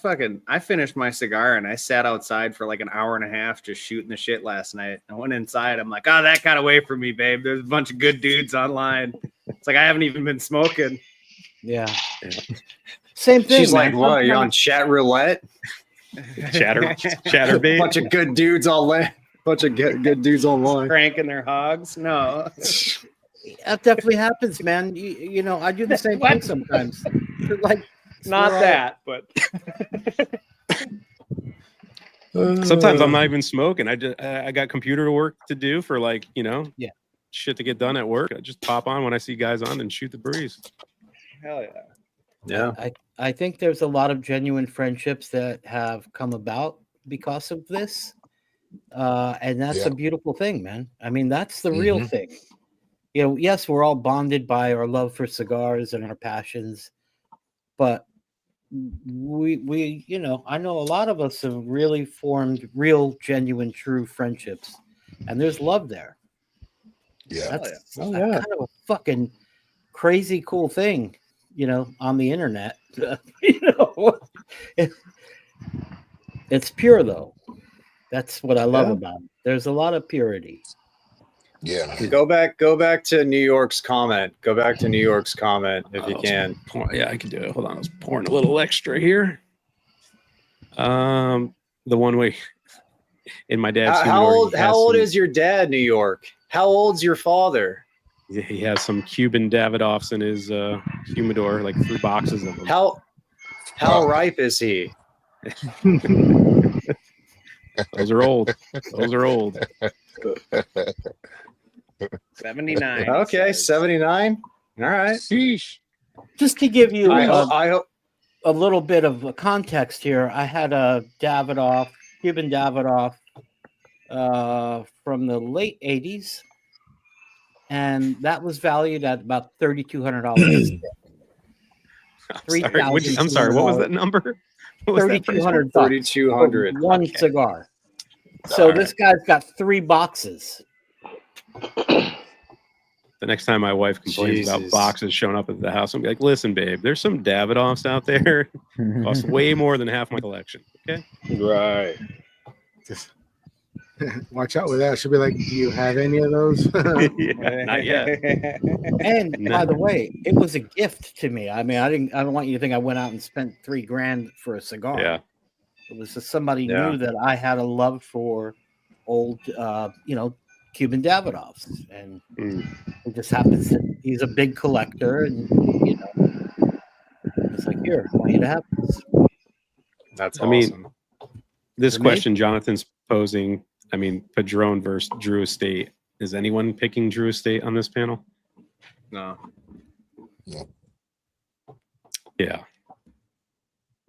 finished my cigar and I sat outside for like an hour and a half just shooting the shit last night. I went inside. I'm like, oh, that got away from me, babe. There's a bunch of good dudes online. It's like I haven't even been smoking. Yeah. Same thing. She's like, man. what? You're on chat roulette? Chatterbait. Bunch of good dudes online. Bunch of good dudes online. Cranking their hogs. No. That definitely happens, man. I do the same thing sometimes. Like, Not we're all- that, but Sometimes I'm not even smoking. I got computer work to do for shit to get done at work. I just pop on when I see guys on and shoot the breeze. hell yeah. Yeah. I think there's a lot of genuine friendships that have come about because of this. And that's Yeah. a beautiful thing, man. I mean, that's the real thing. Yes, we're all bonded by our love for cigars and our passions, but we I know a lot of us have really formed real, genuine, true friendships, and there's love there. Yeah. That's kind of a fucking crazy cool thing, on the internet. It's pure though. That's what I love about it. There's a lot of purity. Yeah. Go back to New York's comment. Go back to New York's comment if you can. Yeah, I can do it. Hold on, I was pouring a little extra here. The one way in my dad's humidor, How old is your dad, New York? How old's your father? he has some Cuban Davidoffs in his humidor, like 3 boxes of them. How ripe is he? Those are old. 79. Okay, 79. All right. Sheesh. Just to give you I hope. a little bit of a context here, I had a Cuban Davidoff, from the late 80s. and that was valued at about $3,200. I'm sorry. What was that number? What was that price point? $3,200. 3,200. One Okay. cigar. So All this guy's got 3 boxes. The next time my wife complains about Jesus. boxes showing up at the house, I'm be like, listen, babe, there's some Davidoffs out there. Cost way more than half my collection. Okay. Right. Just watch out with that. She'll be like, "Do you have any of those?" Yeah, not yet. And No. by the way, it was a gift to me. I mean, I don't want you to think I went out and spent $3,000 for a cigar. Yeah. It was just somebody Yeah. knew that I had a love for old, Cuban Davidoffs, and it just happens that he's a big collector, and it's like, here, I want you to have this. That's I mean, awesome. This For me? question Jonathan's posing, I mean, Padron versus Drew Estate. Is anyone picking Drew Estate on this panel? No. Yeah.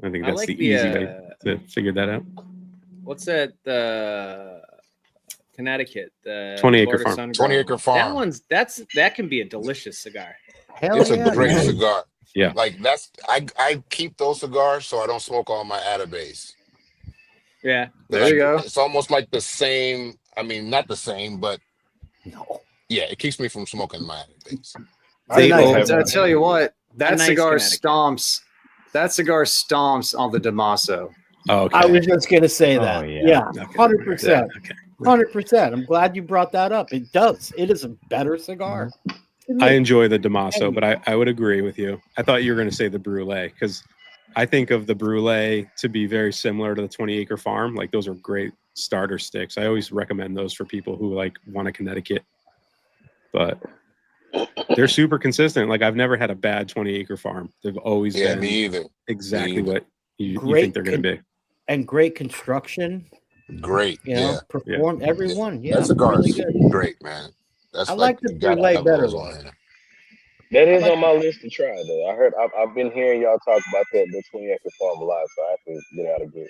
I think I that's like the the, easy way to figure that out. What's that? Connecticut. The 20 Acre Florida Farm. Sun 20 Grown. Acre Farm. That can be a delicious cigar. Hell It's yeah, a great man. cigar. Yeah. Like I keep those cigars so I don't smoke all my Atabase. Yeah. There you go. It's almost like the same. I mean, not the same, but No. yeah, it keeps me from smoking my Atabase. They, nice I tell you what, that nice cigar Connecticut. stomps. That cigar stomps on the Damaso. Oh, okay. I was just gonna say Oh, that. yeah. Yeah, Okay. 100%. Okay. 100%. I'm glad you brought that up. It does. It is a better cigar. to me. I enjoy the Damaso, Hey. but I would agree with you. I thought you were going to say the Brulee because I think of the Brulee to be very similar to the 20 Acre Farm. Like those are great starter sticks. I always recommend those for people who like want a Connecticut, but they're super consistent. Like I've never had a bad 20 Acre Farm. They've always Yeah, been me either. exactly Me either. what you Great think they're going to be. And great construction. Great. You know, Yeah. perform everyone. Yeah, That cigar really is good. great, man. That's I like the you gotta Brulee have better, those though. on here. That is like on my list to try, though. I've been hearing y'all talk about the 20 Acre Farm a lot, so I have to get out of it.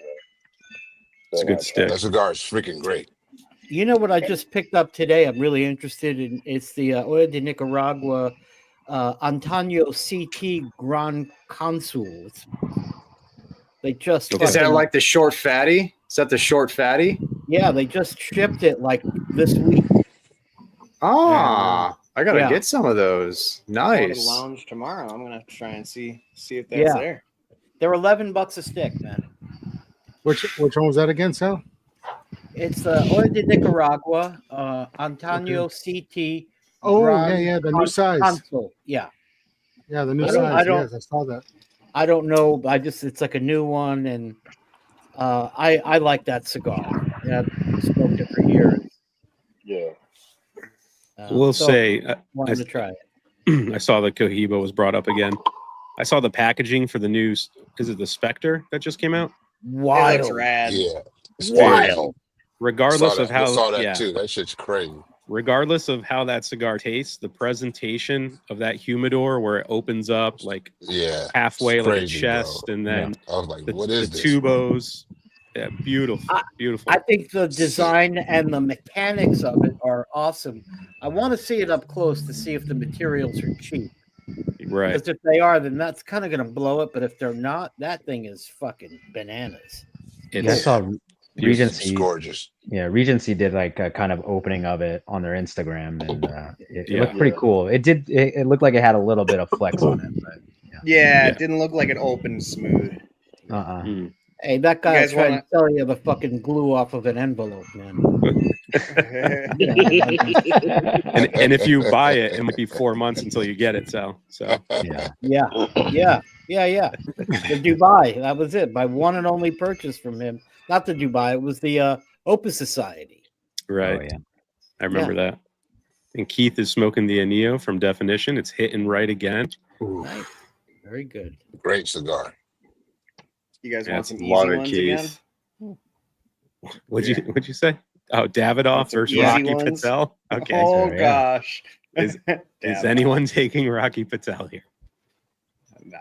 It's a good stick. That cigar is freaking great. You know what I just picked up today? I'm really interested in. It's the Oil de Nicaragua Antonio CT Gran Consul. They just Okay. Is that fucking- like the short fatty? Is that the short fatty? yeah, they just shipped it like this week. Ah, I gotta Yeah. get some of those. Go to the Nice. lounge tomorrow. I'm gonna try and see if that's Yeah. there. They're $11 a stick, man. Which one was that again, Sal? It's the Oil de Nicaragua Antonio CT. Oh, Gran yeah, the new size. Consul. Yeah. Yeah, the new I size. don't- Yes, I saw that. I don't know. It's like a new one, and I like that cigar. Yeah, I've smoked it for years. Yeah. We'll So, say wanted to try it. I saw the Cohiba was brought up again. I saw the packaging for the new. Is it the Spectre that just came out? It Wild, looks rad. Yeah. It's wild. Regardless saw of that. how, I saw that yeah, too. That shit's crazy. regardless of how that cigar tastes, the presentation of that humidor where it opens up like Yeah. halfway It's like a crazy, chest, bro. and then I was like, the, what is the this? tubos. Yeah, beautiful, beautiful. I think the design and the mechanics of it are awesome. I want to see it up close to see if the materials are cheap. Right. Because if they are, then that's kind of going to blow it. But if they're not, that thing is fucking bananas. Yeah, I It's saw It's Regency. gorgeous. Yeah, Regency did like a kind of opening of it on their Instagram, and it Yeah. looked pretty cool. It did. It looked like it had a little bit of flex on it, but Yeah, Yeah. it didn't look like it opened smooth. Mm. Hey, that guy guys tried wanna- to sell you the fucking glue off of an envelope, man. And if you buy it, it might be 4 months until you get it. So yeah, Yeah. The Dubai, that was it. My one and only purchase from him. Not the Dubai, it was the Opus Society. right. Oh, yeah. I remember that. And Keith is smoking the Aneo from Definition. It's hitting right again. Nice. Very good. Great cigar. You guys Yeah, want some easy Love it, ones again? Keith. What'd you say? Oh, Davidoff Some versus easy Rocky ones? Patel. Okay. Oh so, yeah. gosh. Is Damn. anyone taking Rocky Patel here? No.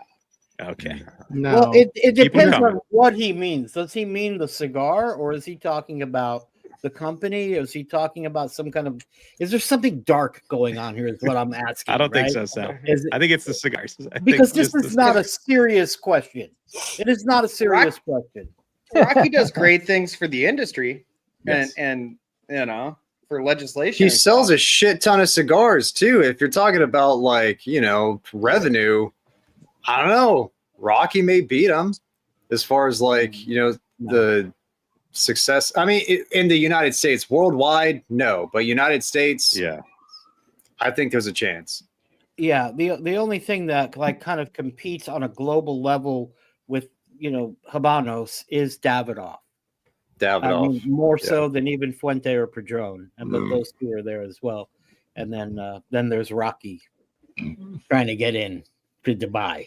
Okay. No. Well, it Keep 'em depends coming. on what he means. Does he mean the cigar, or is he talking about the company? Is he talking about some kind of? Is there something dark going on here? Is what I'm asking. I don't think right? so, Sal. Is it- I think it's the cigars. I think because this just is the not a cigars. serious question. It is not a serious question. Rocky does great things for the industry, Yes. and you know, for legislation. He and sells stuff. a shit ton of cigars too. If you're talking about like, you know, revenue, I don't know. Rocky may beat him as far as like, you know, the success. I mean, in the United States, worldwide, no, but United States, Yeah. I think there's a chance. Yeah, the only thing that like kind of competes on a global level with Habanos is Davidoff. I Davidoff. mean, more Yeah. so than even Fuente or Padron, and but Mm. those two are there as well. And then there's Rocky trying to get in to Dubai.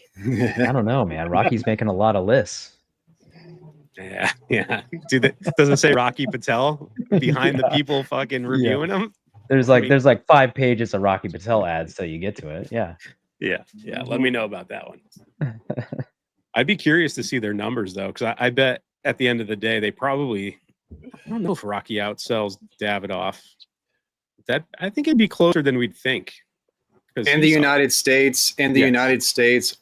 I don't know, man. Rocky's making a lot of lists. Yeah. Yeah. Doesn't say Rocky Patel behind the people fucking reviewing him? There's like 5 pages of Rocky Patel ads till you get to it. Yeah. Yeah. Yeah. Let me know about that one. I'd be curious to see their numbers though, because I bet at the end of the day, they probably, I don't know if Rocky outsells Davidoff. I think it'd be closer than we'd think. In the United States,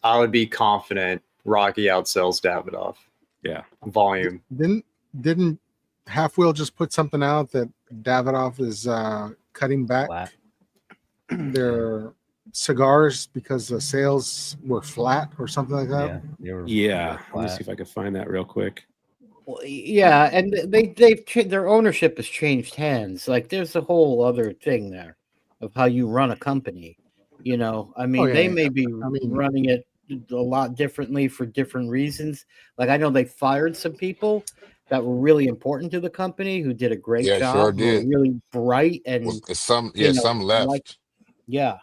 I would be confident Rocky outsells Davidoff. Yeah. Volume. Didn't Half Wheel just put something out that Davidoff is cutting back their cigars because the sales were flat or something like that? Yeah. Let me see if I can find that real quick. Well, yeah, and their ownership has changed hands. Like there's a whole other thing there of how you run a company. I mean, they may be running it a lot differently for different reasons. Like I know they fired some people that were really important to the company who did a great job. Sure were did. really bright and some left. Yeah.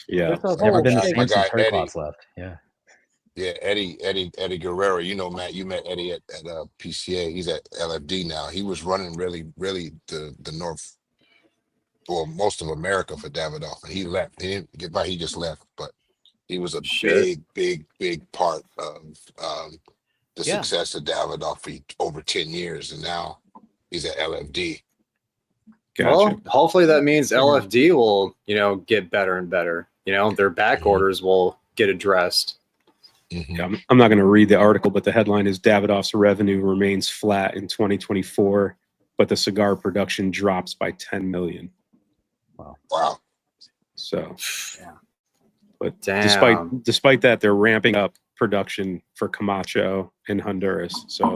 Yeah. There's a Never whole been the thing. same since Eddie. Turquoise left. Yeah. Yeah, Eddie Guerrero. You know, Matt, you met Eddie at PCA. He's at LFD now. He was running really the North, or most of America for Davidoff, and he left. He didn't get by. He just left, but he was a big part of the success of Davidoff for over 10 years, and now he's at LFD. Gotcha. Well, hopefully that means LFD will, get better and better. Their back orders will get addressed. Yeah, I'm not going to read the article, but the headline is Davidoff's revenue remains flat in 2024, but the cigar production drops by 10 million. Wow. So, but Damn. despite that, they're ramping up production for Camacho in Honduras. So,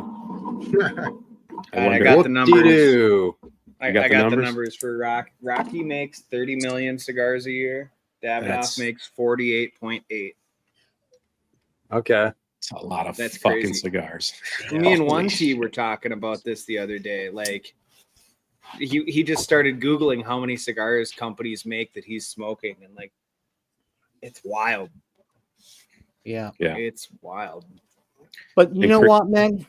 I got the numbers. I got got the the numbers for Rocky makes 30 million cigars a year. Davidoff makes 48.8. Okay. It's a lot of That's fucking crazy. cigars. Me and One T were talking about this the other day. Like, he just started Googling how many cigars companies make that he's smoking, and like, it's wild. Yeah. It's wild. But you know what, man?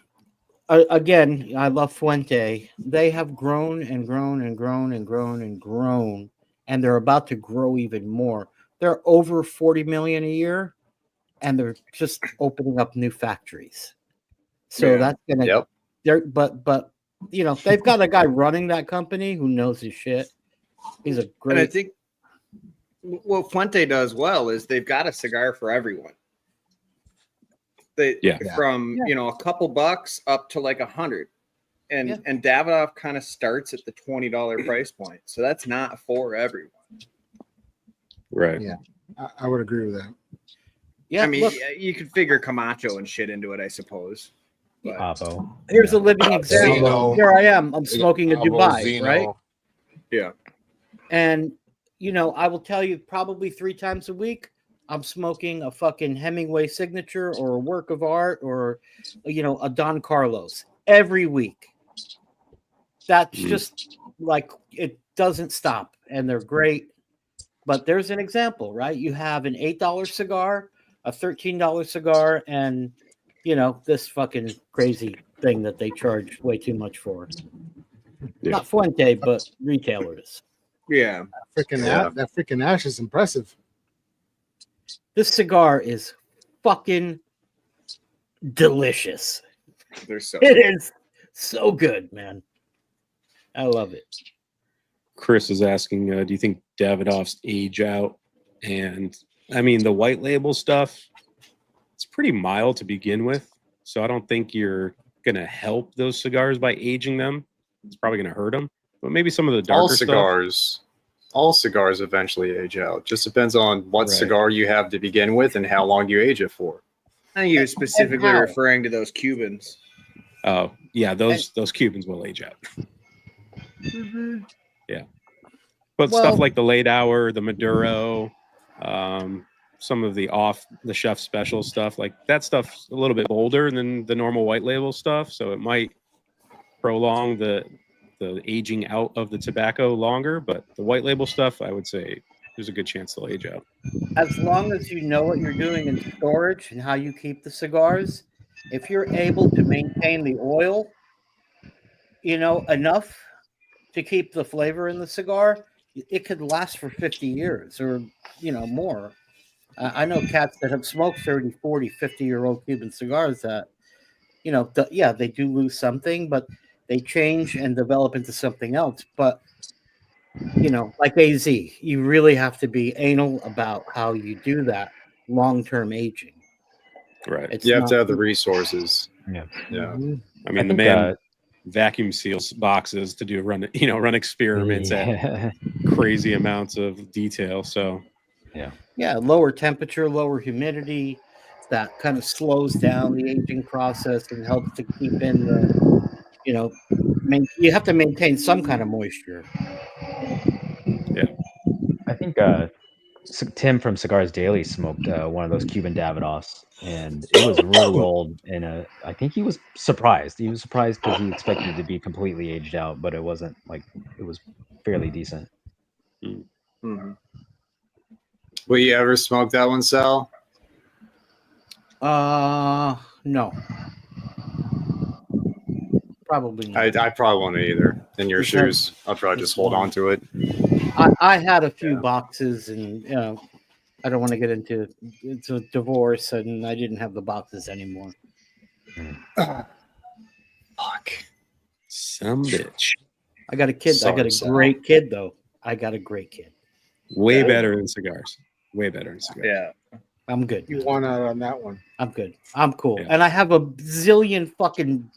Again, I love Fuente. They have grown and grown and grown and grown and grown, and they're about to grow even more. They're over 40 million a year, and they're just opening up new factories. So that's gonna. But they've got a guy running that company who knows his shit. He's a great. And I think what Fuente does well is they've got a cigar for everyone. From a couple bucks up to like $100, and Davidoff kind of starts at the $20 price point, so that's not for everyone. Right. Yeah, I would agree with that. Yeah, I mean, you could figure Camacho and shit into it, I suppose. But here's a living example. Zeno. Here I am. I'm smoking a Dubai, Zeno. right? Yeah. And I will tell you probably 3 times a week, I'm smoking a fucking Hemingway signature or a work of art or, a Don Carlos every week. That's just like, it doesn't stop, and they're great. But there's an example, right? You have an $8 cigar, a $13 cigar, and, this fucking crazy thing that they charge way too much for. Yeah. Not Fuente, but retailers. Yeah. That freaking ash is impressive. This cigar is fucking delicious. They're so It is so good, man. I love it. Chris is asking, do you think Davidoffs age out? And I mean, the white label stuff, it's pretty mild to begin with. So I don't think you're going to help those cigars by aging them. It's probably going to hurt them. But maybe some of the darker All cigars eventually age out. Just depends on what Right. cigar you have to begin with and how long you age it for. I think he was specifically how? referring to those Cubans. Oh, yeah, those Cubans will age out. Yeah. But Well- stuff like the late hour, the Maduro, some of the off the chef special stuff, like that stuff's a little bit bolder than the normal white label stuff, so it might prolong the aging out of the tobacco longer. But the white label stuff, I would say there's a good chance they'll age out. As long as you know what you're doing in storage and how you keep the cigars, if you're able to maintain the oil, enough to keep the flavor in the cigar, it could last for 50 years or, more. I know cats that have smoked 30, 40, 50-year-old Cuban cigars that, they do lose something, but they change and develop into something else. But, like AZ, you really have to be anal about how you do that long-term aging. Right. It's You have not- to have the resources. Yeah. Yeah. I mean, the think, man vacuum seals boxes to run experiments at crazy amounts of detail. So Yeah, lower temperature, lower humidity, that kind of slows down the aging process and helps to keep in the, you have to maintain some kind of moisture. I think Tim from Cigars Daily smoked one of those Cuban Davidoffs, and it was really old. And I think he was surprised. He was surprised because he expected it to be completely aged out, but it wasn't. Like, it was fairly decent. Mhm. Will you ever smoke that one, Sal? No. Probably not. I probably won't either. In your Is that- shoes, I'll probably just hold on to it. I had a few boxes, and I don't want to get into it's a divorce, and I didn't have the boxes anymore. Fuck. some bitch. I got a kid. I got Sorry, a Sal. great kid, though. I got a great kid. Way better than cigars. Way better than cigars. Yeah. I'm good. You won out on that one. I'm good. I'm cool. Yeah. And I have a zillion fucking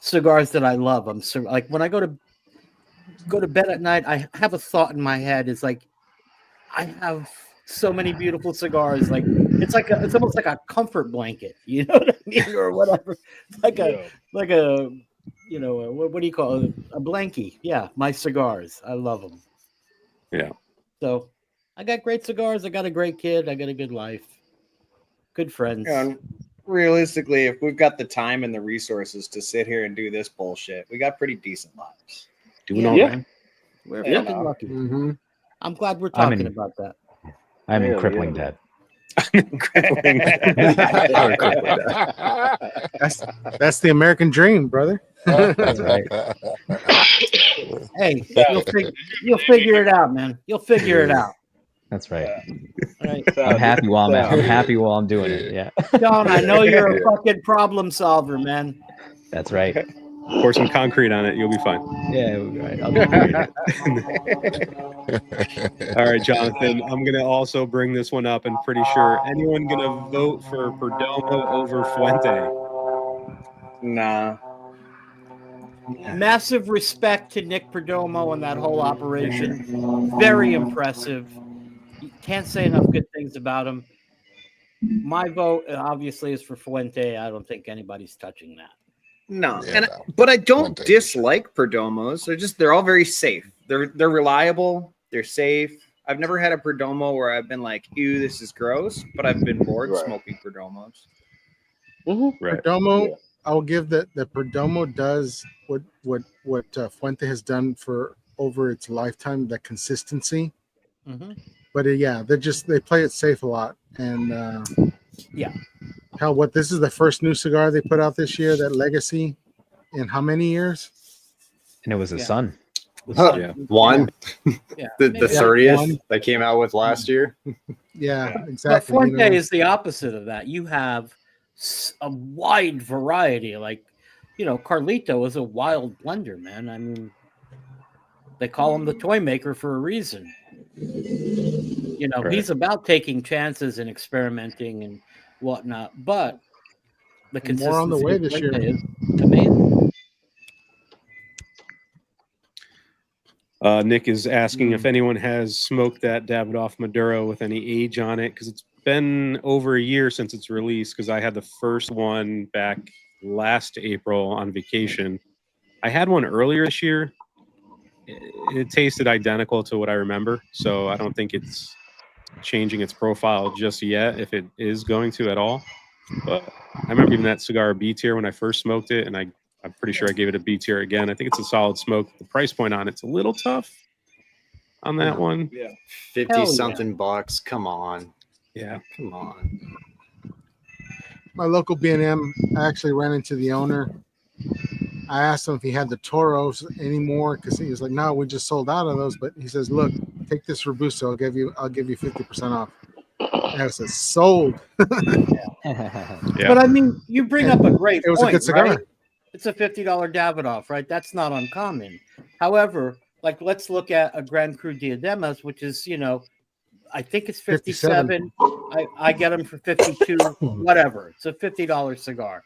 cigars that I love. I'm so like when I go to bed at night, I have a thought in my head. It's like I have so many beautiful cigars. Like it's almost like a comfort blanket. You know what I mean, or whatever. Like a what do you call it? A blankie. Yeah, my cigars. I love them. Yeah. So I got great cigars. I got a great kid. I got a good life. Good friends. And realistically, if we've got the time and the resources to sit here and do this bullshit, we got pretty decent lives. Doing Yeah, all man. We're Yeah. fucking lucky. Mm-hmm. I'm glad we're I'm talking in- about that. I'm in Hell crippling yeah. debt. That's the American dream, brother. That's right. Hey, you'll figure it out, man. You'll figure it out. That's right. All right. I'm happy while I'm doing it. Yeah. John, I know you're a fucking problem solver, man. That's right. Pour some concrete on it. You'll be fine. Yeah, right. I'll be great. All right, Jonathan. I'm gonna also bring this one up, and pretty sure anyone gonna vote for Perdomo over Fuente. Nah. Massive respect to Nick Perdomo and that whole operation. Very impressive. You can't say enough good things about him. My vote obviously is for Fuente. I don't think anybody's touching that. No. Yeah, But I don't Fuente. dislike Perdomos. They're all very safe. They're reliable. They're safe. I've never had a Perdomo where I've been like, ew, this is gross, but I've been bored Right. smoking Perdomos. Right. Perdomo, Yeah. I will give that the Perdomo does what Fuente has done for over its lifetime, that consistency. Mhm. But yeah, they play it safe a lot. And Yeah. hell, this is the first new cigar they put out this year, that Legacy, in how many years? And it was his Yeah. son. Yeah. One, Yeah. the Maybe. 30th one. they came out with last year. Yeah, But exactly. Fuente is the opposite of that. You have a wide variety. Like, Carlito is a wild blender, man. I mean, They call him the toy maker for a reason. You know, Right. he's about taking chances and experimenting and whatnot, but the And more on the consistency way of this year. Fuente is amazing. Nick is asking if anyone has smoked that Davidoff Maduro with any age on it, because it's been over a year since its release, because I had the first one back last April on vacation. I had one earlier this year. It tasted identical to what I remember, so I don't think it's changing its profile just yet, if it is going to at all. But I remember giving that cigar a B tier when I first smoked it, and I'm pretty sure I gave it a B tier again. I think it's a solid smoke. The price point on it's a little tough on that one. Yeah, Hell 50 yeah. something bucks. Come on, Yeah. come on. My local B&M, I actually ran into the owner. I asked him if he had the Toros anymore, because he was like, "No, we just sold out of those." But he says, "Look, take this Robusto. I'll give you 50% off." And I said, "Sold." Yeah. But I mean, you bring up a great It was point, a good cigar. right? It's a $50 Davidoff, right? That's not uncommon. However, like let's look at a Grand Cru Diademas, which is, you know, I think it's 57. I get them for 52, whatever. It's a $50 cigar.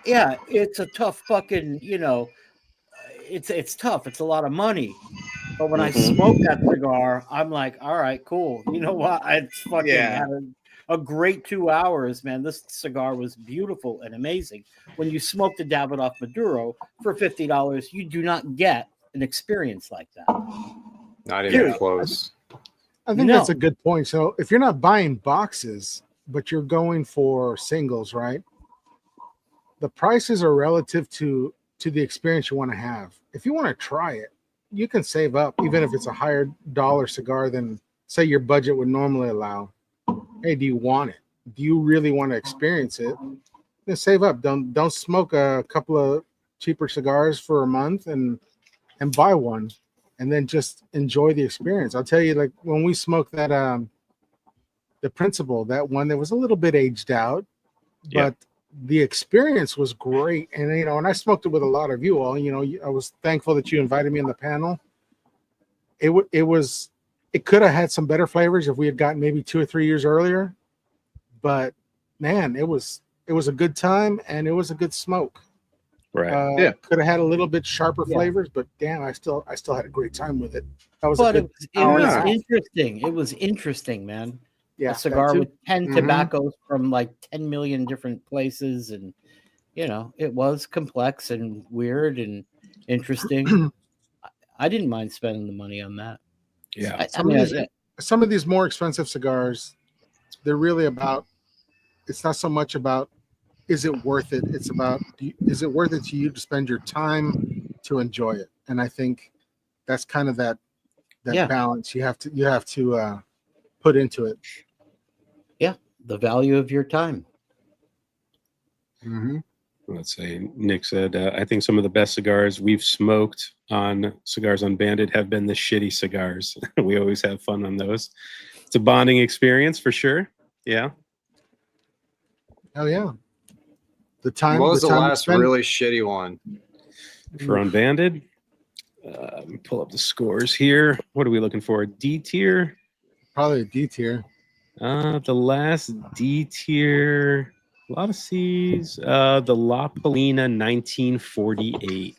Yeah, it's a tough fucking, you know, it's tough. It's a lot of money. But when I smoke that cigar, I'm like, all right, cool. You know what? I fucking had a great 2 hours, man. This cigar was beautiful and amazing. When you smoke the Davidoff Maduro for $50, you do not get an experience like that. Not even Dude, close. I think No. that's a good point. So if you're not buying boxes, but you're going for singles, right? The prices are relative to the experience you want to have. If you want to try it, you can save up, even if it's a higher dollar cigar than, say, your budget would normally allow. Hey, do you want it? Do you really want to experience it? Then save up. Don't smoke a couple of cheaper cigars for a month and buy one, and then just enjoy the experience. I'll tell you, like when we smoked that the Principal, that one that was a little bit aged out, but the experience was great. And you know, and I smoked it with a lot of you all. You know, I was thankful that you invited me on the panel. It could have had some better flavors if we had gotten maybe 2 or 3 years earlier. But man, it was a good time, and it was a good smoke. Right. Could have had a little bit sharper flavors, but damn, I still had a great time with it. That was But a it good was hour and a half. interesting. It was interesting, man. Yeah, A cigar that too. with 10 Mhm. tobaccos from like 10 million different places. And, you know, it was complex and weird and interesting. I didn't mind spending the money on that. Yeah. Some of these more expensive cigars, they're really about, it's not so much about, is it worth it? It's about, is it worth it to you to spend your time to enjoy it? And I think that's kind of that balance you have to put into it. Yeah, the value of your time. Mm-hmm. Let's say Nick said, I think some of the best cigars we've smoked on Cigars Unbanded have been the shitty cigars. We always have fun on those. It's a bonding experience for sure. Yeah. Oh yeah. The time. What was the time last really shitty one? For Unbanded? Let me pull up the scores here. What are we looking for? D tier? Probably a D tier. The last D tier, a lot of C's. The La Polina 1948.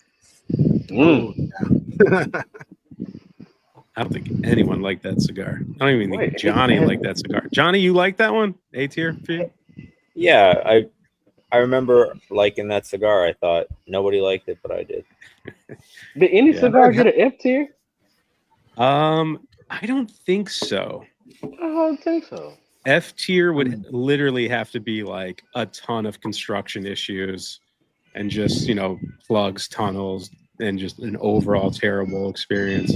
I don't think anyone liked that cigar. I don't even think Johnny liked that cigar. Johnny, you like that one? A tier for you? Yeah, I remember liking that cigar. I thought nobody liked it, but I did. Did any cigar get an F tier? I don't think so. I don't think so. F tier would literally have to be like a ton of construction issues and just, you know, plugs, tunnels, and just an overall terrible experience.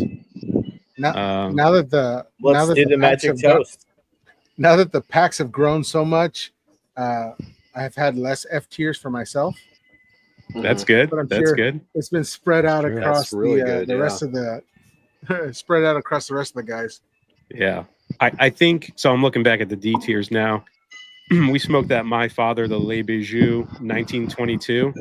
Now that the magic toast. Now that the packs have grown so much, I've had less F tiers for myself. That's good. But I'm That's sure good. it's been spread out across the rest of the spread out across the rest of the guys. Yeah. I think so. I'm looking back at the D tiers now. We smoked that My Father, the Le Bijou 1922.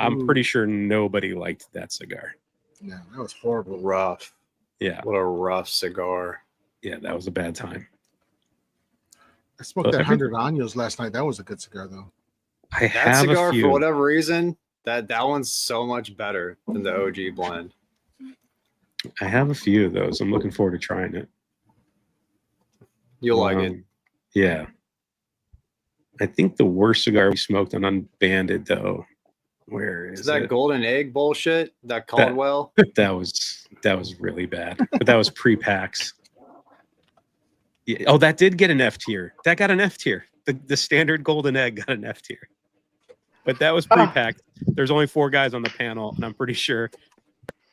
I'm pretty sure nobody liked that cigar. Yeah, that was horrible. Rough. Yeah. What a rough cigar. Yeah, that was a bad time. I smoked that 100 Años last night. That was a good cigar, though. I That have a cigar, few. for whatever reason, that one's so much better than the OG blend. I have a few of those. I'm looking forward to trying it. You'll like it. Yeah. I think the worst cigar we smoked on Unbanded, though. Where is Is that it? golden egg bullshit? That Caldwell? That was really bad. But that was pre-packs. Yeah. Oh, that did get an F tier. That got an F tier. The standard golden egg got an F tier. But that was pre-packed. There's only 4 guys on the panel, and I'm pretty sure.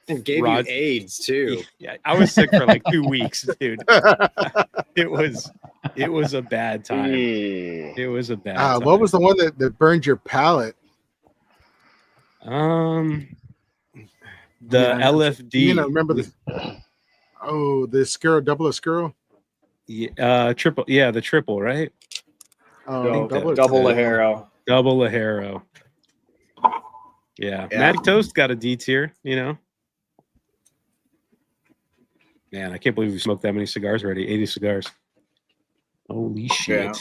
It gave you AIDS too. Yeah, I was sick for like 2 weeks, dude. It was a bad time. It was a bad time. What was the one that burned your palate? The LFD. You know, remember the Oscuro, double Oscuro? Yeah, triple. Yeah, the triple, right? Double Lajero. Double Lajero. Yeah. Magic Toast got a D tier, you know. Man, I can't believe we smoked that many cigars already. 80 cigars. Holy shit. Yeah.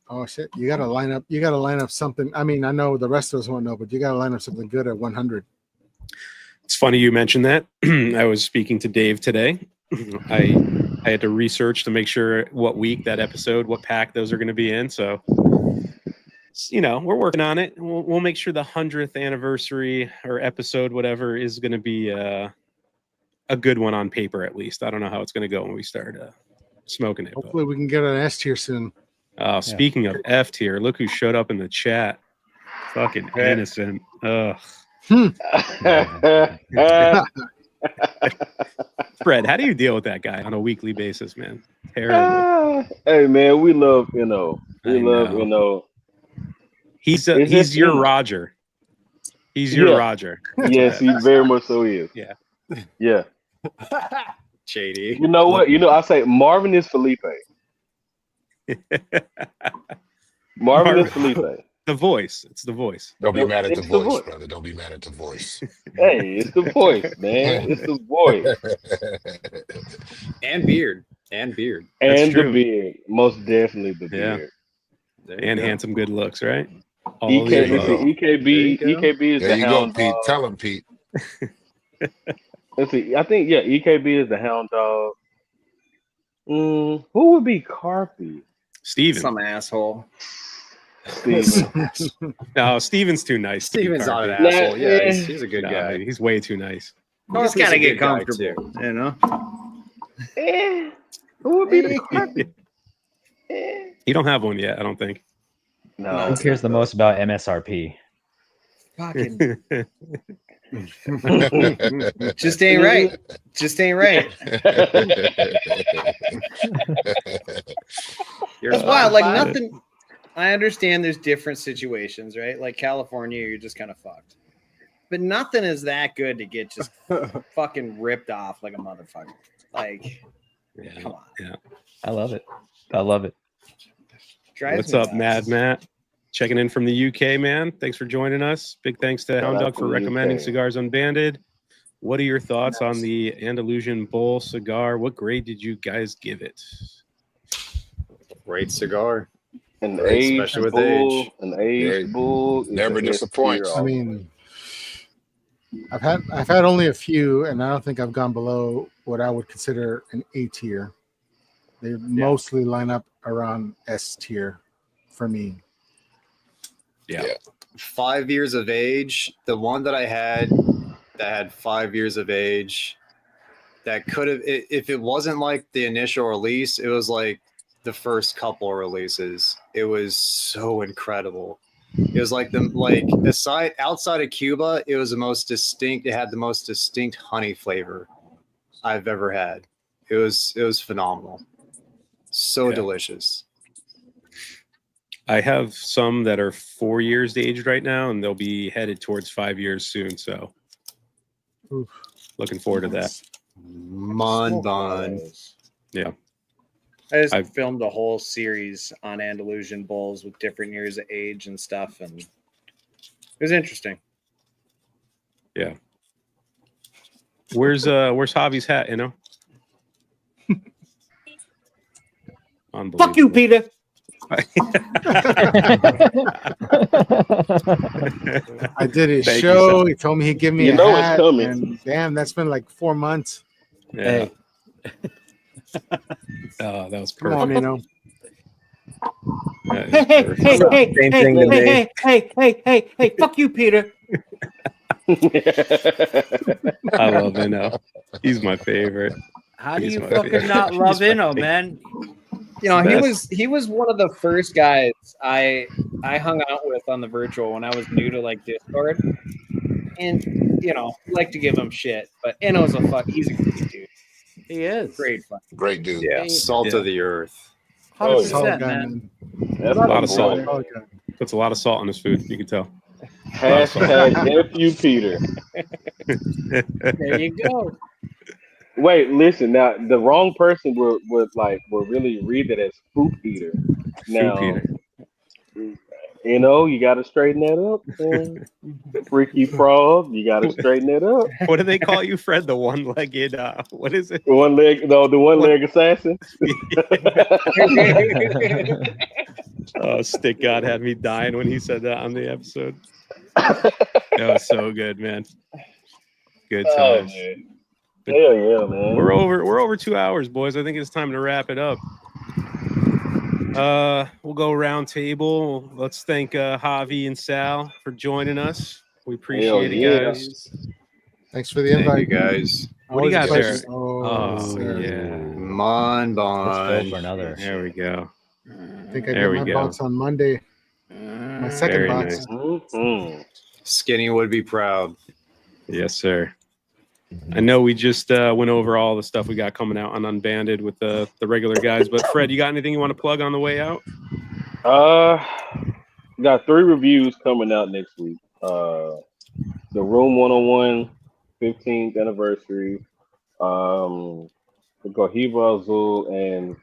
Oh shit. You gotta line up something. I mean, I know the rest of us won't know, but you gotta line up something good at 100. It's funny you mentioned that. I was speaking to Dave today. I had to research to make sure what week that episode, what pack those are going to be in. So, you know, we're working on it. We'll make sure the 100th anniversary or episode, whatever, is going to be a good one on paper at least. I don't know how it's going to go when we start smoking it. Hopefully we can get an S tier soon. Speaking of F tier, look who showed up in the chat. Fucking innocent. Ugh. Fred, how do you deal with that guy on a weekly basis, man? Terrible. Hey, man, we love, We love. He's your Roger. He's your Roger. Yes, he very much so is. Yeah. Yeah. Shady. You know what? I say Marvin is Felipe. Marvin is Felipe. The voice. It's the voice. Don't be mad at the voice, brother. Don't be mad at the voice. Hey, it's the voice, man. It's the voice. And beard. And beard. And the beard. Most definitely the beard. And handsome good looks, right? EKB is there the you hound go, Pete. dog. Tell him, Pete. Let's see. I think, EKB is the hound dog. Who would be Carpy? Steven. Some asshole. Steven. No, Steven's too nice. Steven's not an asshole. Yeah, he's a good guy. He's way too nice. Just gotta get comfortable, you know. Who would be the Carpy? You don't have one yet, I don't think. No. Who cares the most about MSRP? Fucking. Just ain't right. Just ain't right. It's wild. Like nothing. I understand there's different situations, right? Like California, you're just kind of fucked. But nothing is that good to get just fucking ripped off like a motherfucker. Like, come on. Yeah. I love it. I love it. What's up, Mad Matt? Checking in from the UK, man. Thanks for joining us. Big thanks to Hound Dog for recommending Cigars Unbanded. What are your thoughts on the Andalusian Bull cigar? What grade did you guys give it? Great cigar. An aged especially with bull, age. an aged bull never disappoints. I mean, I've had only a few, and I don't think I've gone below what I would consider an A tier. They mostly line up around S tier for me. Yeah. 5 years of age. The one that I had that had 5 years of age, that could have, if it wasn't like the initial release, it was like the first couple releases. It was so incredible. It was like outside of Cuba, it was the most distinct. It had the most distinct honey flavor I've ever had. It was phenomenal. So delicious. I have some that are 4 years aged right now, and they'll be headed towards 5 years soon. So, looking forward to that. Bun. Yeah. I filmed a whole series on Andalusian bulls with different years of age and stuff, and it was interesting. Yeah. Where's Javi's hat? You know. Fuck you, Peter. I did his Thank you, show. sir. He told me he'd give me You a know it's hat, coming. and damn, that's been like 4 months. Yeah. Hey, Oh, that was Come on, perfect. you know. That is hey, hey, perfect. hey, hey, Same hey, thing to hey, me. hey, hey, hey, hey, hey, fuck you, Peter. I love Inno. He's my favorite. How do He's you my fucking favorite. not love He's my Inno, favorite. man? You know, Best. he was one of the first guys I hung out with on the virtual when I was new to like Discord. And you know, I like to give him shit, but Inno's he's a great dude. He is. Great fun. Great dude. Yeah, salt Yeah. of the earth. 100%, Solid guy, man. That's A lot of my salt. boy. Solid guy. Puts a lot of salt in his food. You can tell. Hashtag F you, Peter. There you go. Wait, listen. Now, the wrong person would really read it as Spook Eater. Now, Peter. you know, you got to straighten that up. Man. Freaky frog, you got to straighten that up. What do they call you, Fred? The one-legged. What is it? The one leg assassin. Oh, Stick God had me dying when he said that on the episode. That was so good, man. Good Oh times. man, hell yeah, man. We're over 2 hours, boys. I think it's time to wrap it up. We'll go round table. Let's thank Javi and Sal for joining us. We appreciate it, yeah. guys. Thanks for the Thank you invite. guys. What do you got Always a there? pleasure. Oh, sir. yeah. Mon Let's go for bon. another. There we go. I think I There get we my go. box on Monday. My second Very box. nice. Mm-hmm. Skinny would be proud. Yes, sir. I know we just went over all the stuff we got coming out on Unbanded with the regular guys, but Fred, you got anything you want to plug on the way out? Got 3 reviews coming out next week. The Room 101 15th anniversary, the Cohiba Azul, and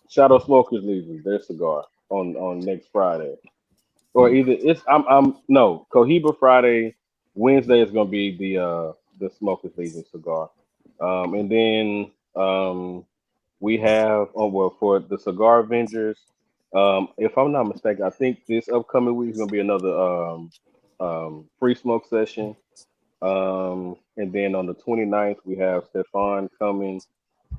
Shadow Smokers Legion, their cigar on next Friday. Or either it's no Cohiba Friday, Wednesday is gonna be the Smokers Legion cigar. And then we have for the Cigar Avengers, if I'm not mistaken, I think this upcoming week is gonna be another free smoke session. And then on the 29th we have Stefan coming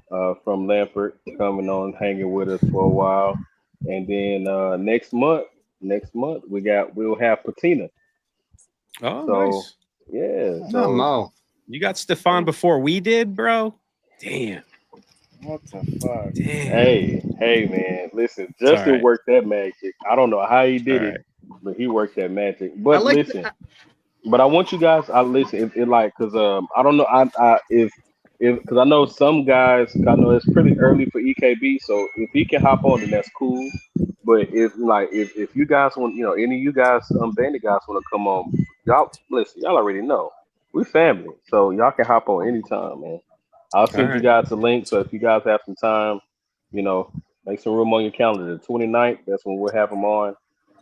from Lampert coming on, hanging with us for a while. And then next month we'll have Patina. Oh, So nice. yeah, No, so Mo. You got Stefan before we did, bro? Damn. What the fuck? Damn. hey man, listen, It's Justin all right. worked that magic. I don't know how he did All it, but he worked that magic. I But like listen, but I want you guys. I listen. It like because I don't know. If because I know some guys. I know it's pretty early for EKB. So if he can hop on, then that's cool. But if you guys want, any of you guys, Bandit guys want to come on, y'all listen. Y'all already know we family, so y'all can hop on anytime, man. I'll send you right. guys a link. So if you guys have some time, make some room on your calendar. The 29th, that's when we'll have them on.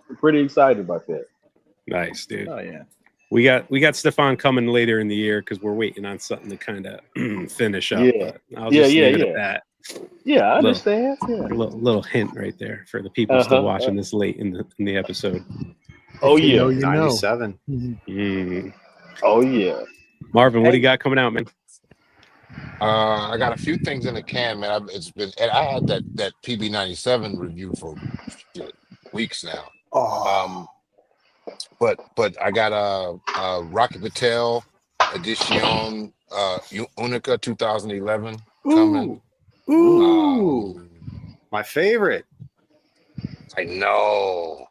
I'm pretty excited about that. Nice, dude. Oh yeah. We got Stefan coming later in the year because we're waiting on something to kind of finish up. Yeah. But I'll just leave it Yeah. at that. Yeah, I Little- understand. Yeah. A little hint right there for the people still watching this late in the episode. Oh If you know, yeah. you know. 97. Mm. Oh yeah. Marvin, what do you got coming out, man? I got a few things in the can, man. I had that PB97 review for weeks now. But I got a Rocky Patel Edition Unica 2011 coming. Ooh. My favorite. I know.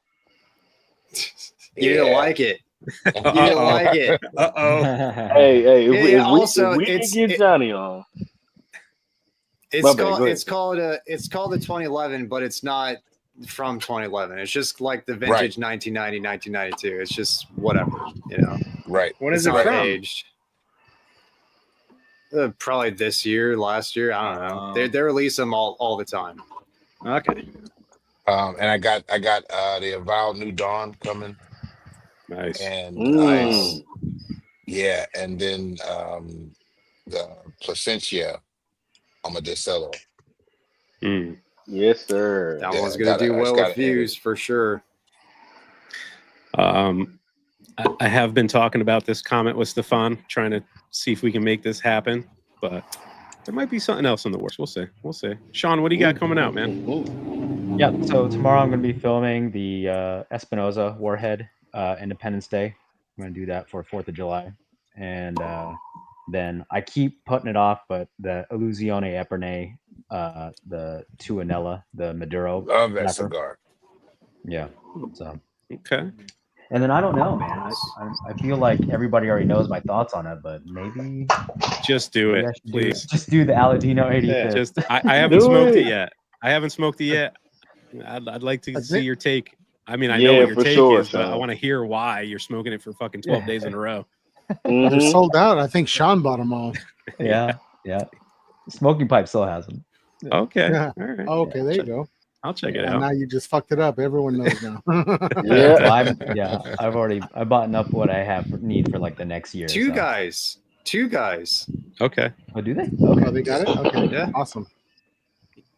You didn't like it. You didn't like it. Uh-oh. Hey, if Yeah, we didn't get Johnny on. It's My bad, called go ahead. it's called the 2011, but it's not from 2011. It's just like the vintage 1990, 1992. It's just whatever, Right. When It's is it not from? aged. Probably this year, last year. I don't know. They release them all the time. Okay. And I got the Avowed New Dawn coming. Nice. And Nice. yeah, and then the Placencia Amadicelo. Mm. Yes, sir. That Yeah, one's I gonna gotta- do I just well with gotta edit. views for sure. I have been talking about this comment with Stefan, trying to see if we can make this happen, but there might be something else in the works. We'll see. We'll see. Sean, what do you got coming out, man? Yeah, so tomorrow I'm going to be filming the Espinosa Warhead Independence Day. I'm going to do that for 4th of July. And then I keep putting it off, but the Illusione Epernay, the Tuanella, the Maduro. Love that wrapper. cigar. Yeah. So. Okay. And then I don't know, man. I feel like everybody already knows my thoughts on it, but maybe Just do maybe it, I should please. just do the Aladino 85th. Just I haven't Do smoked it it. yet. I haven't smoked it yet. I'd like to That's see it. your take. I mean, I know Yeah, what your for take sure, is, but I Sean. want to hear why you're smoking it for fucking 12 days in a row. They're Mhm. sold out. I think Sean bought them all. Yeah. Smoking Pipe still has them. Okay. Yeah. All right. Okay, there you go. I'll check it And out. now you just fucked it up. Everyone knows now. Yeah. Well, I bought up what I need for like the next year. Two so. guys. Okay. Oh, do they? Oh, they got it? Okay. Yeah. Awesome.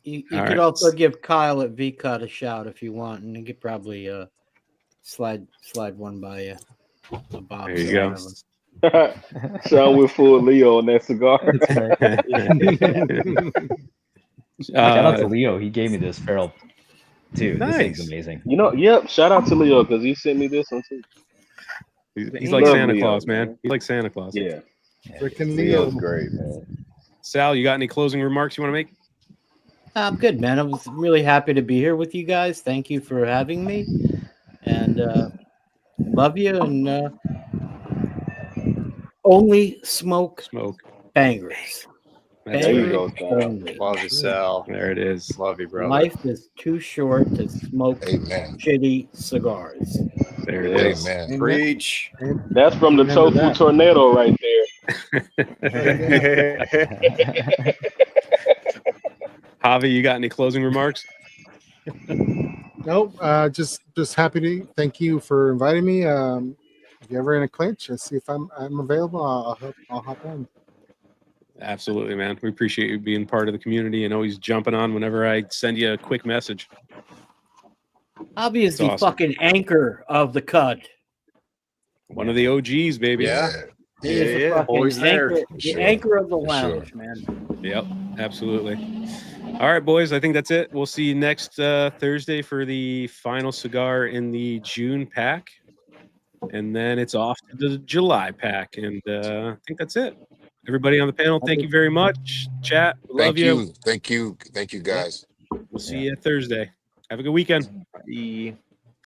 You All could right. also give Kyle at VCut a shout if you want, and he could probably slide one by you. A box There you or go. whatever. Sean went full Leo on that cigar. Shout out to Leo. He gave me this feral too. This Nice. thing's amazing. You know, yep. Shout out to Leo because he sent me this one too. He's like Love Santa Leo, Claus, man. man. He's like Santa Claus. Yeah, Freaking Leo. Leo's great, man. Sal, you got any closing remarks you want to make? I'm good, man. I was really happy to be here with you guys. Thank you for having me, and love you. And only smoke bangers. That's There you right. go, Sal. Only. Love you, Sal. There it is. Love you, brother. Life is too short to smoke Amen. shitty cigars. There it is. Amen. Preach. That's from the Remember Tofu that. Tornado right Javi, you got any closing remarks? Nope. Just happy to thank you for inviting me. If you're ever in a clinch, let's see if I'm available. I'll hop on. Absolutely, man. We appreciate you being part of the community and always jumping on whenever I send you a quick message. I'll be as That's the awesome. fucking anchor of the cud. One of the OGs, baby. Yeah. He is the fucking Always there. anchor, the Sure. anchor of the For lounge, sure. man. Yep, absolutely. All right, boys. I think that's it. We'll see you next Thursday for the final cigar in the June pack. And then it's off to the July pack. And I think that's it. Everybody on the panel, thank you very much. Chat, we love Thank you. Thank you. Thank you, guys. We'll see you Thursday. Have a good weekend. The